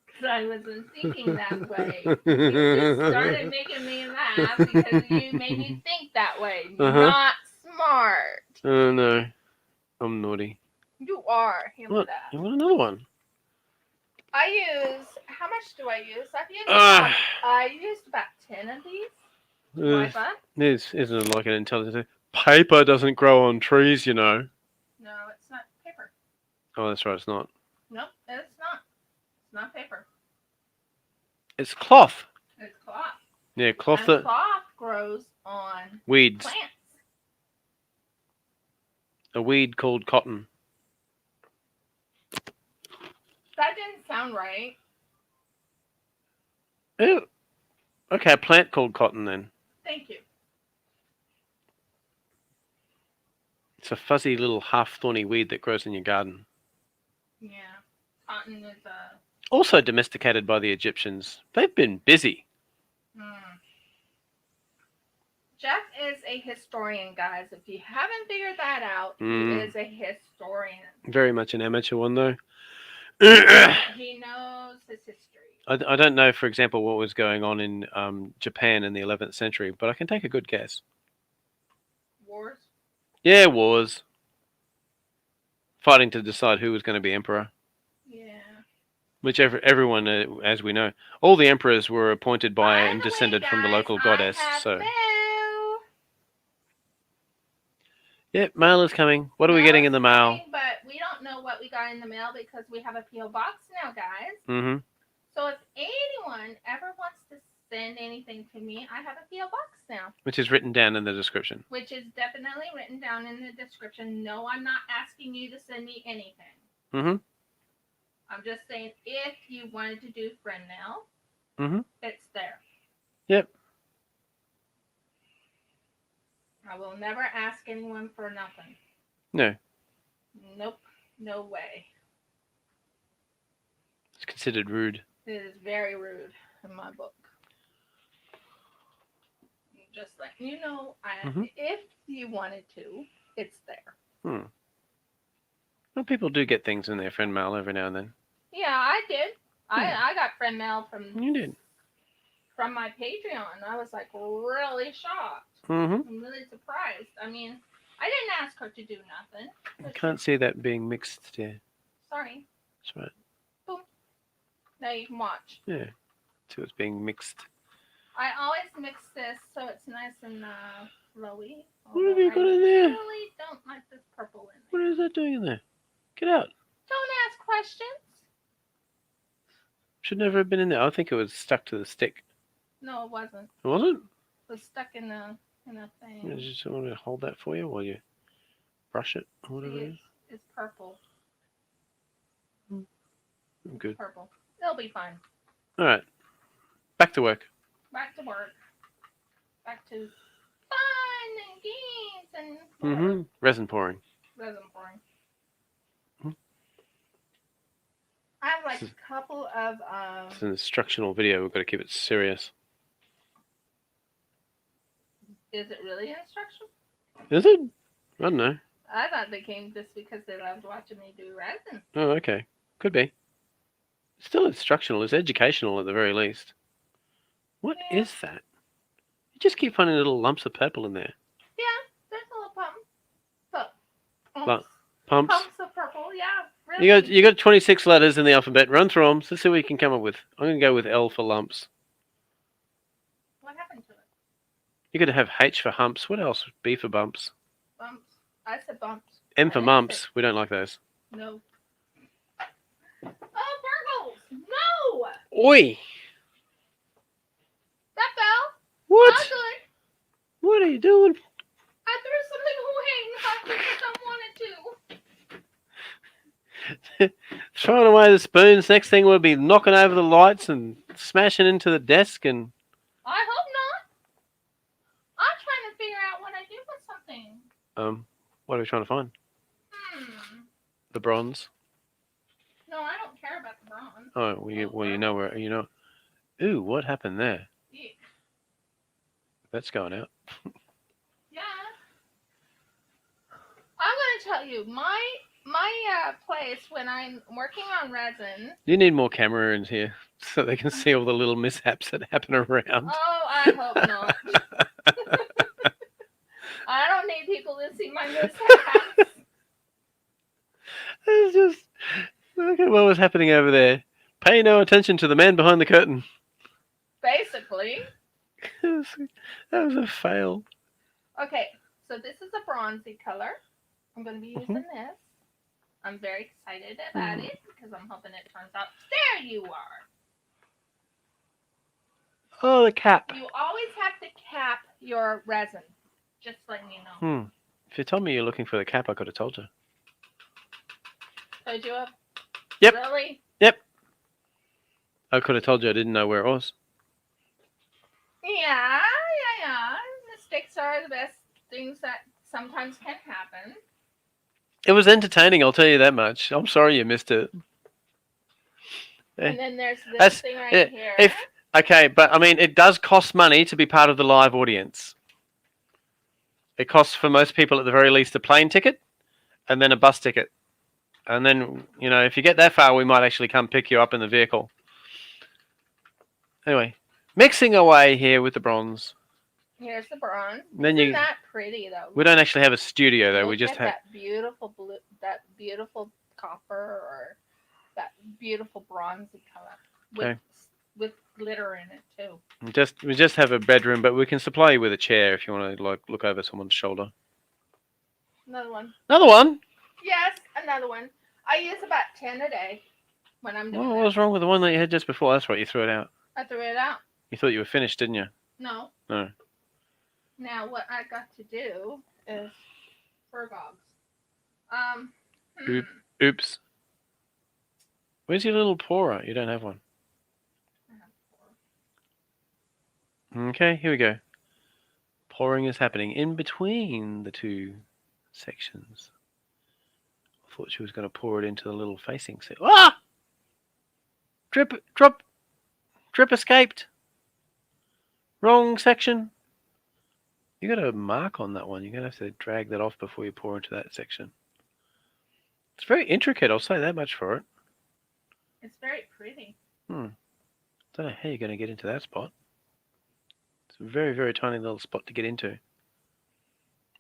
Because I wasn't thinking that way. You just started making me laugh because you made me think that way. Not smart. Oh, no. I'm naughty. You are. What? You want another one? I use... How much do I use? I used about 10 of these. This isn't like an intelligent... Paper doesn't grow on trees, you know. No, it's not paper. Oh, that's right, it's not. Nope, it's not. It's not paper. It's cloth. It's cloth. Yeah, cloth. And cloth grows on weeds. plants. A weed called cotton. That didn't sound right. Ew. Okay, a plant called cotton then. Thank you. It's a fuzzy little half-thorny weed that grows in your garden. Yeah. Cotton is also domesticated by the Egyptians. They've been busy. Jeff is a historian, guys. If you haven't figured that out, he is a historian. Very much an amateur one, though. He knows his history. I don't know, for example, what was going on in Japan in the 11th century, but I can take a good guess. Wars? Yeah, wars. Fighting to decide who was going to be emperor. Yeah. Which everyone, as we know, all the emperors were appointed by and descended from the local goddess. So. Yep, mail is coming. What are we getting in the mail? But we don't know what we got in the mail because we have a P.O. box now, guys. Mm-hmm. So if anyone ever wants to send anything to me, I have a P.O. box now. Which is written down in the description. Which is definitely written down in the description. No, I'm not asking you to send me anything. Mm-hmm. I'm just saying if you wanted to do friend mail, it's there. Yep. I will never ask anyone for nothing. No. Nope. No way. It's considered rude. It is very rude in my book. Just letting you know, if you wanted to, it's there. Well, people do get things in their friend mail every now and then. Yeah, I did. I got friend mail from... You did. From my Patreon. I was like really shocked. Mm-hmm. I'm really surprised. I mean, I didn't ask her to do nothing. I can't see that being mixed there. Sorry. That's right. Boom. Now you can watch. Yeah. So it's being mixed. I always mix this so it's nice and flowy. What have you got in there? I really don't like this purple in there. What is that doing in there? Get out. Don't ask questions. Should never have been in there. I think it was stuck to the stick. No, it wasn't. It wasn't? It was stuck in the thing. I just want to hold that for you while you brush it or whatever it is. It's purple. I'm good. Purple. It'll be fine. All right. Back to work. Back to work. Back to fun and games and whatever. Resin pouring. Resin pouring. Mhm. I have like a couple of It's an instructional video. We've got to keep it serious. Is it really instructional? Is it? I don't know. I thought they came just because they loved watching me do resin. Oh, okay. Could be. It's still instructional. It's educational at the very least. What is that? You just keep finding little lumps of purple in there. Yeah, there's a little pump. Pumps. Pumps of purple, yeah. Really. You got 26 letters in the alphabet. Run through them. Let's see what you can come up with. I'm going to go with L for lumps. What happened to it? You're going to have H for humps. What else? B for bumps. Bumps. I said bumps. M for mumps. We don't like those. No. Oh, burgles! No! Oi! That fell. What? Not good. What are you doing? I threw something away not because I wanted to. Throwing away the spoons. Next thing we'll be knocking over the lights and smashing into the desk and... I hope not. I'm trying to figure out what I did with something. What are we trying to find? The bronze. No, I don't care about the bronze. Oh, well, you know where, you know. Ooh, what happened there? Yeah. That's going out. Yeah. I'm going to tell you, my place when I'm working on resin. You need more camera in here so they can see all the little mishaps that happen around. Oh, I hope not. I don't need people to see my mishaps. It's just, look at what was happening over there. Pay no attention to the man behind the curtain. Basically. That was a fail. Okay, so this is a bronzy color. I'm going to be using this. I'm very excited about it because I'm hoping it turns out. There you are. Oh, the cap. You always have to cap your resin. Just letting you know. If you told me you're looking for the cap, I could have told you. Told you? Yep. Really? Yep. I could have told you I didn't know where it was. Yeah. Mistakes are the best things that sometimes can happen. It was entertaining, I'll tell you that much. I'm sorry you missed it. And then there's this thing right here. Okay, but I mean, it does cost money to be part of the live audience. It costs for most people at the very least a plane ticket and then a bus ticket. And then, you know, if you get that far, we might actually come pick you up in the vehicle. Anyway, mixing away here with the bronze. Here's the bronze. Isn't that pretty, though? We don't actually have a studio, though. Look We just have that beautiful blue, that beautiful copper, or that beautiful bronzy color with glitter in it too. We just have a bedroom, but we can supply you with a chair if you want to like look over someone's shoulder. Another one. Another one? Yes, another one. I use about 10 a day when I'm doing What was wrong with the one that you had just before? That's right, you threw it out. I threw it out. You thought you were finished, didn't you? No. No. Now what I got to do is burgogs. Oops. Where's your little pourer? You don't have one. Okay, here we go. Pouring is happening in between the two sections. I thought she was going to pour it into the little facing section. Ah! Drip escaped. Wrong section. You got a mark on that one. You're going to have to drag that off before you pour into that section. It's very intricate, I'll say that much for it. It's very pretty. Don't know how you're going to get into that spot. It's a very, very tiny little spot to get into.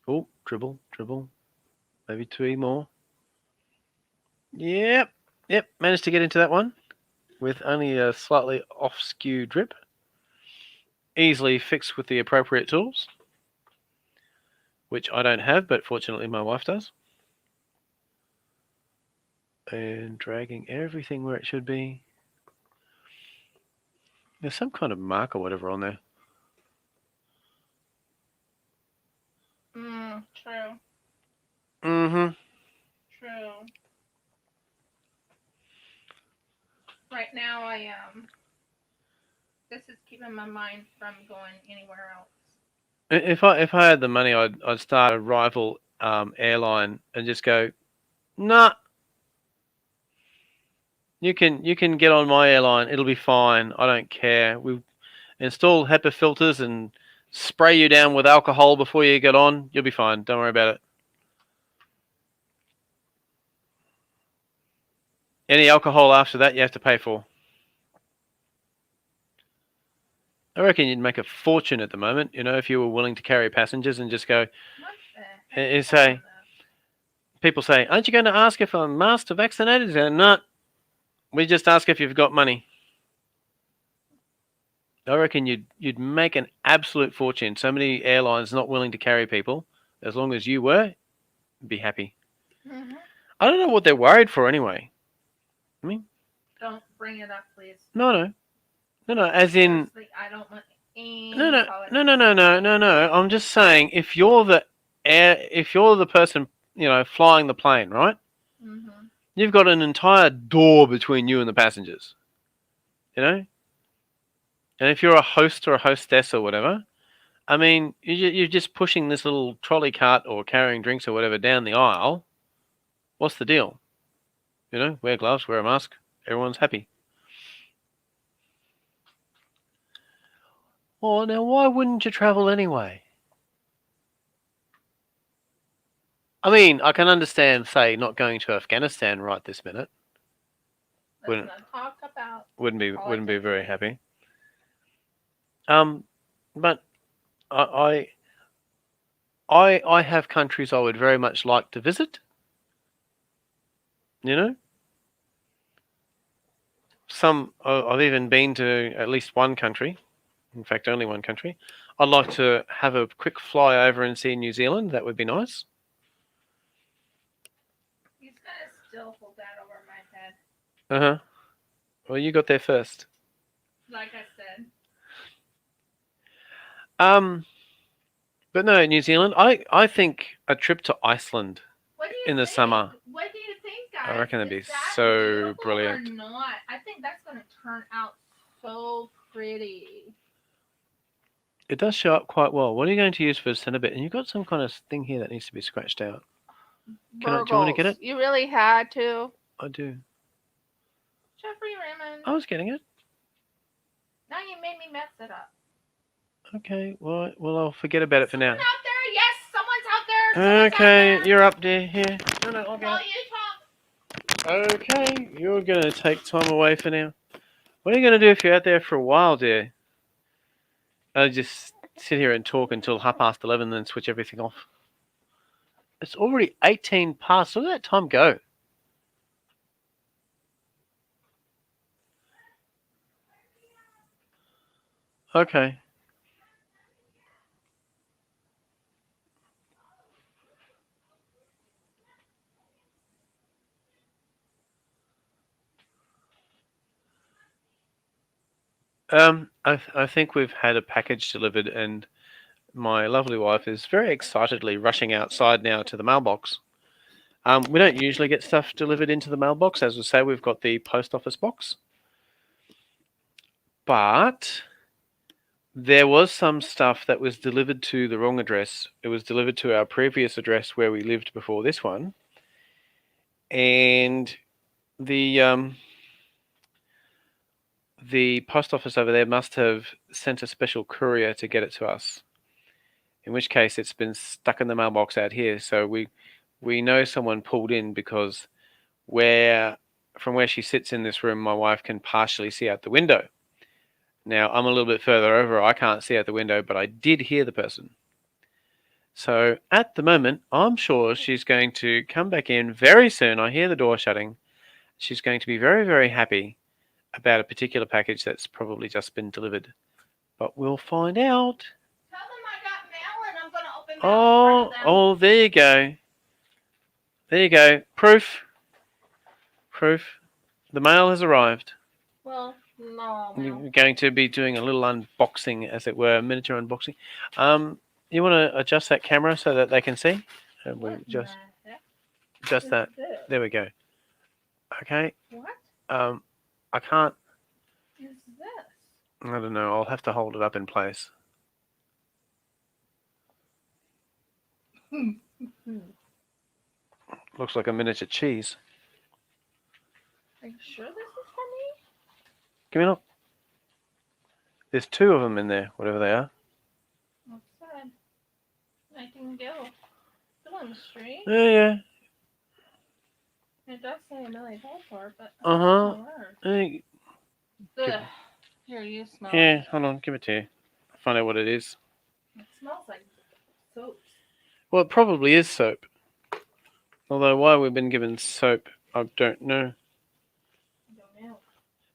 Oh, dribble. Maybe 2 more. Yep, managed to get into that one with only a slightly off-skew drip. Easily fixed with the appropriate tools, which I don't have, but fortunately my wife does. And dragging everything where it should be. There's some kind of mark or whatever on there. True. True. Right now I This is keeping my mind from going anywhere else. If I had the money, I'd start a rival airline and just go, nah, you can get on my airline. It'll be fine. I don't care. We install HEPA filters and spray you down with alcohol before you get on. You'll be fine. Don't worry about it. Any alcohol after that, you have to pay for. I reckon you'd make a fortune at the moment, if you were willing to carry passengers and just go, What the heck? and say, people say, aren't you going to ask if I'm masked or vaccinated? And no, we just ask if you've got money. I reckon you'd make an absolute fortune. So many airlines not willing to carry people. As long as you were, be happy. Mm-hmm. I don't know what they're worried for anyway. I mean, don't bring it up, please. No. As in, seriously, I don't want any no. I'm just saying, if you're the person, flying the plane, right? Mm-hmm. You've got an entire door between you and the passengers. And if you're a host or a hostess or whatever, I mean, you're just pushing this little trolley cart or carrying drinks or whatever down the aisle. What's the deal? Wear gloves, wear a mask. Everyone's happy. Well, now why wouldn't you travel anyway? I mean, I can understand, say, not going to Afghanistan right this minute. Let's not talk about. Wouldn't be very happy. But I have countries I would very much like to visit. Some I've even been to at least one country. In fact, only one country. I'd like to have a quick fly over and see New Zealand. That would be nice. He's gonna still hold that over my head. Uh-huh. Well, you got there first. Like I said. But no, New Zealand. I think a trip to Iceland in the summer. What do you think, guys? I reckon that'd be Is that so brilliant. Or not? I think that's gonna turn out so pretty. It does show up quite well. What are you going to use for a center bit? And you've got some kind of thing here that needs to be scratched out. Do you want to get it? You really had to. I do. Jeffrey Raymond. I was getting it. Now you made me mess it up. Okay, well, I'll forget about it for now. Someone out there? Yes, someone's out there. Okay, out there. you're up there. Here. No, I'll No, get you talk. it. Okay, you're going to take time away for now. What are you going to do if you're out there for a while, dear? I'll just sit here and talk until 11:30 and then switch everything off. It's already 18 past. Look at that time go. Okay. I think we've had a package delivered, and my lovely wife is very excitedly rushing outside now to the mailbox. We don't usually get stuff delivered into the mailbox. As we say, we've got the post office box. But there was some stuff that was delivered to the wrong address. It was delivered to our previous address where we lived before this one. And the post office over there must have sent a special courier to get it to us. In which case it's been stuck in the mailbox out here. So we know someone pulled in because from where she sits in this room, my wife can partially see out the window. Now, I'm a little bit further over. I can't see out the window, but I did hear the person. So at the moment, I'm sure she's going to come back in very soon. I hear the door shutting. She's going to be very, very happy about a particular package that's probably just been delivered. But we'll find out. Tell them I got mail and I'm going to open mail. Oh, there you go. There you go. Proof. The mail has arrived. Well, no. You're going to be doing a little unboxing, as it were, a miniature unboxing. You want to adjust that camera so that they can see? We'll just that. There we go. Okay. What? I can't. Is this? I don't know. I'll have to hold it up in place. Looks like a miniature cheese. Are you sure this is for me? Give me a look. There's 2 of them in there, whatever they are. What's that? Nightingale. Filling Street. Yeah. It does say Millie Balfour, but Uh-huh. Ugh. Here, you smell Yeah, it. hold on. Give it to you. Find out what it is. It smells like soaps. Well, it probably is soap. Although why we've been given soap, I don't know. I don't know.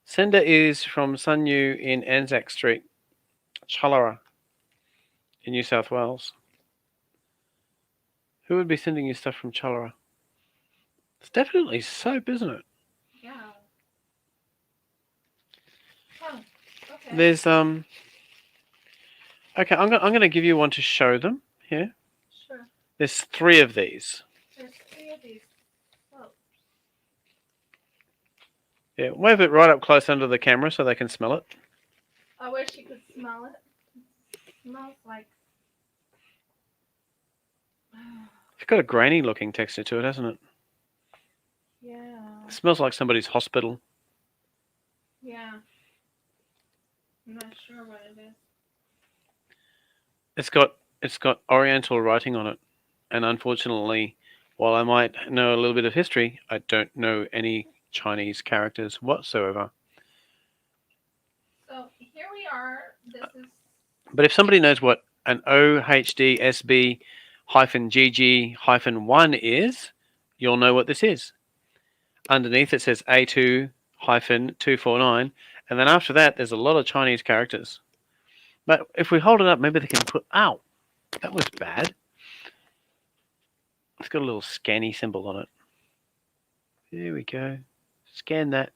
Sender is from Sunyu in Anzac Street, Challara, in New South Wales. Who would be sending you stuff from Challara? It's definitely soap, isn't it? Yeah. Oh, okay. There's Okay, I'm gonna give you one to show them here. Sure. There's 3 of these. There's 3 of these soaps. Yeah, wave it right up close under the camera so they can smell it. I wish you could smell it. It smells like. It's got a grainy looking texture to it, hasn't it? Yeah. It smells like somebody's hospital. Yeah. I'm not sure what it is. It's got Oriental writing on it, and unfortunately, while I might know a little bit of history, I don't know any Chinese characters whatsoever. So here we are. This is. But if somebody knows what an OHDSB-GG-1 is, you'll know what this is. Underneath it says A2-249, and then after that, there's a lot of Chinese characters. But if we hold it up, maybe they can put... Ow! That was bad. It's got a little scanny symbol on it. There we go. Scan that.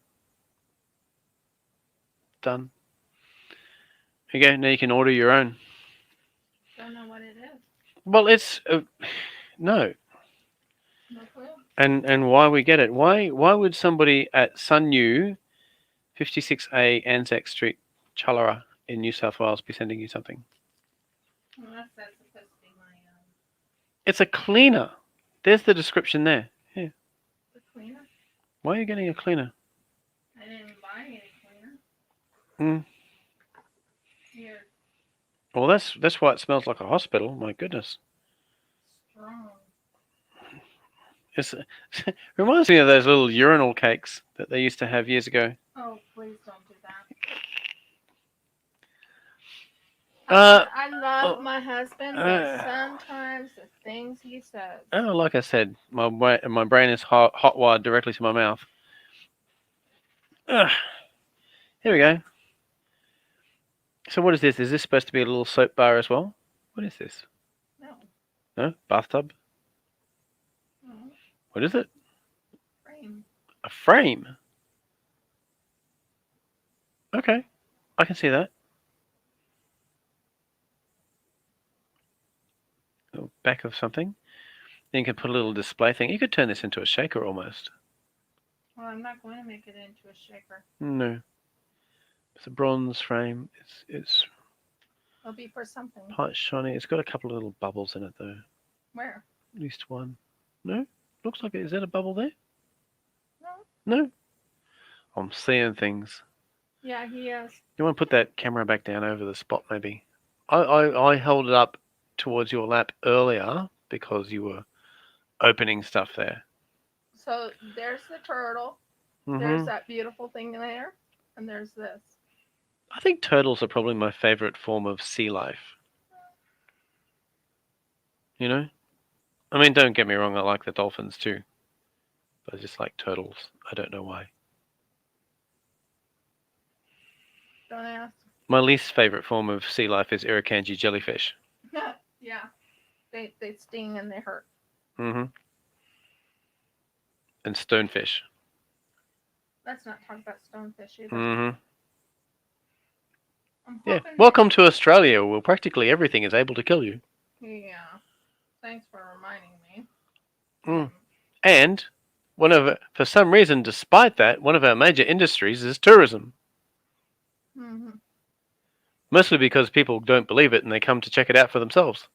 Done. There you go. Now you can order your own. Don't know what it is. Well, it's... no. No clue. And why we get it. Why would somebody at Sunyu, 56A Anzac Street, Challara, in New South Wales be sending you something? Unless that's supposed to be my It's a cleaner. There's the description there. Yeah. the cleaner. Why are you getting a cleaner? I didn't buy any cleaner. Mm. Here, Well, that's why it smells like a hospital. My goodness. strong. It reminds me of those little urinal cakes that they used to have years ago. Oh, please don't do that. Uh, I love my husband, but sometimes the things he says. Oh, like I said, my brain is hot wired directly to my mouth. Here we go. So what is this? Is this supposed to be a little soap bar as well? What is this? No. No? Bathtub? No. What is it? Frame. A frame? Okay. I can see that. Back of something. Then you can put a little display thing. You could turn this into a shaker almost. Well, I'm not going to make it into a shaker. No. It's a bronze frame. It's It'll be for something. quite shiny. It's got a couple of little bubbles in it though. Where? At least one. No? Looks like it. Is that a bubble there? No. No? I'm seeing things. Yeah, he is. You want to put that camera back down over the spot maybe? I held it up towards your lap earlier because you were opening stuff there. So there's the turtle. Mm-hmm. There's that beautiful thing there. And there's this. I think turtles are probably my favorite form of sea life. You know? I mean, don't get me wrong, I like the dolphins too. But I just like turtles. I don't know why. Don't ask. My least favorite form of sea life is irukandji jellyfish. Yeah. They sting and they hurt. Mm-hmm. And stonefish. Let's not talk about stonefish either. Mm-hmm. I'm Yeah. hoping Welcome to Australia, where practically everything is able to kill you. Yeah. Thanks for reminding me. Mm. And for some reason, despite that, one of our major industries is tourism. Mm-hmm. Mostly because people don't believe it and they come to check it out for themselves.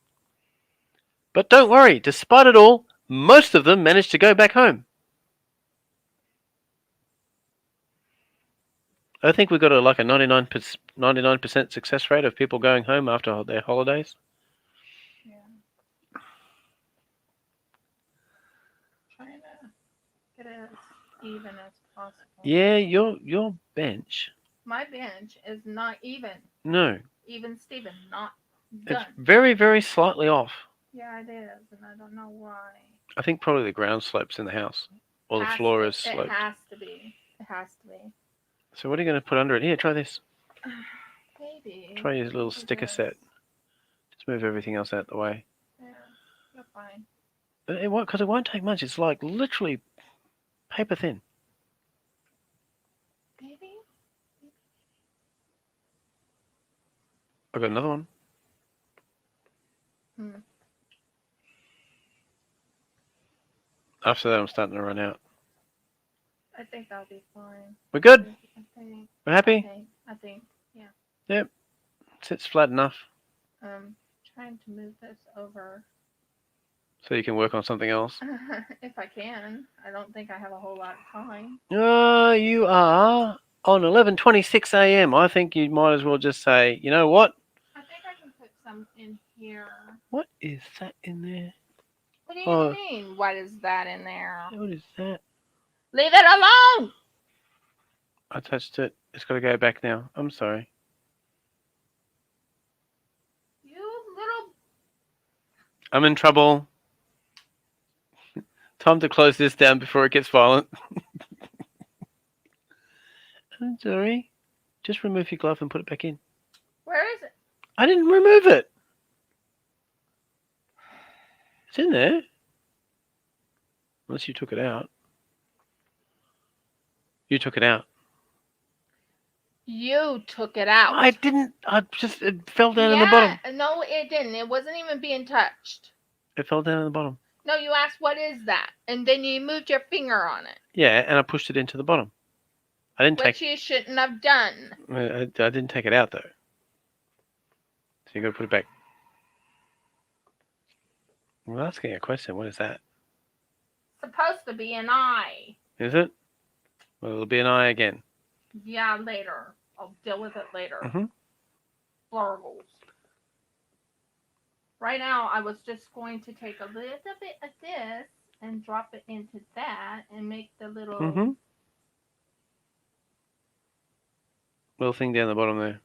But don't worry, despite it all, most of them manage to go back home. I think we've got a 99% success rate of people going home after their holidays. Yeah. Trying to get it as even as possible. Yeah, your bench. My bench is not even. No, Even Steven, not it's done. very, very slightly off. Yeah, it is, and I don't know why. I think probably the ground slopes in the house, or the Has floor to- is sloped. It has to be. It has to be. So what are you going to put under it? Here, try this. Maybe. Try your little Maybe sticker this. set. Just move everything else out the way. Yeah, you're fine. But it won't, because it won't take much. It's like literally paper thin. Maybe. I've got another one. Hmm. After that, I'm starting to run out. I think I'll be fine. We're good. I think. We're happy. I think. Yeah. Yep. Sits flat enough. Trying to move this over. So you can work on something else. If I can. I don't think I have a whole lot of time. You are on 11:26 a.m. I think you might as well just say, you know what? I think I can put some in here. What is that in there? What do you mean? What is that in there? What is that? Leave it alone! I touched it. It's got to go back now. I'm sorry. You little... I'm in trouble. Time to close this down before it gets violent. I'm sorry. Just remove your glove and put it back in. Where is it? I didn't remove it. It's in there. Unless you took it out. You took it out. You took it out. I didn't. It fell down in the bottom. No, it didn't. It wasn't even being touched. It fell down in the bottom. No, you asked, what is that? And then you moved your finger on it. Yeah, and I pushed it into the bottom. I didn't Which you shouldn't have done. I didn't take it out, though. So you got to put it back. I'm asking a question. What is that? Supposed to be an eye. Is it? Well, it'll be an eye again. Yeah, later. I'll deal with it later. Mm-hmm. Florals. Right now, I was just going to take a little bit of this and drop it into that and make the little... Mm-hmm. Little thing down the bottom there.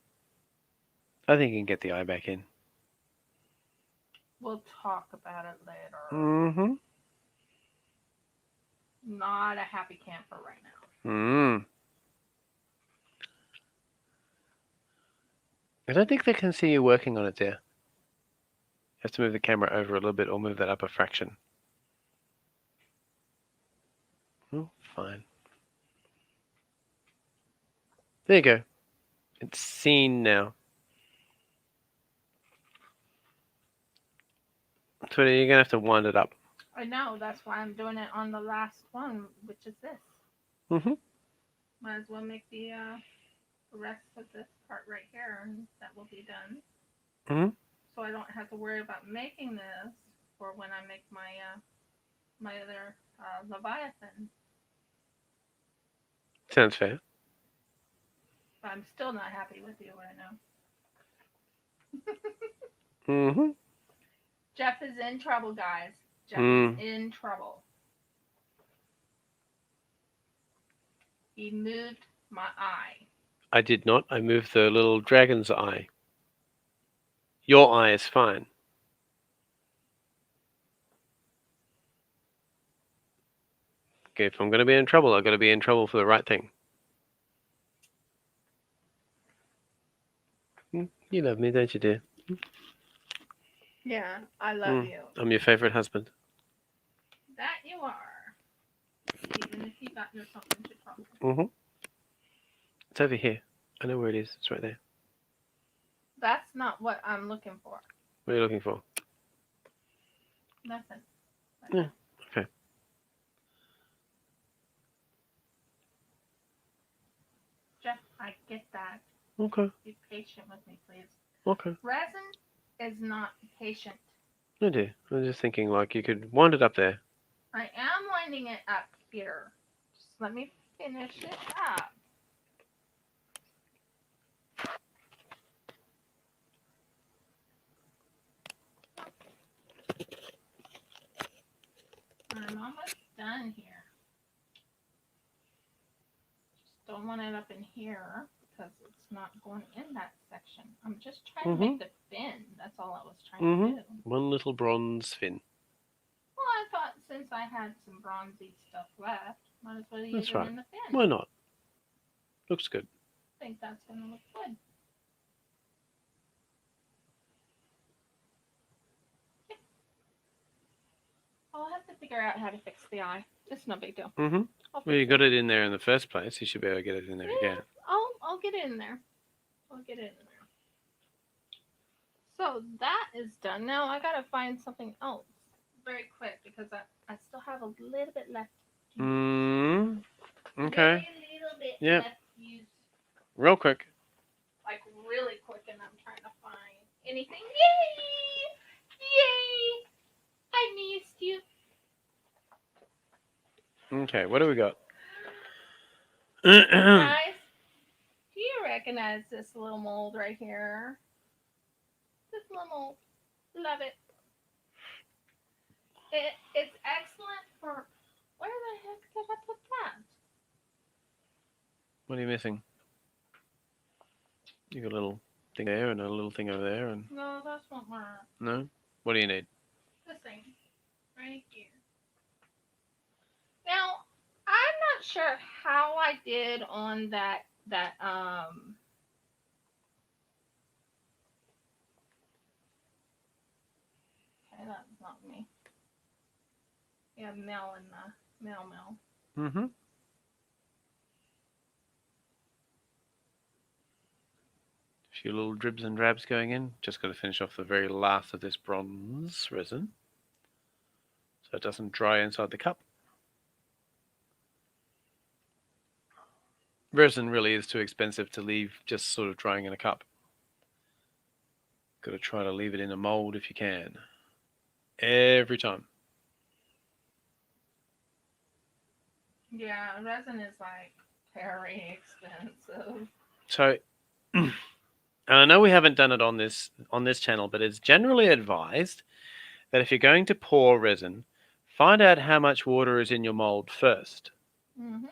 I think you can get the eye back in. We'll talk about it later. Mm-hmm. Not a happy camper right now. Mm. I don't think they can see you working on it there. You have to move the camera over a little bit or move that up a fraction. Oh, fine. There you go. It's seen now. So you're going to have to wind it up. I know, that's why I'm doing it on the last one, which is this. Mm-hmm. Might as well make the rest of this part right here, and that will be done. Mm-hmm. So I don't have to worry about making this for when I make my my other Leviathan. Sounds fair. But I'm still not happy with you right now. Mm-hmm. Jeff is in trouble, guys. Jeff is in trouble. He moved my eye. I did not. I moved the little dragon's eye. Your eye is fine. Okay, if I'm going to be in trouble, I've got to be in trouble for the right thing. You love me, don't you, dear? Yeah, I love you. I'm your favorite husband. That you are. Even if you got yourself into trouble. Mm-hmm. It's over here. I know where it is. It's right there. That's not what I'm looking for. What are you looking for? Nothing. Yeah. Okay. Jeff, I get that. Okay. Be patient with me, please. Okay. Resin is not patient. I do. I'm just thinking like you could wind it up there. I am winding it up here. Just let me finish it up. I'm almost done here. Just don't want it up in here because it's not going in that section. I'm just trying to make the fin. That's all I was trying to do. One little bronze fin. Well, I thought since I had some bronzy stuff left, might as well use it in the fin. Why not? Looks good. I think that's going to look good. Okay. I'll have to figure out how to fix the eye. It's no big deal. Well, you got it in there in the first place. You should be able to get it in there again. I'll get it in there. I'll get it in there. So that is done. Now I gotta find something else very quick because I still have a little bit left. Okay. Very little bit left to use. Real quick. Like really quick, and I'm trying to find anything. Yay! Yay! I missed you. Okay, what do we got? Guys, do you recognize this little mold right here? This little mold. Love it. It's excellent for... Where the heck did I put that? What are you missing? You got a little thing there and a little thing over there, and No, that's not mine. no. What do you need? This thing right here. Now, I'm not sure how I did on that okay, that's not me. Yeah, Mel and Mel. A few little dribs and drabs going in. Just got to finish off the very last of this bronze resin so it doesn't dry inside the cup. Resin really is too expensive to leave just sort of drying in a cup. Got to try to leave it in a mold if you can. Every time. Yeah, resin is like very expensive. So, and I know we haven't done it on this channel, but it's generally advised that if you're going to pour resin, find out how much water is in your mold first.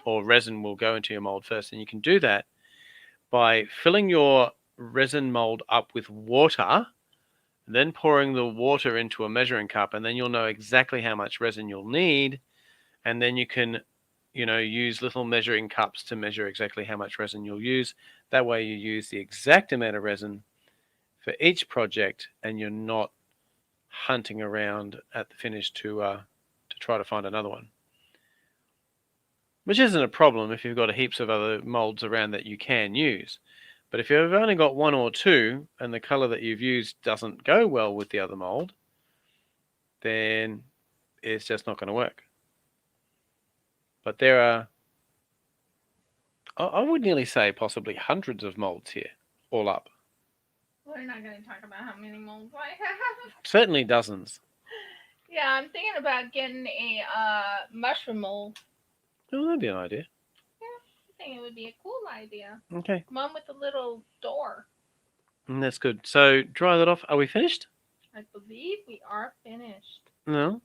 Or resin will go into your mold first, and you can do that by filling your resin mold up with water, then pouring the water into a measuring cup, and then you'll know exactly how much resin you'll need, and then you can, use little measuring cups to measure exactly how much resin you'll use. That way you use the exact amount of resin for each project, and you're not hunting around at the finish to try to find another one. Which isn't a problem if you've got heaps of other molds around that you can use. But if you've only got one or two and the color that you've used doesn't go well with the other mold, then it's just not going to work. But there are, I would nearly say, possibly hundreds of molds here, all up. We're not going to talk about how many molds I have. Certainly dozens. Yeah, I'm thinking about getting a mushroom mold. Oh, that'd be an idea. Yeah, I think it would be a cool idea. Okay. One with a little door. That's good. So, dry that off. Are we finished? I believe we are finished. No.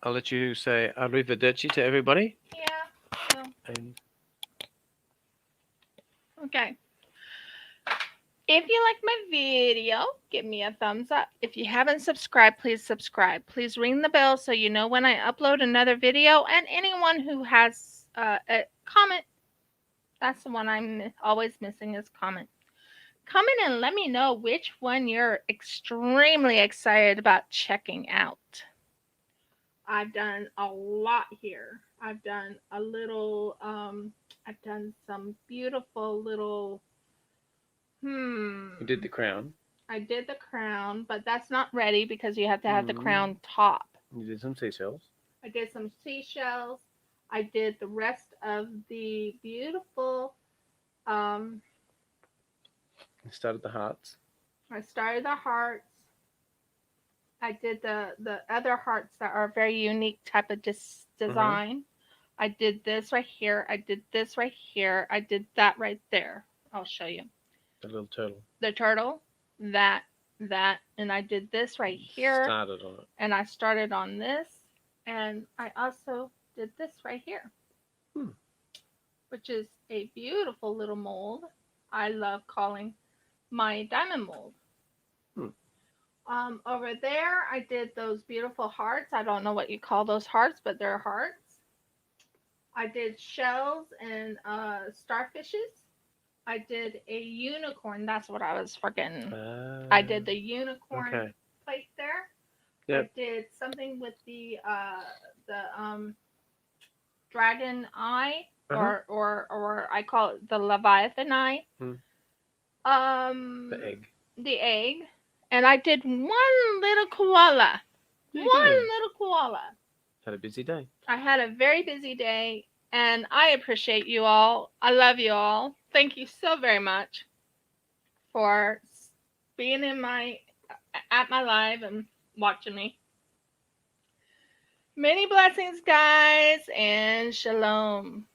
I'll let you say arrivederci to everybody. Yeah. Well. And... Okay. If you like my video, give me a thumbs up. If you haven't subscribed, please subscribe. Please ring the bell so you know when I upload another video. And anyone who has a comment, that's the one I'm always missing is comment. Comment and let me know which one you're extremely excited about checking out. I've done a lot here. I've done a little, I've done some beautiful little... You did the crown. I did the crown, but that's not ready because you have to have the crown top. You did some seashells. I did some seashells. I did the rest of the beautiful Um, You started the hearts. I started the hearts. I did the other hearts that are very unique type of design. I did this right here. I did this right here. I did that right there. I'll show you. The little turtle. The turtle, that, and I did this right here. Started on it. And I started on this, and I also did this right here, which is a beautiful little mold. I love calling my diamond mold. Over there, I did those beautiful hearts. I don't know what you call those hearts, but they're hearts. I did shells and starfishes. I did a unicorn. That's what I was forgetting. I did the unicorn plate there. Yep. I did something with the dragon eye, or I call it the Leviathan eye. The egg. The egg. And I did one little koala. Little koala. Had a busy day. I had a very busy day, and I appreciate you all. I love you all. Thank you so very much for being at my live and watching me. Many blessings, guys, and shalom.